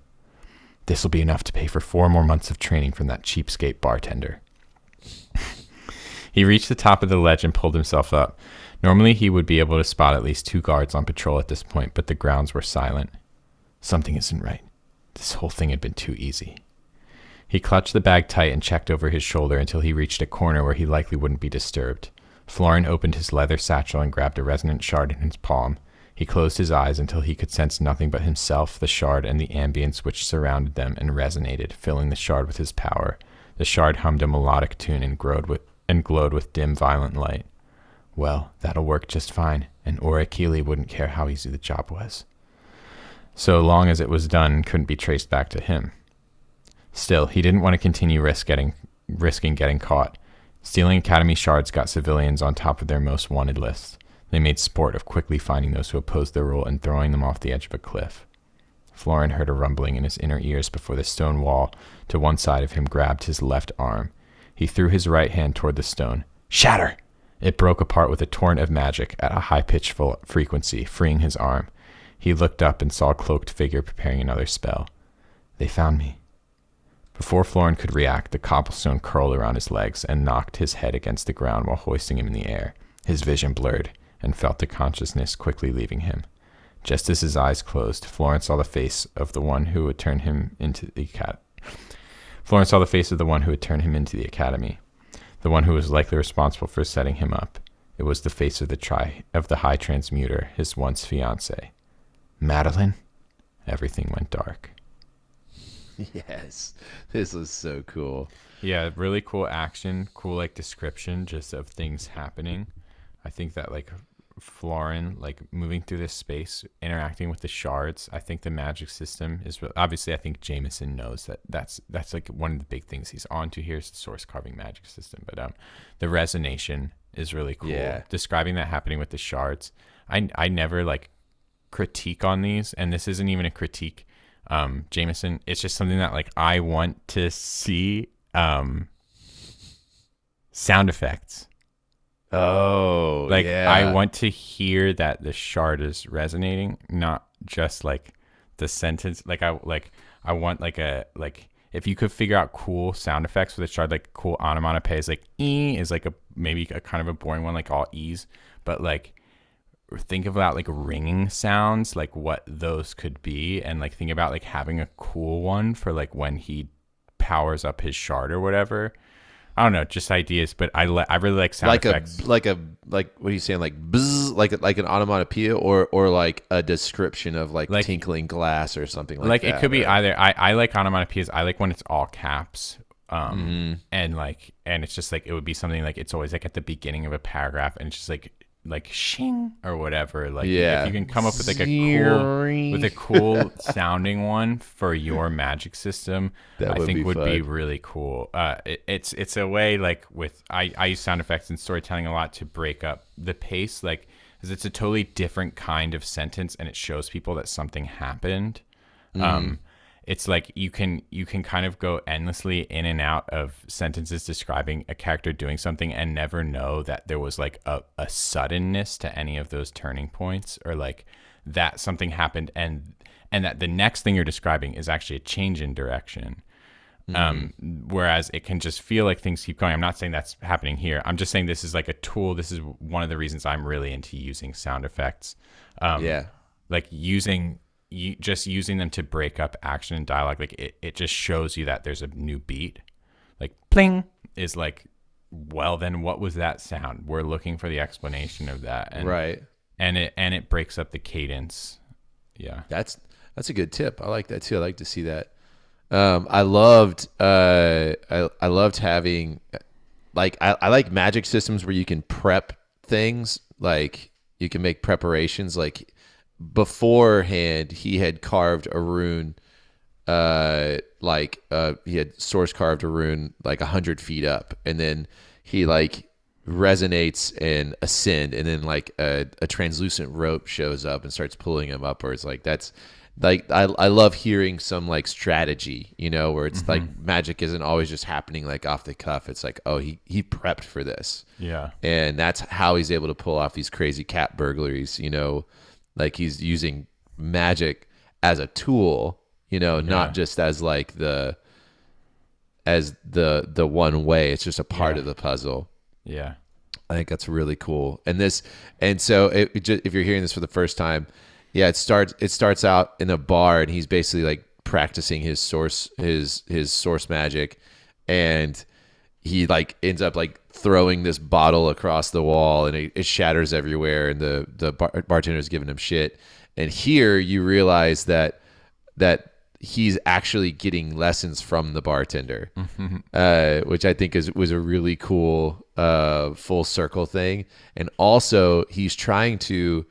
This will be enough to pay for 4 more months of training from that cheapskate bartender. He reached the top of the ledge and pulled himself up. Normally, he would be able to spot at least 2 guards on patrol at this point, but the grounds were silent. Something isn't right. This whole thing had been too easy. He clutched the bag tight and checked over his shoulder until he reached a corner where he likely wouldn't be disturbed. Florin opened his leather satchel and grabbed a resonant shard in his palm. He closed his eyes until he could sense nothing but himself, the shard, and the ambience which surrounded them and resonated, filling the shard with his power. The shard hummed a melodic tune and glowed with dim, violent light. Well, that'll work just fine, and Orakili wouldn't care how easy the job was. So long as it was done and couldn't be traced back to him. Still, he didn't want to continue risking getting caught. Stealing Academy shards got civilians on top of their most wanted lists. They made sport of quickly finding those who opposed their rule and throwing them off the edge of a cliff. Florin heard a rumbling in his inner ears before the stone wall to one side of him grabbed his left arm. He threw his right hand toward the stone. Shatter! It broke apart with a torrent of magic at a high-pitched frequency, freeing his arm. He looked up and saw a cloaked figure preparing another spell. They found me. Before Florin could react, the cobblestone curled around his legs and knocked his head against the ground while hoisting him in the air. His vision blurred, and felt the consciousness quickly leaving him. Just as his eyes closed, Florin saw the face of the one who would turn him into the academy. The one who was likely responsible for setting him up. It was the face of the High Transmuter, his once fiancée. Madeline? Everything went dark. Yes, this was so cool. Yeah, really cool action, cool description just of things happening. I think that Florin moving through this space, interacting with the shards. I think the magic system is obviously. I think Jamison knows that's one of the big things he's onto here is the source carving magic system. But the resonation is really cool. Yeah. Describing that happening with the shards. I never critique on these, and this isn't even a critique. Jamison, it's just something that I want to see. Sound effects. Oh, yeah. I want to hear that the shard is resonating, not just the sentence. I want if you could figure out cool sound effects with a shard, cool onomatopoeias, E is maybe a kind of a boring one, all E's, but think about ringing sounds, what those could be, and think about having a cool one for when he powers up his shard or whatever. I don't know, just ideas, but I really like sound effects. What are you saying? Buzz, like an onomatopoeia, or a description of tinkling glass or something like that. It could be either. I like onomatopoeias. I like when it's all caps. And it's just it would be something it's always at the beginning of a paragraph, and it's just shing or whatever. If you can come up with a cool sounding one for your magic system, I think would be really cool. It's a way I use sound effects in storytelling a lot to break up the pace, because it's a totally different kind of sentence and it shows people that something happened. It's you can kind of go endlessly in and out of sentences describing a character doing something and never know that there was a suddenness to any of those turning points, or that something happened and that the next thing you're describing is actually a change in direction. Whereas it can just feel like things keep going. I'm not saying that's happening here. I'm just saying this is a tool. This is one of the reasons I'm really into using sound effects. Using them to break up action and dialogue, it just shows you that there's a new beat. Pling is well, then what was that sound? We're looking for the explanation of that, and right, and it breaks up the cadence. Yeah, that's a good tip. I like that too. I like to see that. I loved having I like magic systems where you can prep things, you can make preparations beforehand. He had carved a rune, he had source carved a rune 100 feet up, and then he resonates and ascend, and then like a translucent rope shows up and starts pulling him upwards. Like that's like I love hearing some like strategy, where it's like magic isn't always just happening like off the cuff. It's like, oh, he prepped for this. Yeah. And that's how he's able to pull off these crazy cat burglaries, like he's using magic as a tool, not just as like the one way. It's just a part of the puzzle. Yeah. I think that's really cool. And so if you're hearing this for the first time, it starts out in a bar, and he's basically like practicing his source magic, and he like ends up like throwing this bottle across the wall, and it shatters everywhere, and the bartender's giving him shit. And here you realize that he's actually getting lessons from the bartender, which I think was a really cool full circle thing. And also he's trying to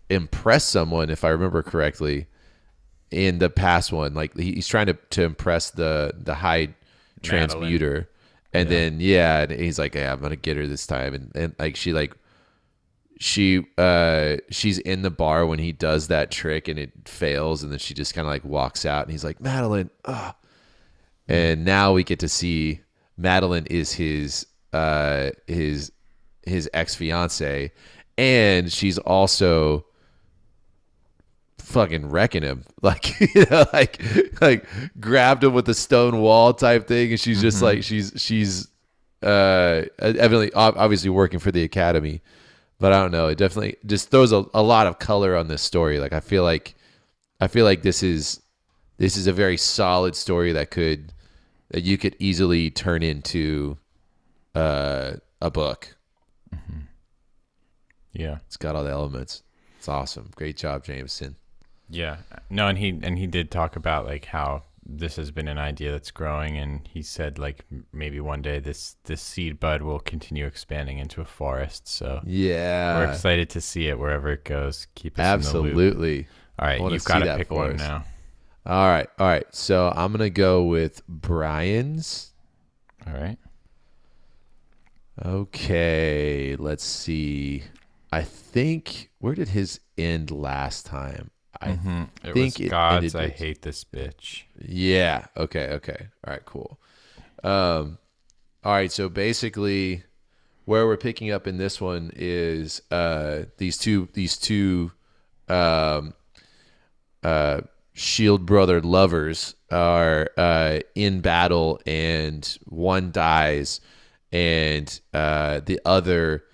impress someone, if I remember correctly, in the past one. Like he's trying to impress the high transmuter. And then and he's like, hey, I'm gonna get her this time. And like she's in the bar when he does that trick, and it fails, and then she just kind of like walks out, and he's like, Madeline, and now we get to see Madeline is his ex-fiance, and she's also fucking wrecking him, like like grabbed him with the stone wall type thing, and she's just like she's evidently obviously working for the academy. But I don't know. It definitely just throws a lot of color on this story. Like I feel like this is a very solid story that you could easily turn into a book. Yeah, it's got all the elements. It's awesome. Great job, Jamison. Yeah. No, and he did talk about like how this has been an idea that's growing, and he said like maybe one day this seed bud will continue expanding into a forest. So we're excited to see it wherever it goes. Keep us absolutely in the loop. All right, you've got to pick one now. All right. So I'm gonna go with Bryan's. All right. Okay, let's see. I think, where did his end last time? I think it was Gods, I hate this bitch. Yeah. Okay. All right, cool. All right, so basically where we're picking up in this one is these two shield brother lovers are in battle, and one dies, and the other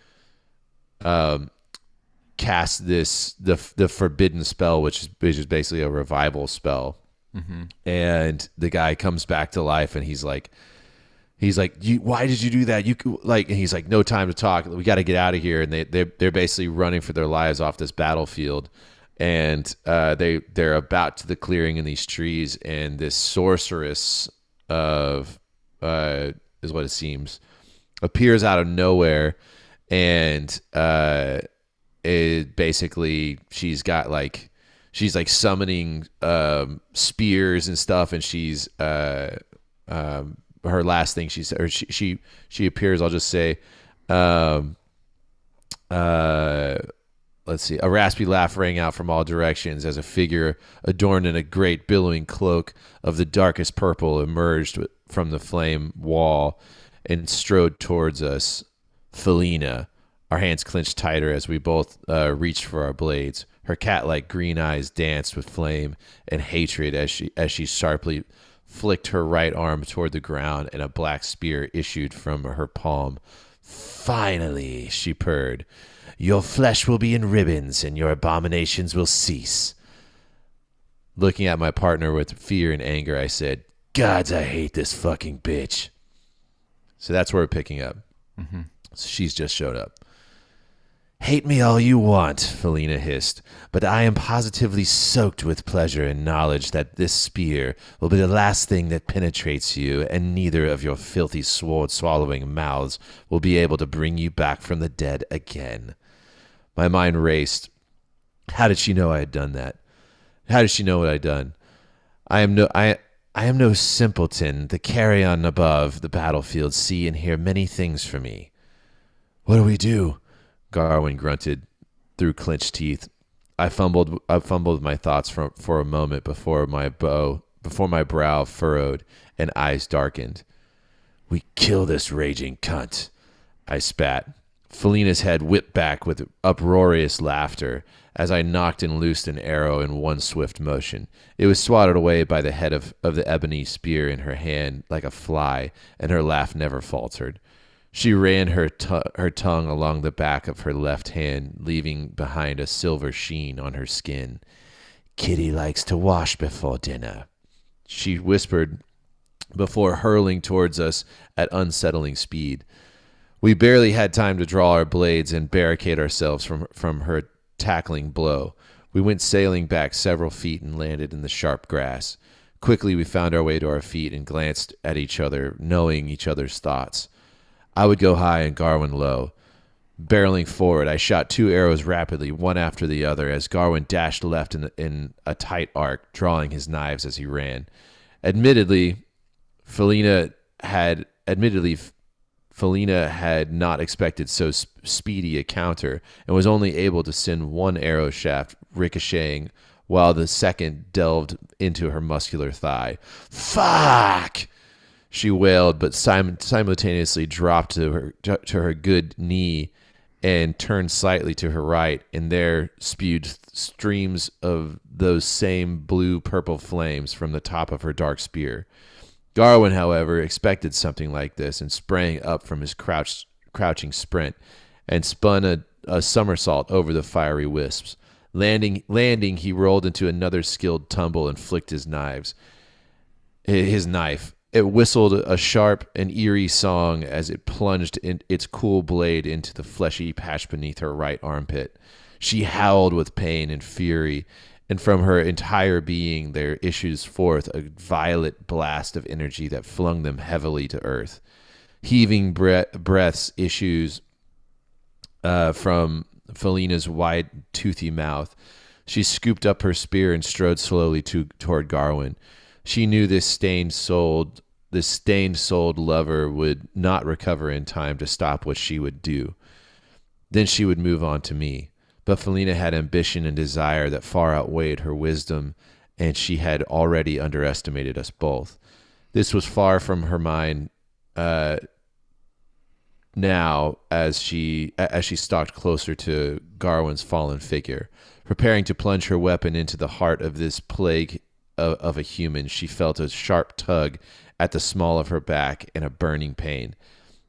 cast the forbidden spell, which is basically a revival spell. And the guy comes back to life, and he's like, why did you do that? And he's like, no time to talk. We got to get out of here. And they're basically running for their lives off this battlefield. And they're about to the clearing in these trees, and this sorceress is what it seems appears out of nowhere, and it basically she's summoning spears and stuff, and she's her last thing she said, or she appears, I'll just say, let's see, a raspy laugh rang out from all directions as a figure adorned in a great billowing cloak of the darkest purple emerged from the flame wall and strode towards us. Felina. Our hands clenched tighter as we both reached for our blades. Her cat-like green eyes danced with flame and hatred as she sharply flicked her right arm toward the ground, and a black spear issued from her palm. Finally, she purred. Your flesh will be in ribbons, and your abominations will cease. Looking at my partner with fear and anger, I said, Gods, I hate this fucking bitch. So that's where we're picking up. So she's just showed up. Hate me all you want, Felina hissed, but I am positively soaked with pleasure and knowledge that this spear will be the last thing that penetrates you, and neither of your filthy sword-swallowing mouths will be able to bring you back from the dead again. My mind raced. How did she know I had done that? How did she know what I'd done? I I am no simpleton. The carrion above the battlefield see and hear many things for me. What do we do? Garwin grunted through clenched teeth. I fumbled my thoughts for a moment before my brow furrowed and eyes darkened. We kill this raging cunt, I spat. Felina's head whipped back with uproarious laughter as I knocked and loosed an arrow in one swift motion. It was swatted away by the head of the ebony spear in her hand like a fly, and her laugh never faltered. She ran her tongue along the back of her left hand, leaving behind a silver sheen on her skin. Kitty likes to wash before dinner, she whispered before hurling towards us at unsettling speed. We barely had time to draw our blades and barricade ourselves from her tackling blow. We went sailing back several feet and landed in the sharp grass. Quickly we found our way to our feet and glanced at each other, knowing each other's thoughts. I would go high and Garwin low. Barreling forward, I shot 2 arrows rapidly, one after the other, as Garwin dashed left in a tight arc, drawing his knives as he ran. Admittedly, Felina had not expected so speedy a counter and was only able to send one arrow shaft ricocheting while the second delved into her muscular thigh. Fuck! She wailed, but simultaneously dropped to her good knee and turned slightly to her right, and there spewed streams of those same blue-purple flames from the top of her dark spear. Garwin, however, expected something like this and sprang up from his crouching sprint and spun a somersault over the fiery wisps. Landing, he rolled into another skilled tumble and flicked his knife. It whistled a sharp and eerie song as it plunged its cool blade into the fleshy patch beneath her right armpit. She howled with pain and fury, and from her entire being there issues forth a violet blast of energy that flung them heavily to earth. Heaving breaths issues from Felina's wide, toothy mouth. She scooped up her spear and strode slowly toward Garwin. She knew this stained-souled lover would not recover in time to stop what she would do. Then she would move on to me. But Felina had ambition and desire that far outweighed her wisdom, and she had already underestimated us both. This was far from her mind now as she stalked closer to Garwin's fallen figure. Preparing to plunge her weapon into the heart of this plague of a human, she felt a sharp tug at the small of her back and a burning pain.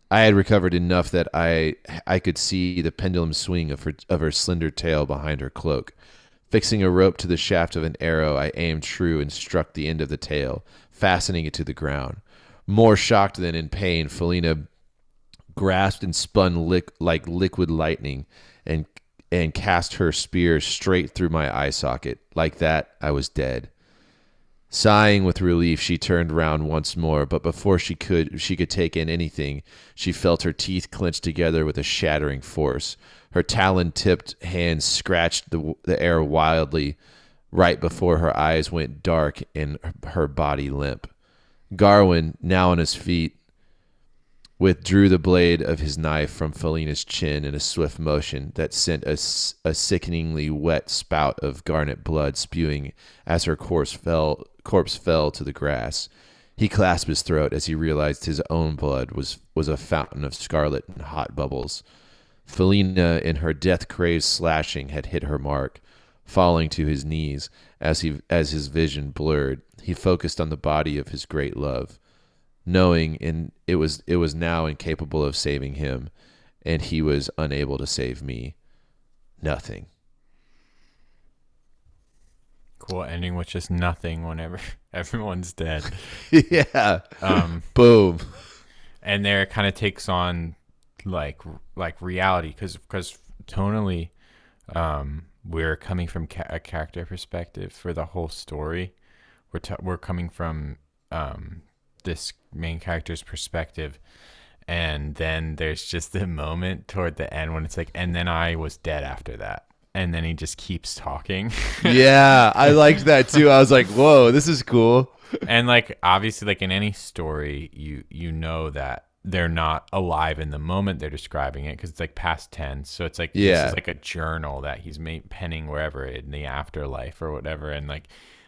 I had recovered enough that I could see the pendulum swing of her slender tail behind her cloak. Fixing a rope to the shaft of an arrow, I aimed true and struck the end of the tail, fastening it to the ground. More shocked than in pain, Felina grasped and spun like liquid lightning and cast her spear straight through my eye socket. Like that, I was dead. Sighing with relief, she turned round once more, but before she could take in anything, she felt her teeth clench together with a shattering force. Her talon-tipped hands scratched the air wildly right before her eyes went dark and her body limp. Garwin, now on his feet, withdrew the blade of his knife from Felina's chin in a swift motion that sent a sickeningly wet spout of garnet blood spewing as her corpse fell to the grass. He clasped his throat as he realized his own blood was a fountain of scarlet and hot bubbles. Felina, in her death-crazed slashing, had hit her mark. Falling to his knees as his vision blurred, he focused on the body of his great love, knowing it was now incapable of saving him, and he was unable to save me. Nothing. Cool ending with just nothing whenever everyone's dead. Yeah. Boom. And there it kind of takes on like reality because tonally, we're coming from a character perspective for the whole story. We're coming from this main character's perspective, and then there's just the moment toward the end when it's like, and then I was dead after that. and then he just keeps talking. Yeah, I liked that too. I was like, whoa, this is cool. And like obviously, like in any story, you know that they're not alive in the moment they're describing it, because it's like past tense. So it's like this is like a journal that he's penning wherever in the afterlife or whatever. And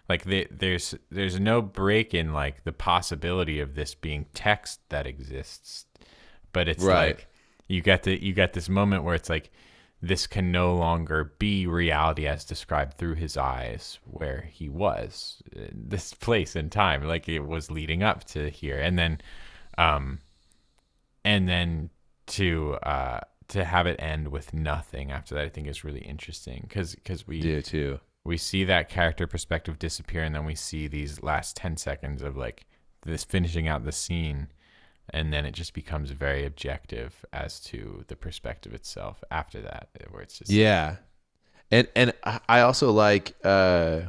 there's no break in like the possibility of this being text that exists, but it's like you get this moment where it's like this can no longer be reality as described through his eyes, where he was in this place in time, like it was leading up to here. And then to have it end with nothing after that, I think is really interesting, because we do too. We see that character perspective disappear, and then we see these last 10 seconds of like this finishing out the scene, and then it just becomes very objective as to the perspective itself after that, where it's just and I also like I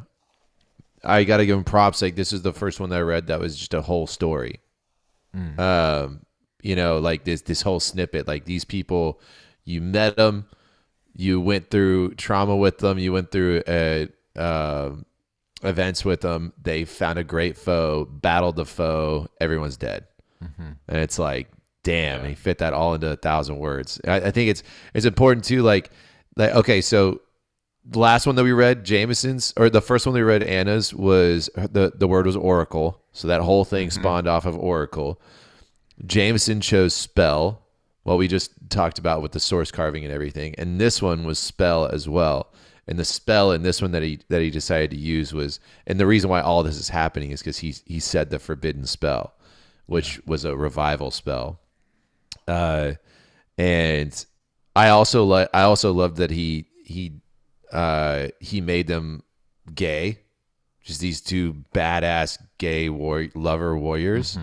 gotta give him props, like this is the first one that I read that was just a whole story. You know, like this whole snippet, like these people, you met them, you went through trauma with them, you went through events with them, they found a great foe, battled the foe, everyone's dead. And it's like, damn, he fit that all into 1,000 words. I think it's important too, like okay, so the last one that we read, Jamison's, or the first one we read, Anna's, was the word was oracle, so that whole thing spawned off of oracle. Jamison chose spell, what we just talked about with the source carving and everything, and this one was spell as well. And the spell in this one that he decided to use was, and the reason why all this is happening is because he said the forbidden spell, which was a revival spell. And I also love that he made them gay, just these two badass gay lover warriors.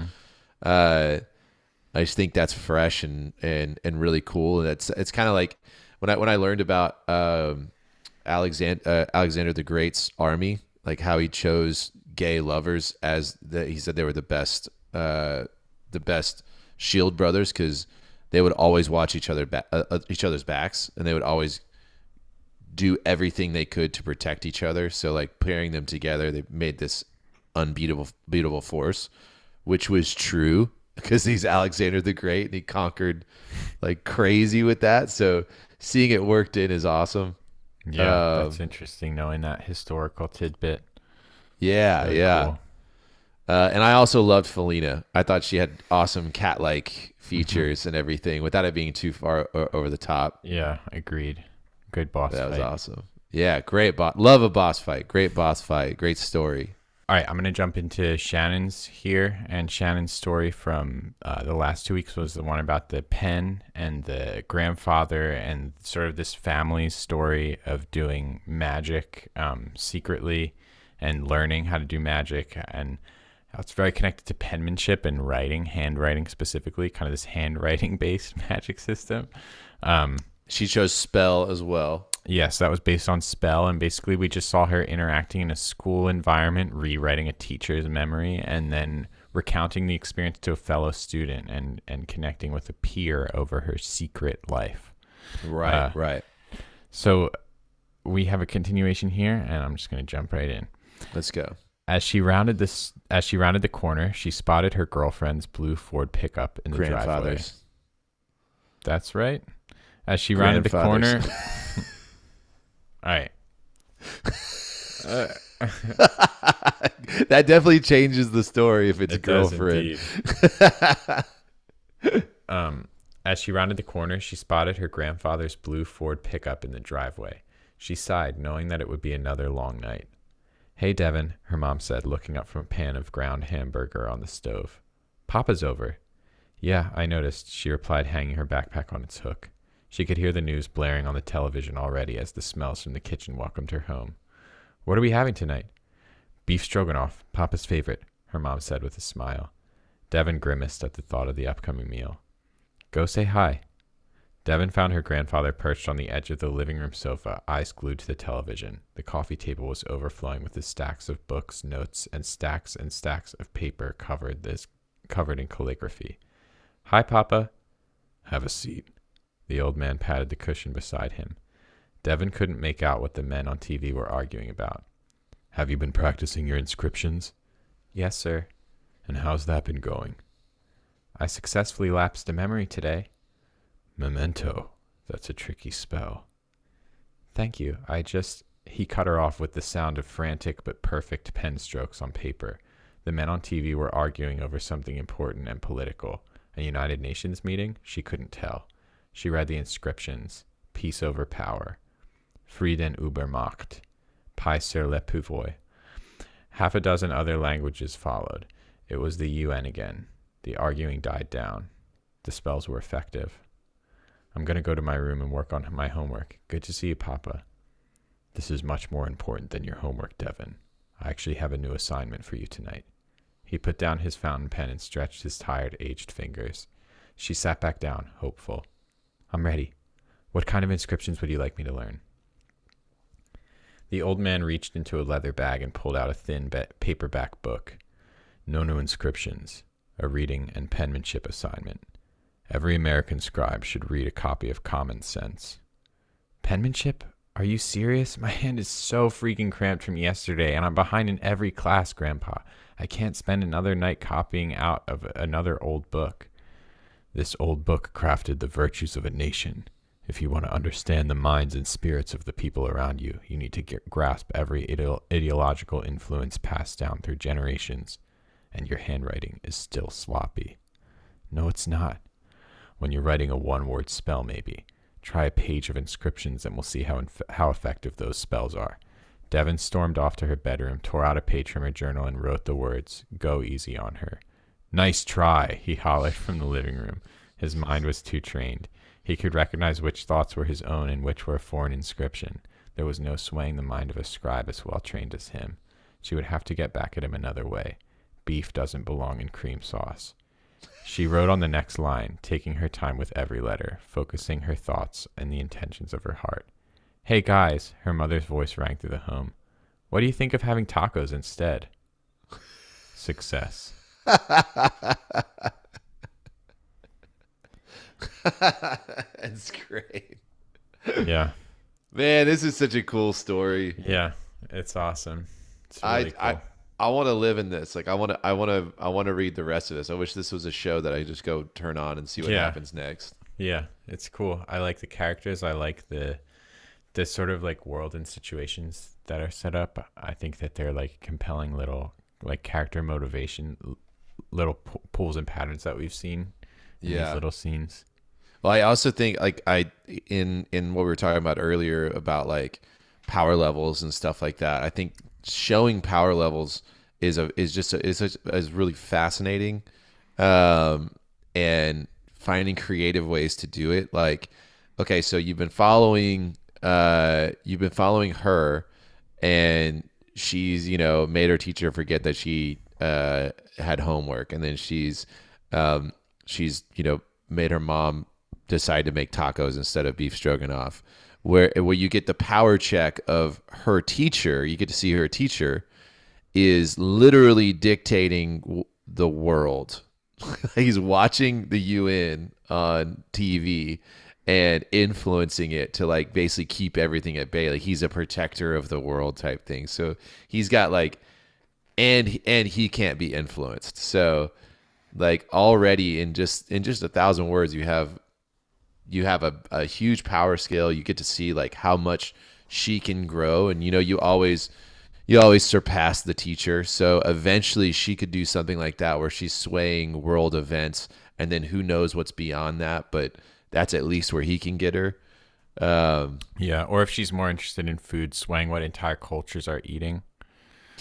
I just think that's fresh and really cool. And it's kind of like when I learned about Alexander the Great's army, like how he chose gay lovers he said they were the best shield brothers, because they would always watch each other's backs, and they would always do everything they could to protect each other. So like pairing them together, they made this unbeatable force, which was true because he's Alexander the Great and he conquered like crazy with that. So seeing it worked in is awesome. Yeah, that's interesting knowing that historical tidbit. Yeah, very cool. And I also loved Felina. I thought she had awesome cat-like features and everything without it being too far over the top. Yeah, agreed. Good boss fight. That was awesome. Yeah, great boss. Love a boss fight. Great boss fight. Great story. All right, I'm going to jump into Shannon's here. And Shannon's story from the last 2 weeks was the one about the pen and the grandfather and sort of this family's story of doing magic secretly and learning how to do magic. And it's very connected to penmanship and writing, handwriting specifically, kind of this handwriting-based magic system. She chose spell as well. Yes, that was based on spell, and basically we just saw her interacting in a school environment, rewriting a teacher's memory, and then recounting the experience to a fellow student and connecting with a peer over her secret life. Right. So we have a continuation here, and I'm just going to jump right in. Let's go. As she rounded the corner, she spotted her girlfriend's blue Ford pickup in the driveway. That's right. As she rounded the corner. All right. That definitely changes the story if it's a girlfriend. As she rounded the corner, she spotted her grandfather's blue Ford pickup in the driveway. She sighed, knowing that it would be another long night. "Hey, Devin," her mom said, looking up from a pan of ground hamburger on the stove. "Papa's over." "Yeah, I noticed," she replied, hanging her backpack on its hook. She could hear the news blaring on the television already as the smells from the kitchen welcomed her home. "What are we having tonight?" "Beef stroganoff, Papa's favorite," her mom said with a smile. Devin grimaced at the thought of the upcoming meal. "Go say hi." Devin found her grandfather perched on the edge of the living room sofa, eyes glued to the television. The coffee table was overflowing with the stacks of books, notes, and stacks of paper covered in calligraphy. "Hi, Papa." "Have a seat." The old man patted the cushion beside him. Devin couldn't make out what the men on TV were arguing about. Have you been practicing your inscriptions? Yes, sir. And how's that been going? I successfully lapsed a memory today. Memento. That's a tricky spell. Thank you. He cut her off with the sound of frantic but perfect pen strokes on paper. The men on TV were arguing over something important and political. A United Nations meeting? She couldn't tell. She read the inscriptions. Peace over power. Frieden über Macht. Paix sur le pouvoir. Half a dozen other languages followed. It was the UN again. The arguing died down. The spells were effective. I'm going to go to my room and work on my homework. Good to see you, Papa. This is much more important than your homework, Devin. I actually have a new assignment for you tonight. He put down his fountain pen and stretched his tired, aged fingers. She sat back down, hopeful. I'm ready. What kind of inscriptions would you like me to learn? The old man reached into a leather bag and pulled out a thin paperback book. No new inscriptions. A reading and penmanship assignment. Every American scribe should read a copy of Common Sense. Penmanship? Are you serious? My hand is so freaking cramped from yesterday, and I'm behind in every class, Grandpa. I can't spend another night copying out of another old book. This old book crafted the virtues of a nation. If you want to understand the minds and spirits of the people around you, you need to grasp every ideological influence passed down through generations. And your handwriting is still sloppy. No, it's not. When you're writing a one-word spell, maybe. Try a page of inscriptions and we'll see how effective those spells are. Devin stormed off to her bedroom, tore out a page from her journal, and wrote the words, "Go easy on her." Nice try, he hollered from the living room. His mind was too trained. He could recognize which thoughts were his own and which were a foreign inscription. There was no swaying the mind of a scribe as well trained as him. She would have to get back at him another way. Beef doesn't belong in cream sauce. She wrote on the next line, taking her time with every letter, focusing her thoughts and the intentions of her heart. Hey guys, her mother's voice rang through the home. What do you think of having tacos instead? Success. That's great. Yeah. Man, this is such a cool story. Yeah, it's awesome. It's really cool. I want to live in this. Like I want to read the rest of this. I wish this was a show that I just go turn on and see what happens next. Yeah, it's cool. I like the characters. I like the sort of like world and situations that are set up. I think that they're like compelling little like character motivation, little pulls and patterns that we've seen in these little scenes. Well, I also think like in what we were talking about earlier about like power levels and stuff like that. I think showing power levels is really fascinating, and finding creative ways to do it. Like, okay, so you've been following her, and she's made her teacher forget that she had homework, and then she's made her mom decide to make tacos instead of beef stroganoff. Where you get the power check of her teacher, you get to see her teacher is literally dictating the world. He's watching the UN on TV and influencing it to like basically keep everything at bay. Like he's a protector of the world type thing. So he's got like, and he can't be influenced. So like already in just 1,000 words, you have a huge power scale. You get to see like how much she can grow, and you always surpass the teacher. So eventually she could do something like that where she's swaying world events, and then who knows what's beyond that, but that's at least where he can get her. Yeah, or if she's more interested in food, swaying what entire cultures are eating.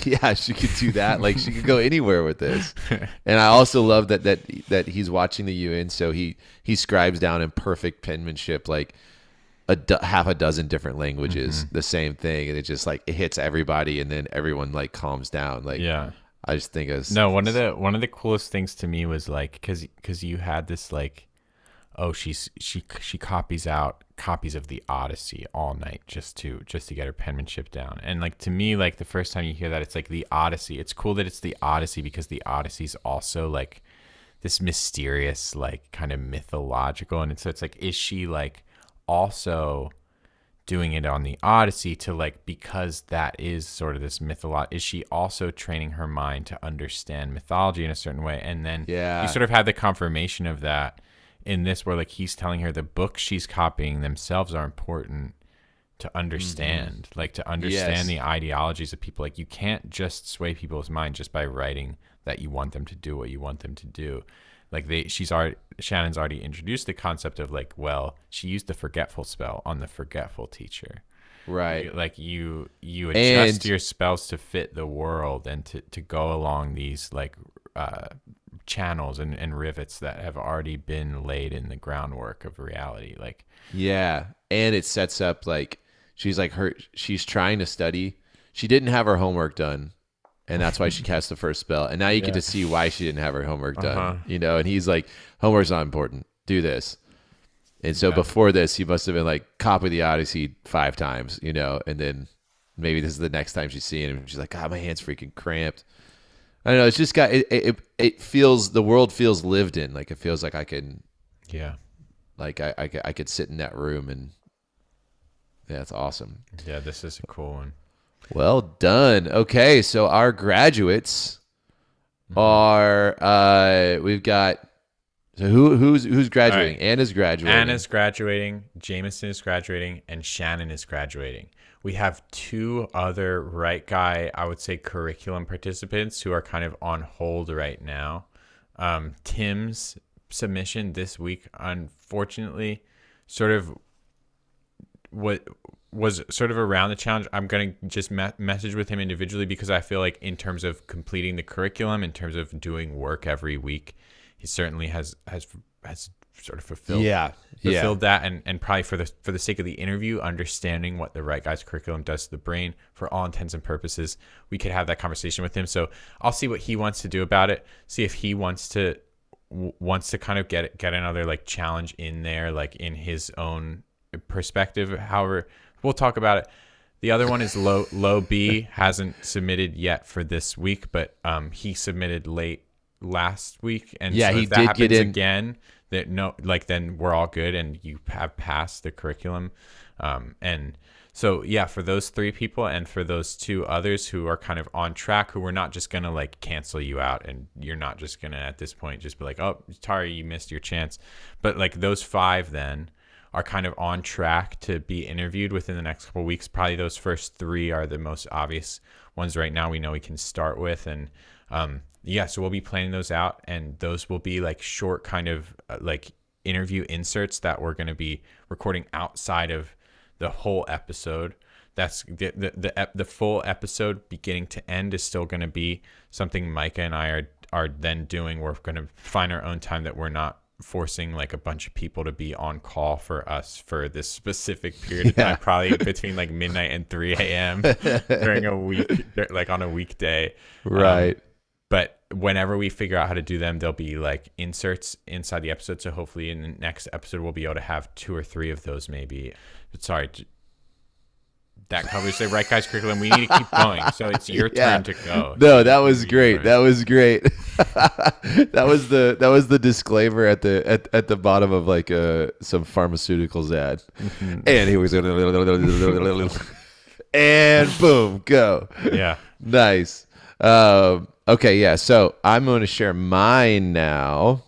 Yeah, she could do that. Like she could go anywhere with this. And I also love that he's watching the UN, so he scribes down in perfect penmanship like half a dozen different languages, the same thing, and it just like it hits everybody, and then everyone like calms down. Like yeah, I just think it's one of the coolest things to me was like because you had this like, oh, she copies out copies of the Odyssey all night just to get her penmanship down. And like to me, like the first time you hear that, it's like the Odyssey. It's cool that it's the Odyssey because the Odyssey's also like this mysterious, like kind of mythological. And so it's like, is she like also doing it on the Odyssey to like, because that is sort of this mythology, is she also training her mind to understand mythology in a certain way? And then you sort of had the confirmation of that in this, where like he's telling her the books she's copying themselves are important to understand, like to understand the ideologies of people. Like you can't just sway people's mind just by writing that you want them to do what you want them to do. Like Shannon's already introduced the concept of like, well, she used the forgetful spell on the forgetful teacher. Right. Like you adjust your spells to fit the world and to go along these like channels and rivets that have already been laid in the groundwork of reality. Like, yeah. And it sets up like, she's trying to study. She didn't have her homework done. And that's why she cast the first spell. And now you get to see why she didn't have her homework done, you know? And he's like, homework's not important. Do this. And so before this, he must have been like, copy the Odyssey 5 times, you know? And then maybe this is the next time she's seeing him. She's like, God, my hand's freaking cramped. I don't know. It's just got, it feels, the world feels lived in. Like, it feels like I can, like I could sit in that room and it's awesome. Yeah, this is a cool one. Well done. Okay, so our graduates are we've got who's graduating? Right. Anna's graduating. Anna's graduating, Jamison is graduating, and Shannon is graduating. We have 2 other right guy, I would say, curriculum participants who are kind of on hold right now. Tim's submission this week, unfortunately, sort of was sort of around the challenge. I'm going to just message with him individually, because I feel like in terms of completing the curriculum, in terms of doing work every week, he certainly has sort of fulfilled that, and probably for the sake of the interview, understanding what the Right Guys curriculum does to the brain, for all intents and purposes, we could have that conversation with him. So I'll see what he wants to do about it, see if he wants to kind of get another like challenge in there, like in his own perspective. However, we'll talk about it. The other one is Low B, hasn't submitted yet for this week, but he submitted late last week, and so if that happens again, then we're all good and you have passed the curriculum. And so for those 3 people and for those 2 others who are kind of on track, who we're not just gonna like cancel you out, and you're not just gonna at this point just be like, oh, Tari, you missed your chance, but like those 5 then are kind of on track to be interviewed within the next couple of weeks. Probably those first 3 are the most obvious ones right now we know we can start with. And so we'll be planning those out, and those will be like short kind of like interview inserts that we're going to be recording outside of the whole episode. That's the full episode beginning to end is still going to be something Micah and I are then doing. We're going to find our own time that we're not forcing like a bunch of people to be on call for us for this specific period of time, probably between like midnight and 3 a.m. during a week, like on a weekday. Right. But whenever we figure out how to do them, there'll be like inserts inside the episode. So hopefully in the next episode, we'll be able to have 2 or 3 of those maybe. But sorry, that covers the Right Guys curriculum. We need to keep going. So it's your turn to go. No, that was great. That was great. that was the disclaimer at the bottom of like some pharmaceuticals ad. And he was and boom, go. Yeah. Nice. Okay, yeah. So I'm going to share mine now.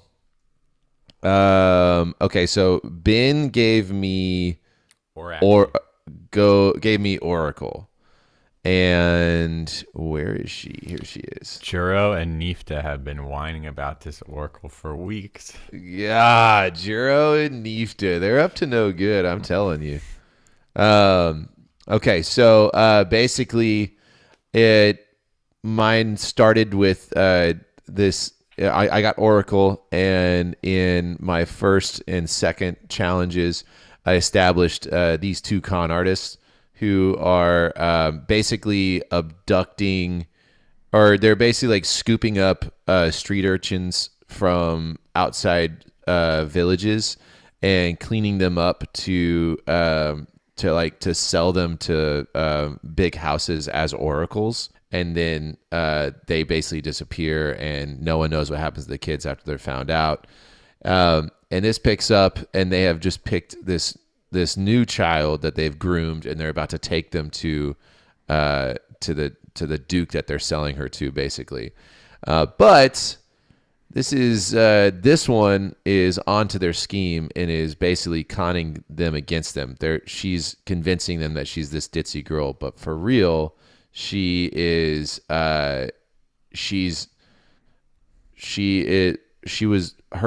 Okay, so Ben gave me gave me Oracle. And where is she? Here she is. Juro and Nifta have been whining about this Oracle for weeks. Yeah, Juro and Nifta. They're up to no good, I'm telling you. Okay, so basically mine started with this. I got Oracle, and in my first and second challenges, I established these 2 con artists who are basically abducting, or they're basically like scooping up street urchins from outside villages and cleaning them up to sell them to big houses as oracles. And then they basically disappear, and no one knows what happens to the kids after they're found out. And this picks up, and they have just picked this this new child that they've groomed, and they're about to take them to the Duke that they're selling her to, basically. But this one is onto their scheme and is basically conning them against them. She's convincing them that she's this ditzy girl, but for real, she is. Her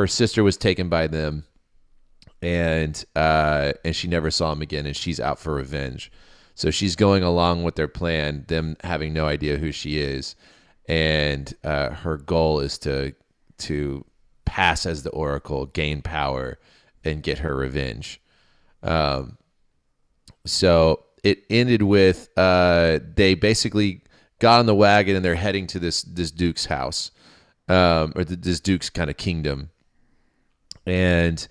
sister was taken by them, and she never saw him again, and she's out for revenge. So she's going along with their plan, them having no idea who she is, and her goal is to pass as the Oracle, gain power, and get her revenge. So it ended with they basically got on the wagon and they're heading to this Duke's house, or this Duke's kind of kingdom. And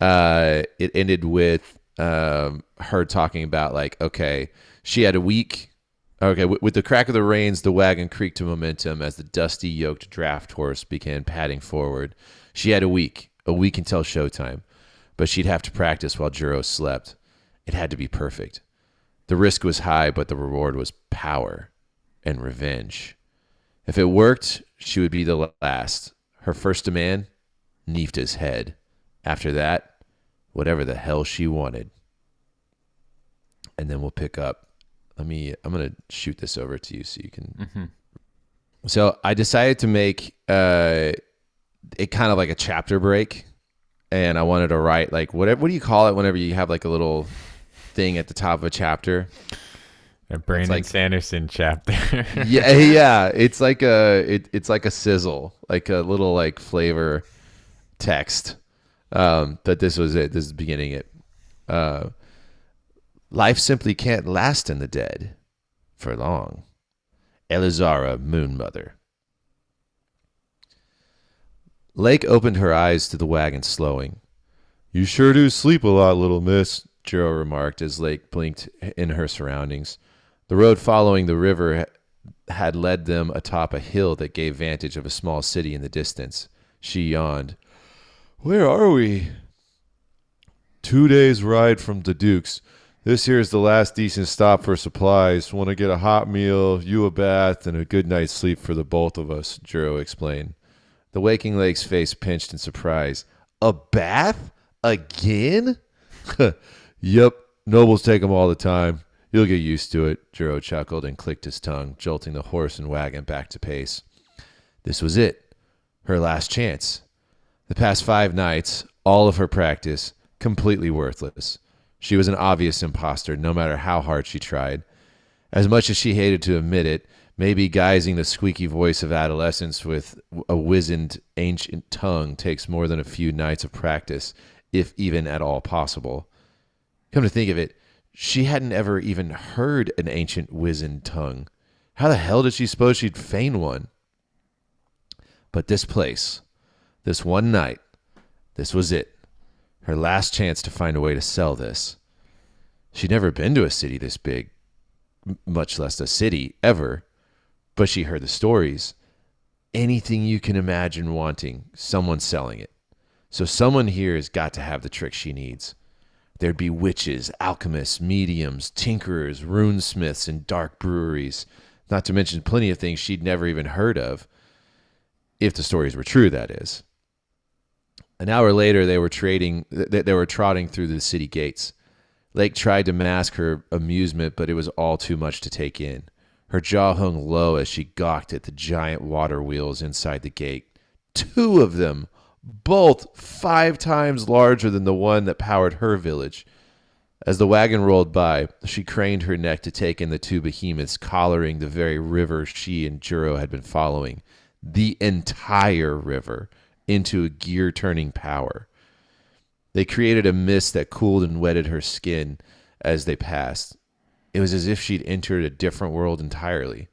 it ended with her talking about, like, okay, she had a week. Okay, with the crack of the reins, the wagon creaked to momentum as the dusty, yoked draft horse began padding forward. She had a week until showtime, but she'd have to practice while Juro slept. It had to be perfect. The risk was high, but the reward was power and revenge. If it worked, she would be the last. Her first demand, Nifta's head. After that, whatever the hell she wanted. And then we'll pick up. I'm going to shoot this over to you so you can. Mm-hmm. So I decided to make it kind of like a chapter break. And I wanted to write, like, what do you call it whenever you have like a little thing at the top of a chapter? A Brandon Sanderson chapter. yeah. It's like a sizzle, like a little like flavor text. But this was it. This is beginning it. Life simply can't last in the dead for long. Elizara, Moon Mother. Lake opened her eyes to the wagon slowing. You sure do sleep a lot, little miss, Juro remarked as Lake blinked in her surroundings. The road following the river had led them atop a hill that gave vantage of a small city in the distance. She yawned. Where are we? 2 days' ride from the Duke's. This here is the last decent stop for supplies. Want to get a hot meal, you a bath, and a good night's sleep for the both of us, Juro explained. The waking Lake's face pinched in surprise. A bath? Again? Yep, nobles take them all the time. You'll get used to it, Juro chuckled and clicked his tongue, jolting the horse and wagon back to pace. This was it. Her last chance. The past 5 nights, all of her practice, completely worthless. She was an obvious imposter, no matter how hard she tried. As much as she hated to admit it, maybe guising the squeaky voice of adolescence with a wizened, ancient tongue takes more than a few nights of practice, if even at all possible. Come to think of it, she hadn't ever even heard an ancient, wizened tongue. How the hell did she suppose she'd feign one? But this place, this one night, this was it. Her last chance to find a way to sell this. She'd never been to a city this big, much less a city, ever. But she heard the stories. Anything you can imagine wanting, someone's selling it. So someone here has got to have the trick she needs. There'd be witches, alchemists, mediums, tinkerers, runesmiths, and dark breweries. Not to mention plenty of things she'd never even heard of. If the stories were true, that is. An hour later, they were trotting through the city gates. Lake tried to mask her amusement, but it was all too much to take in. Her jaw hung low as she gawked at the giant water wheels inside the gate. 2 of them, both 5 times larger than the one that powered her village. As the wagon rolled by, she craned her neck to take in the 2 behemoths collaring the very river she and Juro had been following. The entire river. Into a gear-turning power. They created a mist that cooled and wetted her skin as they passed. It was as if she'd entered a different world entirely.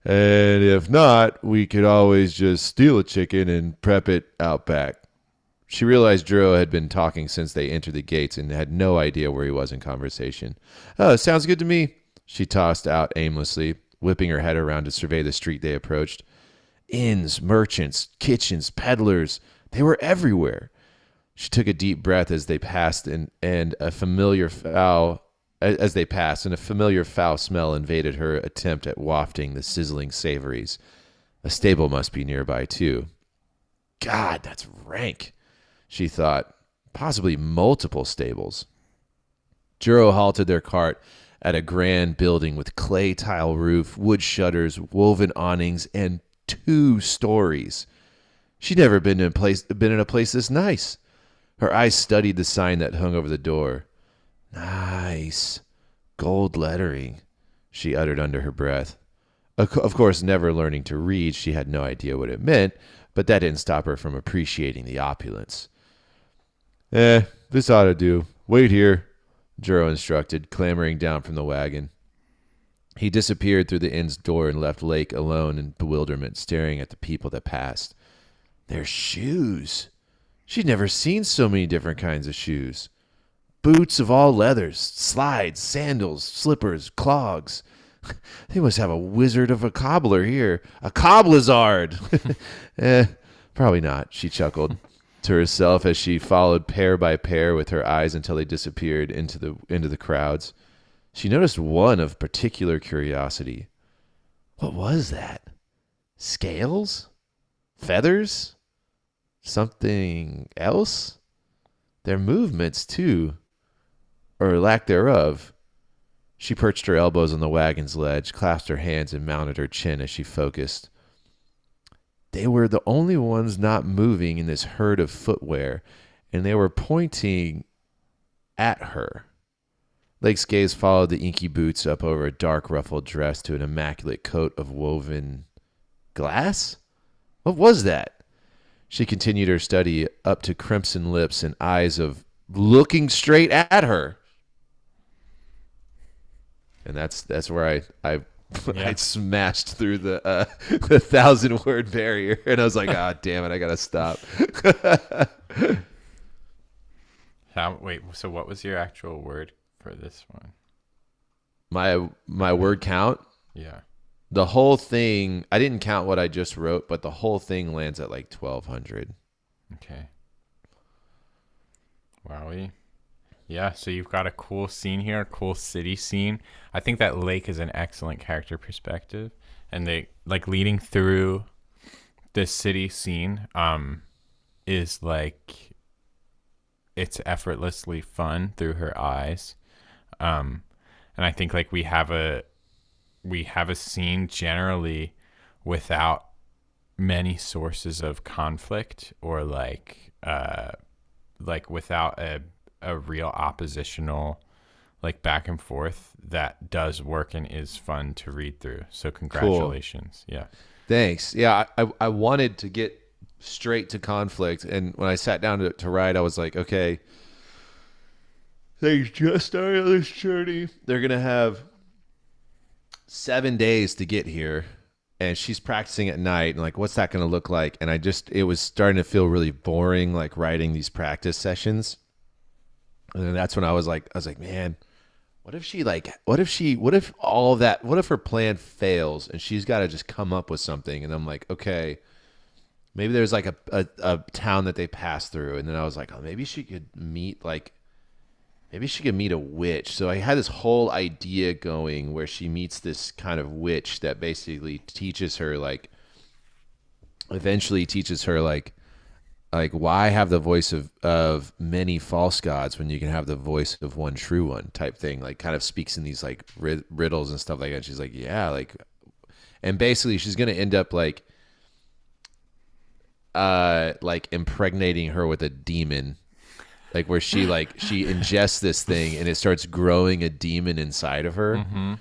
And if not, we could always just steal a chicken and prep it out back. She realized Juro had been talking since they entered the gates and had no idea where he was in conversation. Oh, sounds good to me, she tossed out aimlessly, whipping her head around to survey the street they approached. Inns, merchants, kitchens, peddlers, they were everywhere. She took a deep breath as they passed, and a familiar foul smell invaded her attempt at wafting the sizzling savories. A stable must be nearby too. God, that's rank, she thought. Possibly multiple stables. Juro halted their cart at a grand building with clay tile roof, wood shutters, woven awnings, and 2 stories. She'd never been in a place this nice. Her eyes studied the sign that hung over the door. Nice. Gold lettering, she uttered under her breath. Of course, never learning to read, she had no idea what it meant, but that didn't stop her from appreciating the opulence. This ought to do. Wait here, Juro instructed, clambering down from the wagon. He disappeared through the inn's door and left Lake alone in bewilderment, staring at the people that passed. Their shoes. She'd never seen so many different kinds of shoes. Boots of all leathers, slides, sandals, slippers, clogs. They must have a wizard of a cobbler here. A cobblizard! Probably not, she chuckled to herself as she followed pair by pair with her eyes until they disappeared into the crowds. She noticed one of particular curiosity. What was that? Scales? Feathers? Something else? Their movements, too. Or lack thereof. She perched her elbows on the wagon's ledge, clasped her hands, and mounted her chin as she focused. They were the only ones not moving in this herd of footwear, and they were pointing at her. Lake's gaze followed the inky boots up over a dark ruffled dress to an immaculate coat of woven glass? What was that? She continued her study up to crimson lips and eyes of looking straight at her. And that's where I smashed through the 1,000-word barrier, and I was like, "Ah, damn it, I gotta stop." Wait, so what was your actual word for this one? My word count? Yeah. The whole thing, I didn't count what I just wrote, but the whole thing lands at like 1,200. Okay. Wowie. Yeah, so you've got a cool scene here, a cool city scene. I think that Lake is an excellent character perspective, and they like leading through this city scene is like it's effortlessly fun through her eyes. And I think like we have a scene generally without many sources of conflict or like without a real oppositional like back and forth that does work and is fun to read through. So congratulations. Cool. Yeah. Thanks. Yeah. I wanted to get straight to conflict. And when I sat down to write, I was like, okay, they just started this journey. They're going to have 7 days to get here. And she's practicing at night. And like, what's that going to look like? And it was starting to feel really boring, like writing these practice sessions. And then that's when I was like, man, what if her plan fails and she's got to just come up with something? And I'm like, okay, maybe there's like a town that they pass through. And then I was like, oh, maybe she could meet a witch. So I had this whole idea going where she meets this kind of witch that basically eventually teaches her why have the voice of many false gods when you can have the voice of one true one type thing, like kind of speaks in these like riddles and stuff like that. And she's like, yeah, like, and basically she's going to end up like impregnating her with a demon, like where she ingests this thing and it starts growing a demon inside of her. Mm-hmm.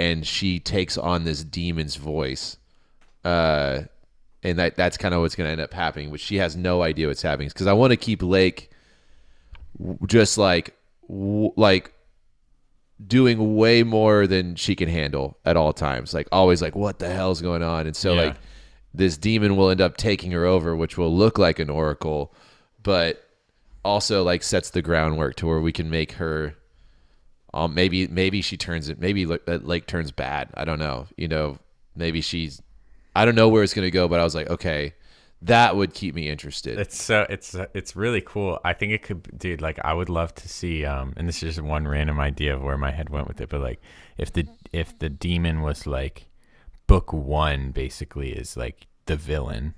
And she takes on this demon's voice. And that's kind of what's going to end up happening, which she has no idea what's happening. Because I want to keep Lake just like doing way more than she can handle at all times. Like always like, what the hell's going on? And so like this demon will end up taking her over, which will look like an oracle, but also like sets the groundwork to where we can make her maybe she turns it, maybe Lake turns bad. I don't know. Maybe I don't know where it's going to go, but I was like, okay, That would keep me interested. It's really cool. I think it could, dude. Like, I would love to see. And this is just one random idea of where my head went with it. But like, if the demon was like, book one basically is like the villain,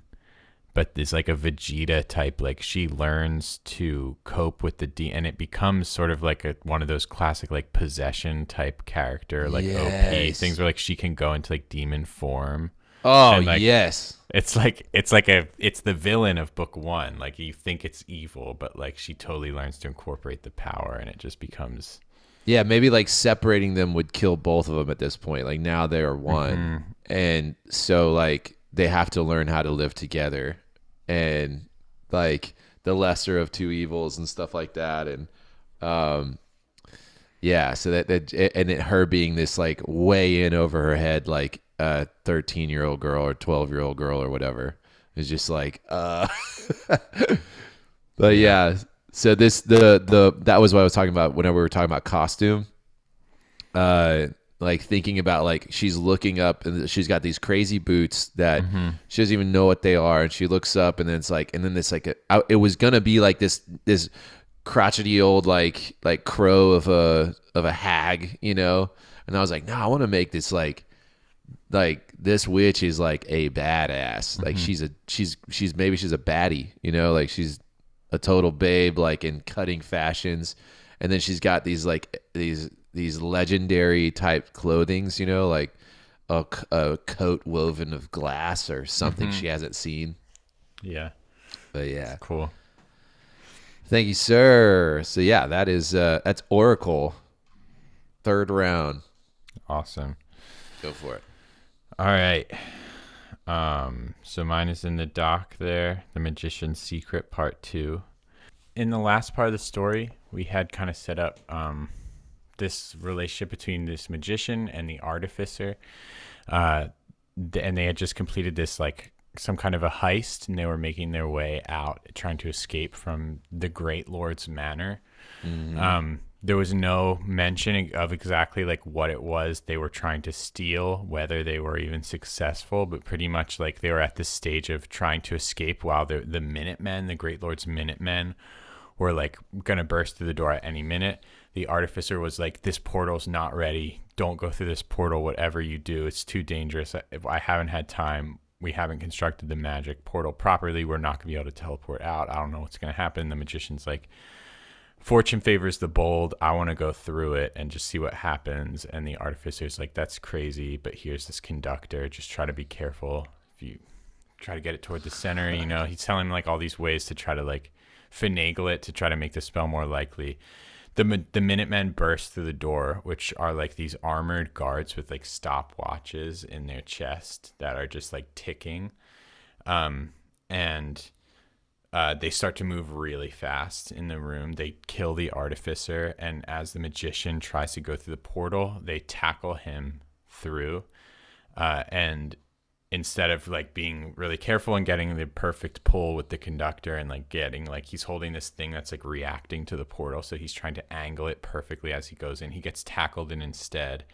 but there's like a Vegeta type. Like, she learns to cope with the and it becomes sort of like one of those classic like possession type character, like OP things where like she can go into like demon form. Oh, and, like, yes. It's the villain of book one. Like, you think it's evil, but like she totally learns to incorporate the power, and it just becomes. Yeah, maybe like separating them would kill both of them at this point. Like, now they are one, and so like they have to learn how to live together, and like the lesser of two evils and stuff like that, and yeah. So her being this like way in over her head, like a 13-year-old girl or 12-year-old girl or whatever is just like but yeah, so this that was what I was talking about whenever we were talking about costume, like thinking about like she's looking up and she's got these crazy boots that she doesn't even know what they are, and she looks up and then it's like, and then this like it was gonna be like this crotchety old like crow of a hag, you know, and I was like, no, I want to make this like this witch is like a badass. Like she's a baddie, you know, like she's a total babe, like in cutting fashions. And then she's got these like these legendary type clothings, you know, like a coat woven of glass or something she hasn't seen. Yeah. But yeah. That's cool. Thank you, sir. So yeah, that's Oracle. 3rd round. Awesome. Go for it. All right. So mine is in the dock there, The Magician's Secret Part 2. In the last part of the story, we had kind of set up this relationship between this magician and the artificer. And they had just completed this, like, some kind of a heist, and they were making their way out, trying to escape from the Great Lord's manor. There was no mention of exactly like what it was they were trying to steal, whether they were even successful, but pretty much like they were at this stage of trying to escape while the Minutemen, the Great Lord's Minutemen, were like going to burst through the door at any minute. The artificer was like, this portal's not ready. Don't go through this portal. Whatever you do, it's too dangerous. I haven't had time. We haven't constructed the magic portal properly. We're not going to be able to teleport out. I don't know what's going to happen. The magician's like, fortune favors the bold. I want to go through it and just see what happens. And the artificer's like, that's crazy, but here's this conductor. Just try to be careful. If you try to get it toward the center, you know, he's telling him like all these ways to try to like finagle it to try to make the spell more likely. The Minutemen burst through the door, which are like these armored guards with like stopwatches in their chest that are just like ticking. And they start to move really fast in the room. They kill the artificer, and as the magician tries to go through the portal, they tackle him through. And instead of like being really careful and getting the perfect pull with the conductor and like getting like, he's holding this thing that's like reacting to the portal, so he's trying to angle it perfectly as he goes in. He gets tackled in instead.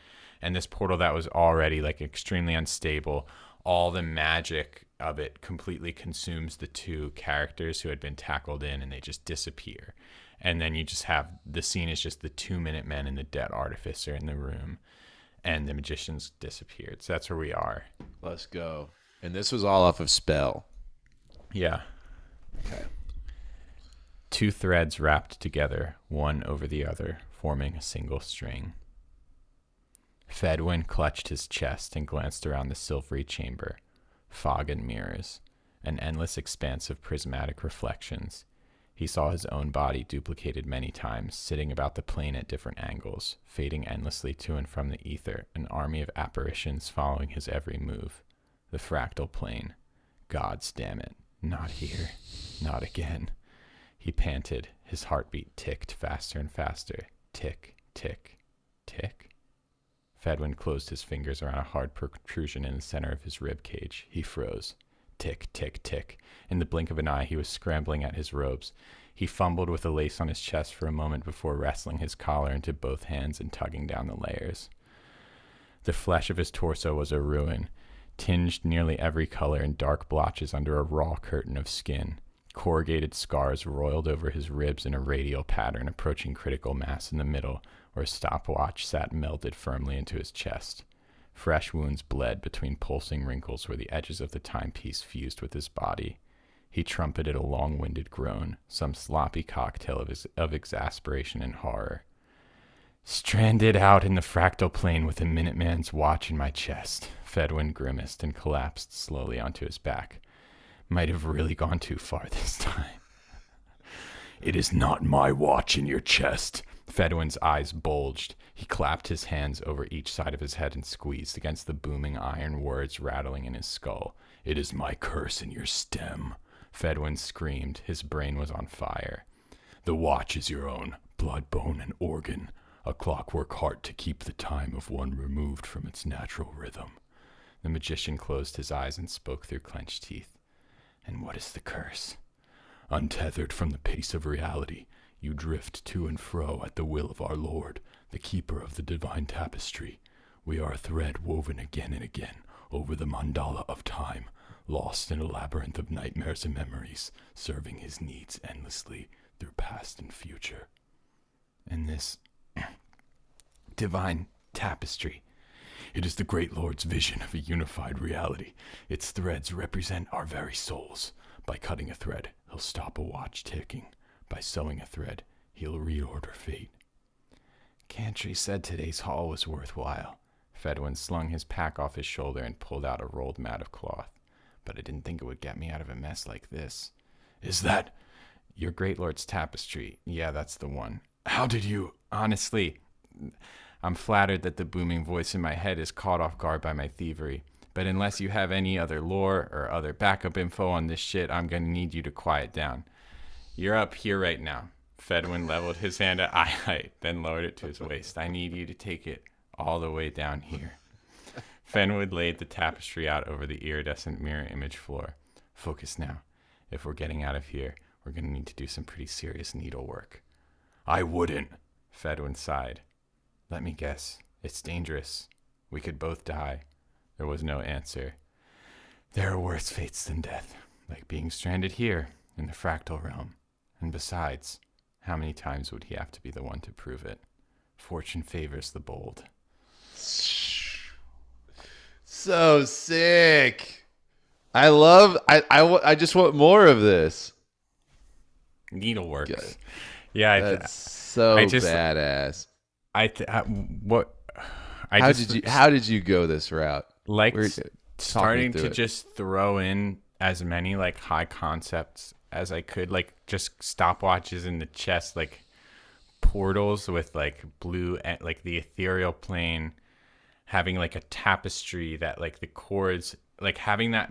And this portal that was already like extremely unstable, all the magic of it completely consumes the two characters who had been tackled in, and they just disappear. And then you just have, the scene is just the 2 Minutemen and the dead artificer in the room, and the magician's disappeared. So that's where we are. Let's go. And this was all off of spell. Yeah. Okay. 2 threads wrapped together, one over the other, forming a single string. Fedwin clutched his chest and glanced around the silvery chamber. Fog and mirrors, an endless expanse of prismatic reflections. He saw his own body duplicated many times, sitting about the plane at different angles, fading endlessly to and from the ether, an army of apparitions following his every move. The fractal plane. Gods damn it. Not here. Not again. He panted. His heartbeat ticked faster and faster. Tick, tick, tick. Fedwin closed his fingers around a hard protrusion in the center of his rib cage. He froze. Tick, tick, tick. In the blink of an eye, he was scrambling at his robes. He fumbled with a lace on his chest for a moment before wrestling his collar into both hands and tugging down the layers. The flesh of his torso was a ruin. tinged nearly every color in dark blotches under a raw curtain of skin. Corrugated scars roiled over his ribs in a radial pattern approaching critical mass in the middle, where a stopwatch sat melded firmly into his chest. Fresh wounds bled between pulsing wrinkles where the edges of the timepiece fused with his body. He trumpeted a long-winded groan, some sloppy cocktail of exasperation and horror. Stranded out in the fractal plane with a Minuteman's watch in my chest, Fedwin grimaced and collapsed slowly onto his back. Might have really gone too far this time. It is not my watch in your chest. Fedwin's eyes bulged. He clapped his hands over each side of his head and squeezed against the booming iron words rattling in his skull. It is my curse in your stem. Fedwin screamed. His brain was on fire. The watch is your own, blood, bone, and organ. A clockwork heart to keep the time of one removed from its natural rhythm. The magician closed his eyes and spoke through clenched teeth. And what is the curse? Untethered from the pace of reality, you drift to and fro at the will of our Lord, the keeper of the divine tapestry. We are a thread woven again and again over the mandala of time, lost in a labyrinth of nightmares and memories, serving his needs endlessly through past and future. And this divine tapestry, it is the great Lord's vision of a unified reality. Its threads represent our very souls. By cutting a thread, he'll stop a watch ticking. By sewing a thread, he'll reorder fate. Cantry said today's haul was worthwhile. Fedwin slung his pack off his shoulder and pulled out a rolled mat of cloth. But I didn't think it would get me out of a mess like this. Is that your great Lord's tapestry? Yeah, that's the one. How did you? Honestly, I'm flattered that the booming voice in my head is caught off guard by my thievery. But unless you have any other lore or other backup info on this shit, I'm going to need you to quiet down. You're up here right now. Fedwin leveled his hand at eye height, then lowered it to his waist. I need you to take it all the way down here. Fenwood laid the tapestry out over the iridescent mirror image floor. Focus now. If we're getting out of here, we're going to need to do some pretty serious needlework. I wouldn't, Fedwin sighed. Let me guess. It's dangerous. We could both die. There was no answer. There are worse fates than death, like being stranded here in the fractal realm. And besides, how many times would he have to be the one to prove it? Fortune favors the bold. So sick. I just want more of this. Needleworks. Good. Yeah, that's so badass. How did you go this route? Like starting to just throw in as many like high concepts as I could, like just stopwatches in the chest, like portals with like blue and like the ethereal plane, having like a tapestry that like the chords, like having that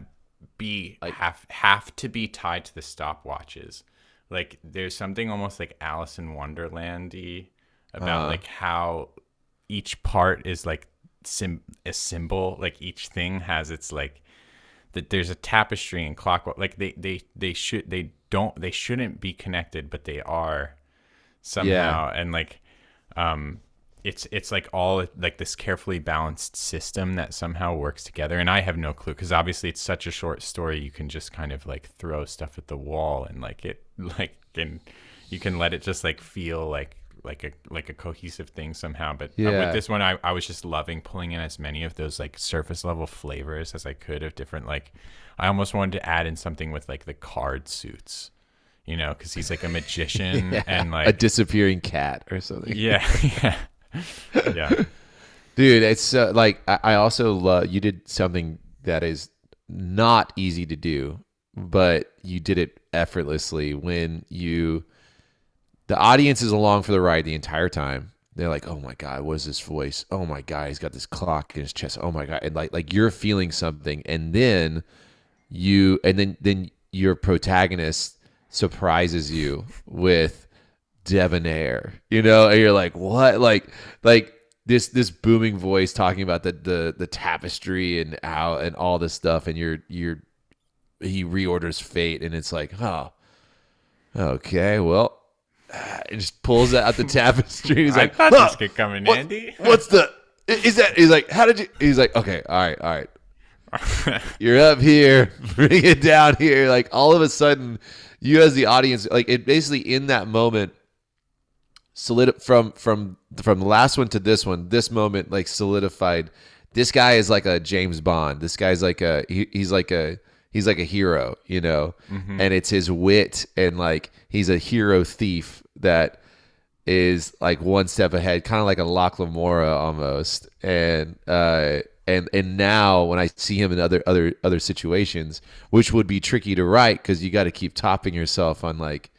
be like, have to be tied to the stopwatches. Like there's something almost like Alice in Wonderland-y about like how each part is like a symbol, like each thing has its like that there's a tapestry and clockwork, like they shouldn't be connected, but they are somehow. And like it's like all like this carefully balanced system that somehow works together. And I have no clue, because obviously it's such a short story, you can just kind of like throw stuff at the wall and like it like, and you can let it just like feel like a cohesive thing somehow. But with this one, I was just loving pulling in as many of those like surface level flavors as I could of different, like I almost wanted to add in something with like the card suits, you know, because he's like a magician and like a disappearing cat or something. Yeah. Dude, it's like I also love you did something that is not easy to do, but you did it effortlessly when the audience is along for the ride the entire time. They're like, oh my God, what is this voice? Oh my God, he's got this clock in his chest. Oh my God. And like you're feeling something. And then then your protagonist surprises you with debonair, you know, and you're like, what? Like this booming voice talking about the tapestry and how, and all this stuff. And he reorders fate. And it's like, oh, okay, well, it just pulls out the tapestry. He's like, I thought this could come in handy. What's the? Is that? He's like, how did you? He's like, okay, all right. You're up here. Bring it down here. Like all of a sudden, you as the audience, like it basically in that moment, from the last one to this one, this moment like solidified. This guy is like a James Bond. This guy's like he's like a hero, you know, and it's his wit and like he's a hero thief that is like one step ahead, kind of like a Locke Lamora almost. And now when I see him in other situations, which would be tricky to write because you got to keep topping yourself on like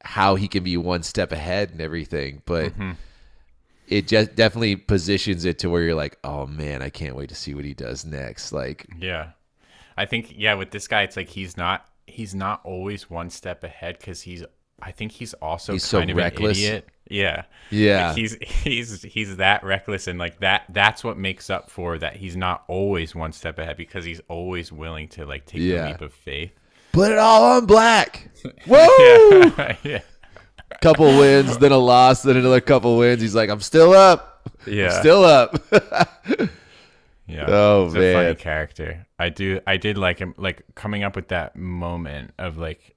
how he can be one step ahead and everything, but it just definitely positions it to where you're like, oh man, I can't wait to see what he does next. Like, yeah, I think with this guy, it's like he's not always one step ahead because I think he's also kind so of reckless. An idiot. Yeah. Yeah. Like he's that reckless and like that's what makes up for that. He's not always one step ahead because he's always willing to like take the leap of faith. Put it all on black. Whoa! Yeah. Couple wins, then a loss, then another couple wins. He's like, I'm still up. Yeah. I'm still up. Yeah. Oh, he's man. a funny character. I did like him, like coming up with that moment of like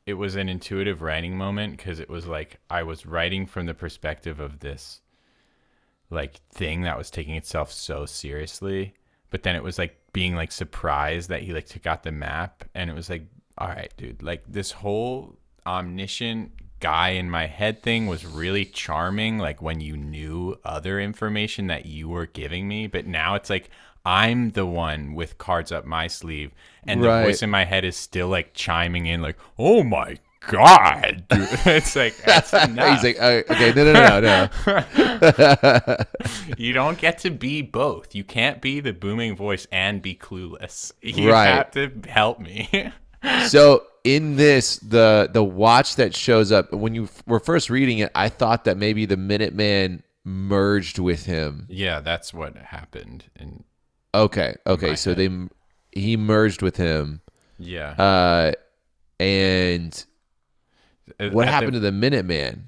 it was an intuitive writing moment because it was like I was writing from the perspective of this like thing that was taking itself so seriously, but then it was like being like surprised that he like took out the map, and it was like, all right, dude, like this whole omniscient guy in my head thing was really charming, like when you knew other information that you were giving me, but now it's like I'm the one with cards up my sleeve, and the voice in my head is still like chiming in like, oh my god, dude. It's like that's enough. He's like, okay, no. You don't get to be both. You can't be the booming voice and be clueless. You have to help me. So in this, the watch that shows up when you were first reading it, I thought that maybe the Minuteman merged with him. Yeah, that's what happened. Okay. So he merged with him. Yeah. And what happened to the Minuteman?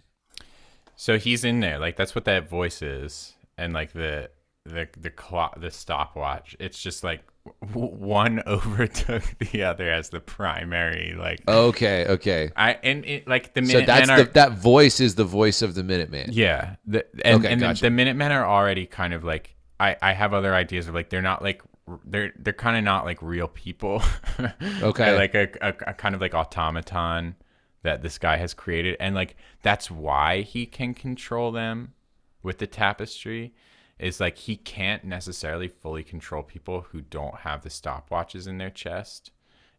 So he's in there, like that's what that voice is, and like the clock, the stopwatch. It's just like one overtook the other as the primary. Like okay. Like the Minutemen. So that's that voice is the voice of the Minuteman. Yeah. Gotcha. The Minutemen are already kind of like I have other ideas of like they're not like they're kind of not like real people. Okay. They're like a kind of like automaton that this guy has created, and like that's why he can control them with the tapestry, is like he can't necessarily fully control people who don't have the stopwatches in their chest.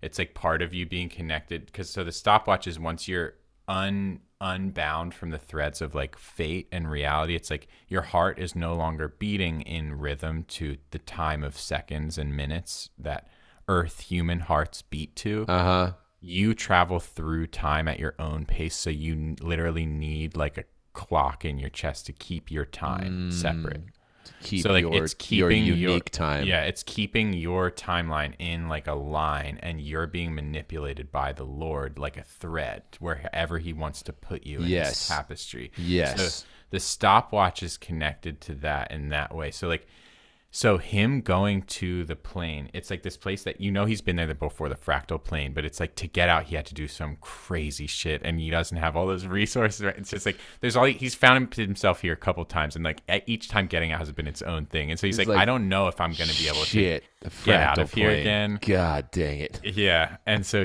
It's like part of you being connected, because so the stopwatch is once you're unbound from the threads of like fate and reality, it's like your heart is no longer beating in rhythm to the time of seconds and minutes that earth human hearts beat to. You travel through time at your own pace, so you literally need like a clock in your chest to keep your time separate. So like it's keeping your unique time. Yeah, it's keeping your timeline in like a line, and you're being manipulated by the Lord like a thread wherever he wants to put you in this tapestry. Yes. So the stopwatch is connected to that in that way. So him going to the plane, it's like this place that he's been there before, the fractal plane, but it's like to get out he had to do some crazy shit, and he doesn't have all those resources. Right? It's just like he's found himself here a couple times, and like each time getting out has been its own thing. And so he's like, I don't know if I'm going to be able to get out of here again. God dang it. Yeah. And so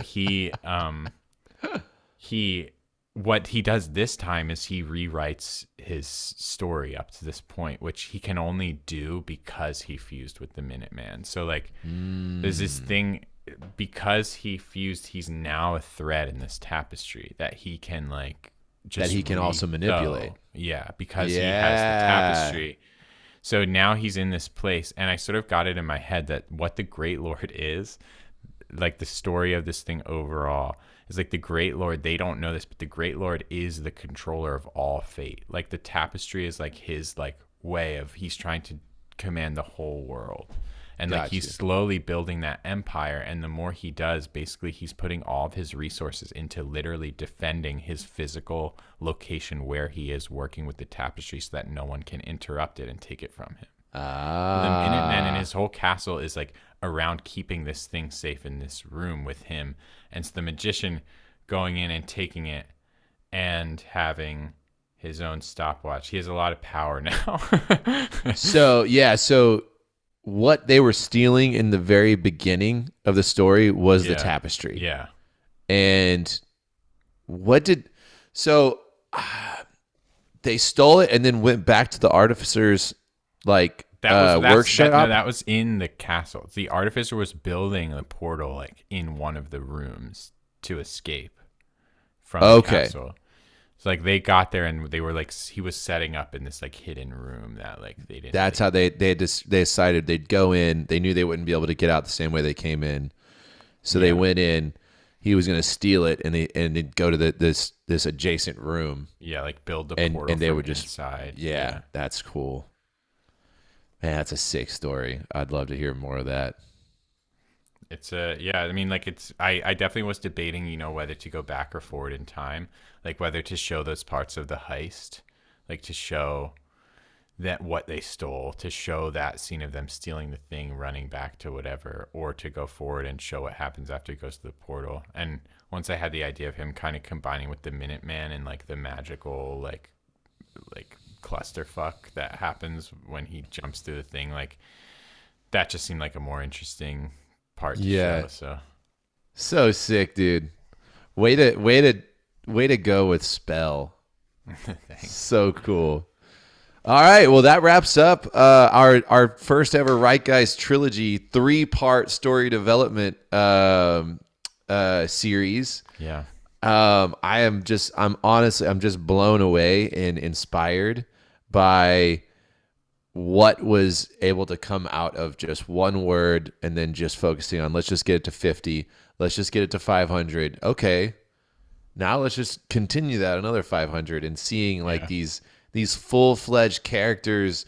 what he does this time is he rewrites his story up to this point, which he can only do because he fused with the Minuteman. So like there's this thing, because he fused, he's now a thread in this tapestry that he can like just that he can also manipulate. Yeah, because he has the tapestry. So now he's in this place, and I sort of got it in my head that what the Great Lord is, like the story of this thing overall, is like the Great Lord, they don't know this, but the Great Lord is the controller of all fate. Like the tapestry is like his like way of, he's trying to command the whole world. And like he's slowly building that empire, and the more he does, basically he's putting all of his resources into literally defending his physical location where he is working with the tapestry so that no one can interrupt it and take it from him. The Minutemen and his whole castle is like around keeping this thing safe in this room with him. And so the magician going in and taking it and having his own stopwatch. He has a lot of power now. So what they were stealing in the very beginning of the story was the tapestry. Yeah. And they stole it and then went back to the artificer's workshop. That was in the castle. The artificer was building a portal like in one of the rooms to escape from the castle. So like they got there and they were like, he was setting up in this like hidden room that like they didn't. That's how they decided they'd go in. They knew they wouldn't be able to get out the same way they came in, so they went in. He was going to steal it, and they'd go to this adjacent room. Yeah, like build the portal and they were just inside. Yeah, that's cool. Man, that's a sick story. I'd love to hear more of that. It's I mean, like I definitely was debating, whether to go back or forward in time, like whether to show those parts of the heist, like to show that what they stole, to show that scene of them stealing the thing, running back to whatever, or to go forward and show what happens after he goes to the portal. And once I had the idea of him kind of combining with the Minuteman and like the magical like clusterfuck that happens when he jumps through the thing, like that just seemed like a more interesting part to show. So sick, dude. Way to go with spell. So cool. All right, well that wraps up our first ever Right Guys trilogy 3-part story development series. Yeah. I'm just blown away and inspired by what was able to come out of just one word and then just focusing on, let's just get it to 50. Let's just get it to 500. Okay. Now let's just continue that another 500 and seeing like these full-fledged characters,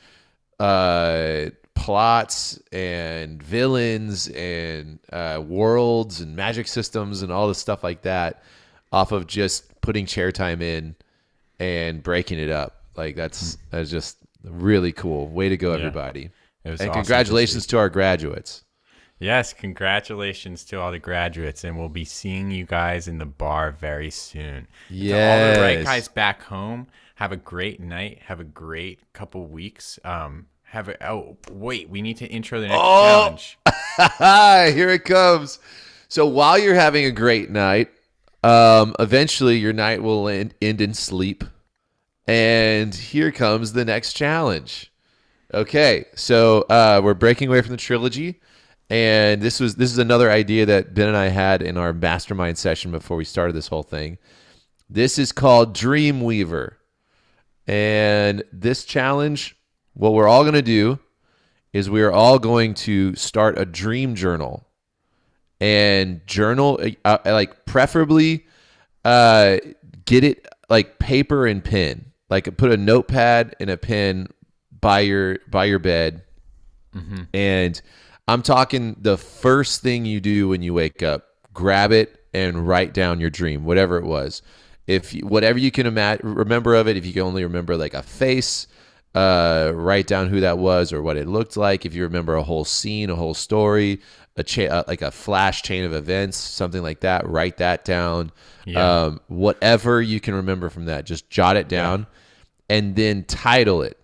plots and villains and worlds and magic systems and all this stuff like that off of just putting chair time in and breaking it up. Like that's just really cool. Way to go, everybody. It was and awesome congratulations to our graduates. Yes, congratulations to all the graduates, and we'll be seeing you guys in the bar very soon. Yes. To all the Right Guys back home, have a great night. Have a great couple weeks. We need to intro the next challenge. Here it comes. So while you're having a great night, eventually your night will end in sleep. And here comes the next challenge. Okay, so we're breaking away from the trilogy. And this is another idea that Ben and I had in our mastermind session before we started this whole thing. This is called Dreamweaver. And this challenge, what we're all going to do is we are all going to start a dream journal. And journal, like preferably get it like paper and pen. Like put a notepad and a pen by your bed. Mm-hmm. And I'm talking the first thing you do when you wake up, grab it and write down your dream, whatever it was. Whatever you can remember of it, if you can only remember like a face, write down who that was or what it looked like. If you remember a whole scene, a whole story, like a flash chain of events, something like that, write that down. Yeah. Whatever you can remember from that, just jot it down and then title it.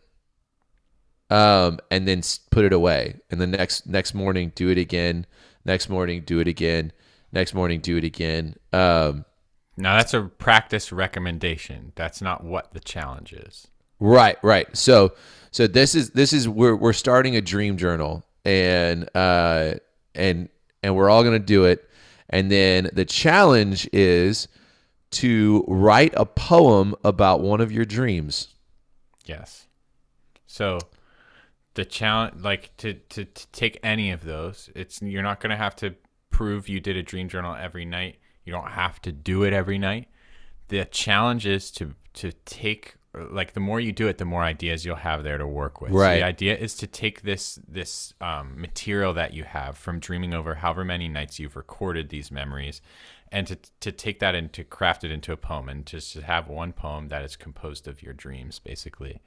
And then put it away. And the next morning, do it again. Next morning, do it again. Next morning, do it again. Now that's a practice recommendation. That's not what the challenge is. Right. So this is we're starting a dream journal, and we're all gonna do it. And then the challenge is to write a poem about one of your dreams. Yes. So the challenge, like to take any of those, you're not going to have to prove you did a dream journal every night. You don't have to do it every night. The challenge is to take, like the more you do it, the more ideas you'll have there to work with. Right. So the idea is to take this material that you have from dreaming over however many nights you've recorded these memories, and to take that and to craft it into a poem, and just to have one poem that is composed of your dreams, basically.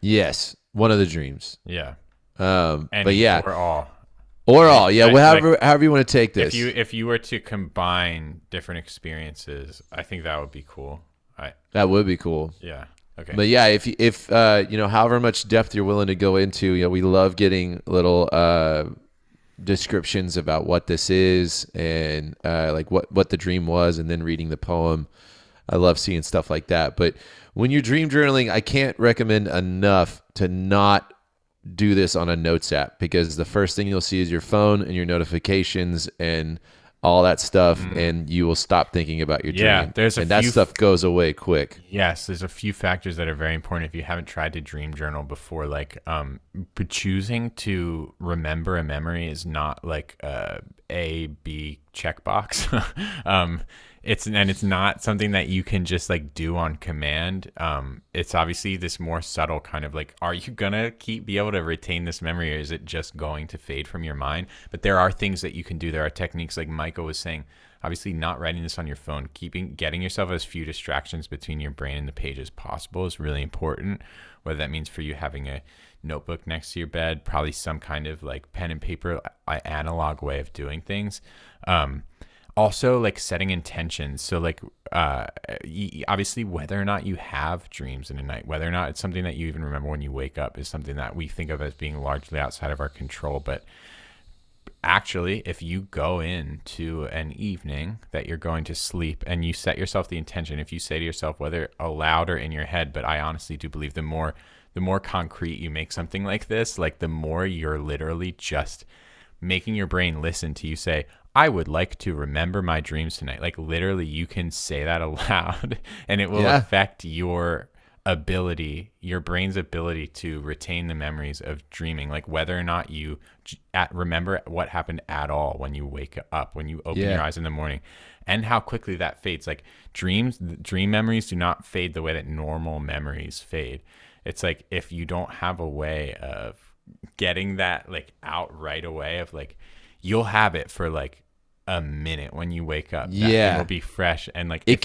Yes, one of the dreams. Yeah. But yeah, or all. Yeah. However you want to take this. If you were to combine different experiences, I think that would be cool. That would be cool. Yeah. Okay. But yeah, if however much depth you're willing to go into, we love getting little descriptions about what this is and like what the dream was, and then reading the poem. I love seeing stuff like that. But when you're dream journaling, I can't recommend enough to not do this on a notes app, because the first thing you'll see is your phone and your notifications and all that stuff, and you will stop thinking about your dream. Yeah, that stuff goes away quick. Yes, there's a few factors that are very important if you haven't tried to dream journal before. Like, choosing to remember a memory is not like a B checkbox. It's not something that you can just like do on command. It's obviously this more subtle kind of like, are you gonna be able to retain this memory, or is it just going to fade from your mind? But there are things that you can do. There are techniques, like Micah was saying, obviously not writing this on your phone, getting yourself as few distractions between your brain and the page as possible is really important. Whether that means for you having a notebook next to your bed, probably some kind of like pen and paper analog way of doing things. Also, like setting intentions. So like obviously whether or not you have dreams in a night, whether or not it's something that you even remember when you wake up, is something that we think of as being largely outside of our control. But actually, if you go into an evening that you're going to sleep and you set yourself the intention, if you say to yourself, whether aloud or in your head, but I honestly do believe the more concrete you make something like this, like the more you're literally just making your brain listen to you say, I would like to remember my dreams tonight. Like literally you can say that aloud and it will affect your brain's ability to retain the memories of dreaming, like whether or not you remember what happened at all when you wake up, when you open your eyes in the morning, and how quickly that fades. Like dream memories do not fade the way that normal memories fade. It's like if you don't have a way of getting that like out right away, of like you'll have it for like a minute when you wake up. It will be fresh, and like it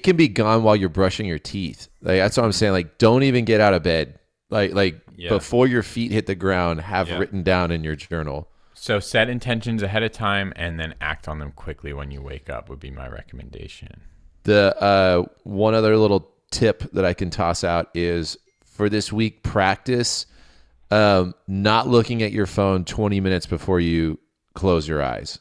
can be gone while you're brushing your teeth. Like that's what I'm saying. Like don't even get out of bed. Like before your feet hit the ground, have written down in your journal. So set intentions ahead of time and then act on them quickly when you wake up would be my recommendation. The one other little tip that I can toss out is for this week, practice not looking at your phone 20 minutes before you close your eyes.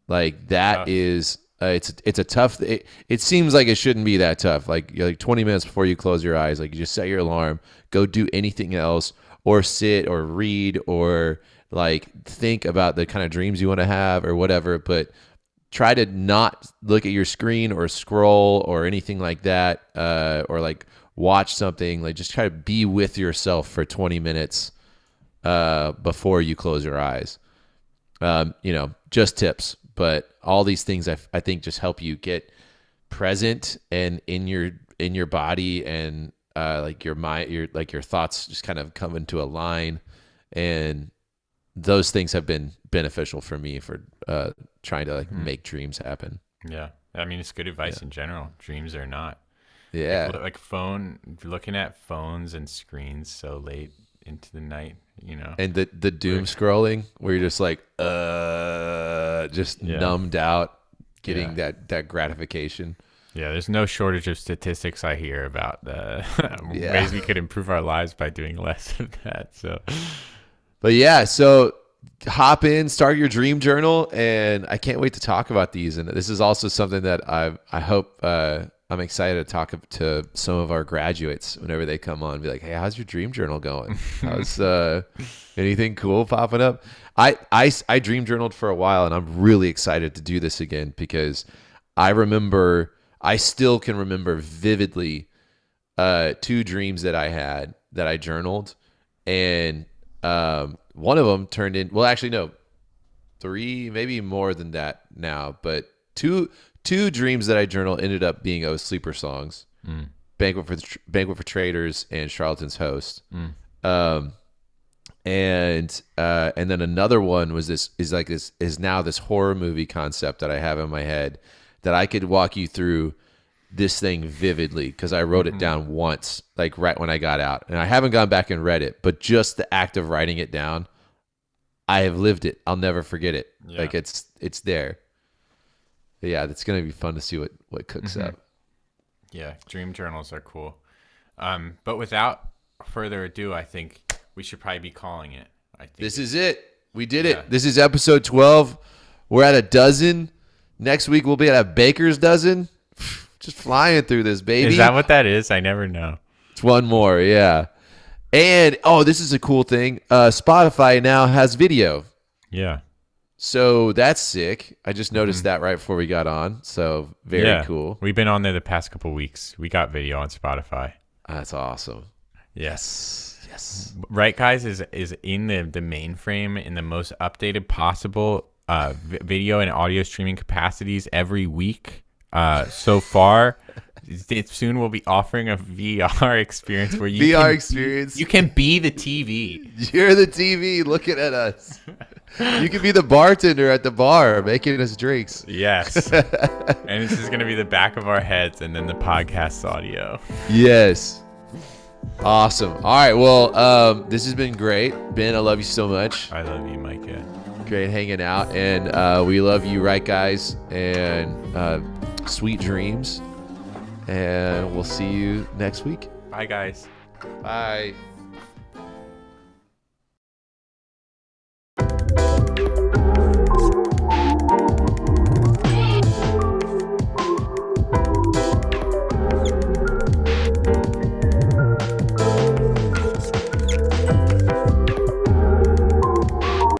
Like that is it's a tough. It seems like it shouldn't be that tough. Like you're like 20 minutes before you close your eyes, like you just set your alarm, go do anything else, or sit or read or like think about the kind of dreams you want to have or whatever. But try to not look at your screen or scroll or anything like that, or like watch something. Like just try to be with yourself for 20 minutes before you close your eyes. Just tips. But all these things I think just help you get present and in your body, and like your mind, your thoughts just kind of come into a line, and those things have been beneficial for me for trying to like make dreams happen. Yeah, I mean it's good advice in general. Dreams are not. Yeah, like looking at phones and screens so late into the night, and the doom scrolling where you're just like just numbed out, getting that gratification. There's no shortage of statistics I hear about the ways we could improve our lives by doing less of that. So hop in, start your dream journal, and I can't wait to talk about these. And this is also something that I hope I'm excited to talk to some of our graduates whenever they come on. Be like, hey, how's your dream journal going? How's anything cool popping up? I dream journaled for a while, and I'm really excited to do this again because I still can remember vividly 2 dreams that I had that I journaled, and one of them turned in. Well, actually, no, 3, maybe more than that now, but two dreams that I journal ended up being sleeper songs, Banquet for Traders and Charlton's Host. And then another one is now this horror movie concept that I have in my head that I could walk you through this thing vividly because I wrote it down once, like right when I got out. And I haven't gone back and read it, but just the act of writing it down, I have lived it. I'll never forget it. Yeah. Like it's there. But yeah, it's going to be fun to see what cooks up. Yeah, dream journals are cool. But without further ado, I think we should probably be calling it. This is it. We did it. This is episode 12. We're at a dozen. Next week we'll be at a baker's dozen. Just flying through this, baby. Is that what that is? I never know. It's one more, yeah. And, this is a cool thing. Spotify now has video. Yeah. So that's sick. I just noticed that right before we got on. So very cool. We've been on there the past couple of weeks. We got video on Spotify. That's awesome. Yes. Right, guys, is in the mainframe in the most updated possible video and audio streaming capacities every week. So far, soon we'll be offering a VR experience where you can be the TV. You're the TV looking at us. You can be the bartender at the bar making us drinks. Yes. And this is going to be the back of our heads and then the podcast audio. Yes. Awesome. All right. Well, this has been great. Ben, I love you so much. I love you, Micah. Great hanging out. And we love you, right, guys? And sweet dreams. And we'll see you next week. Bye, guys. Bye.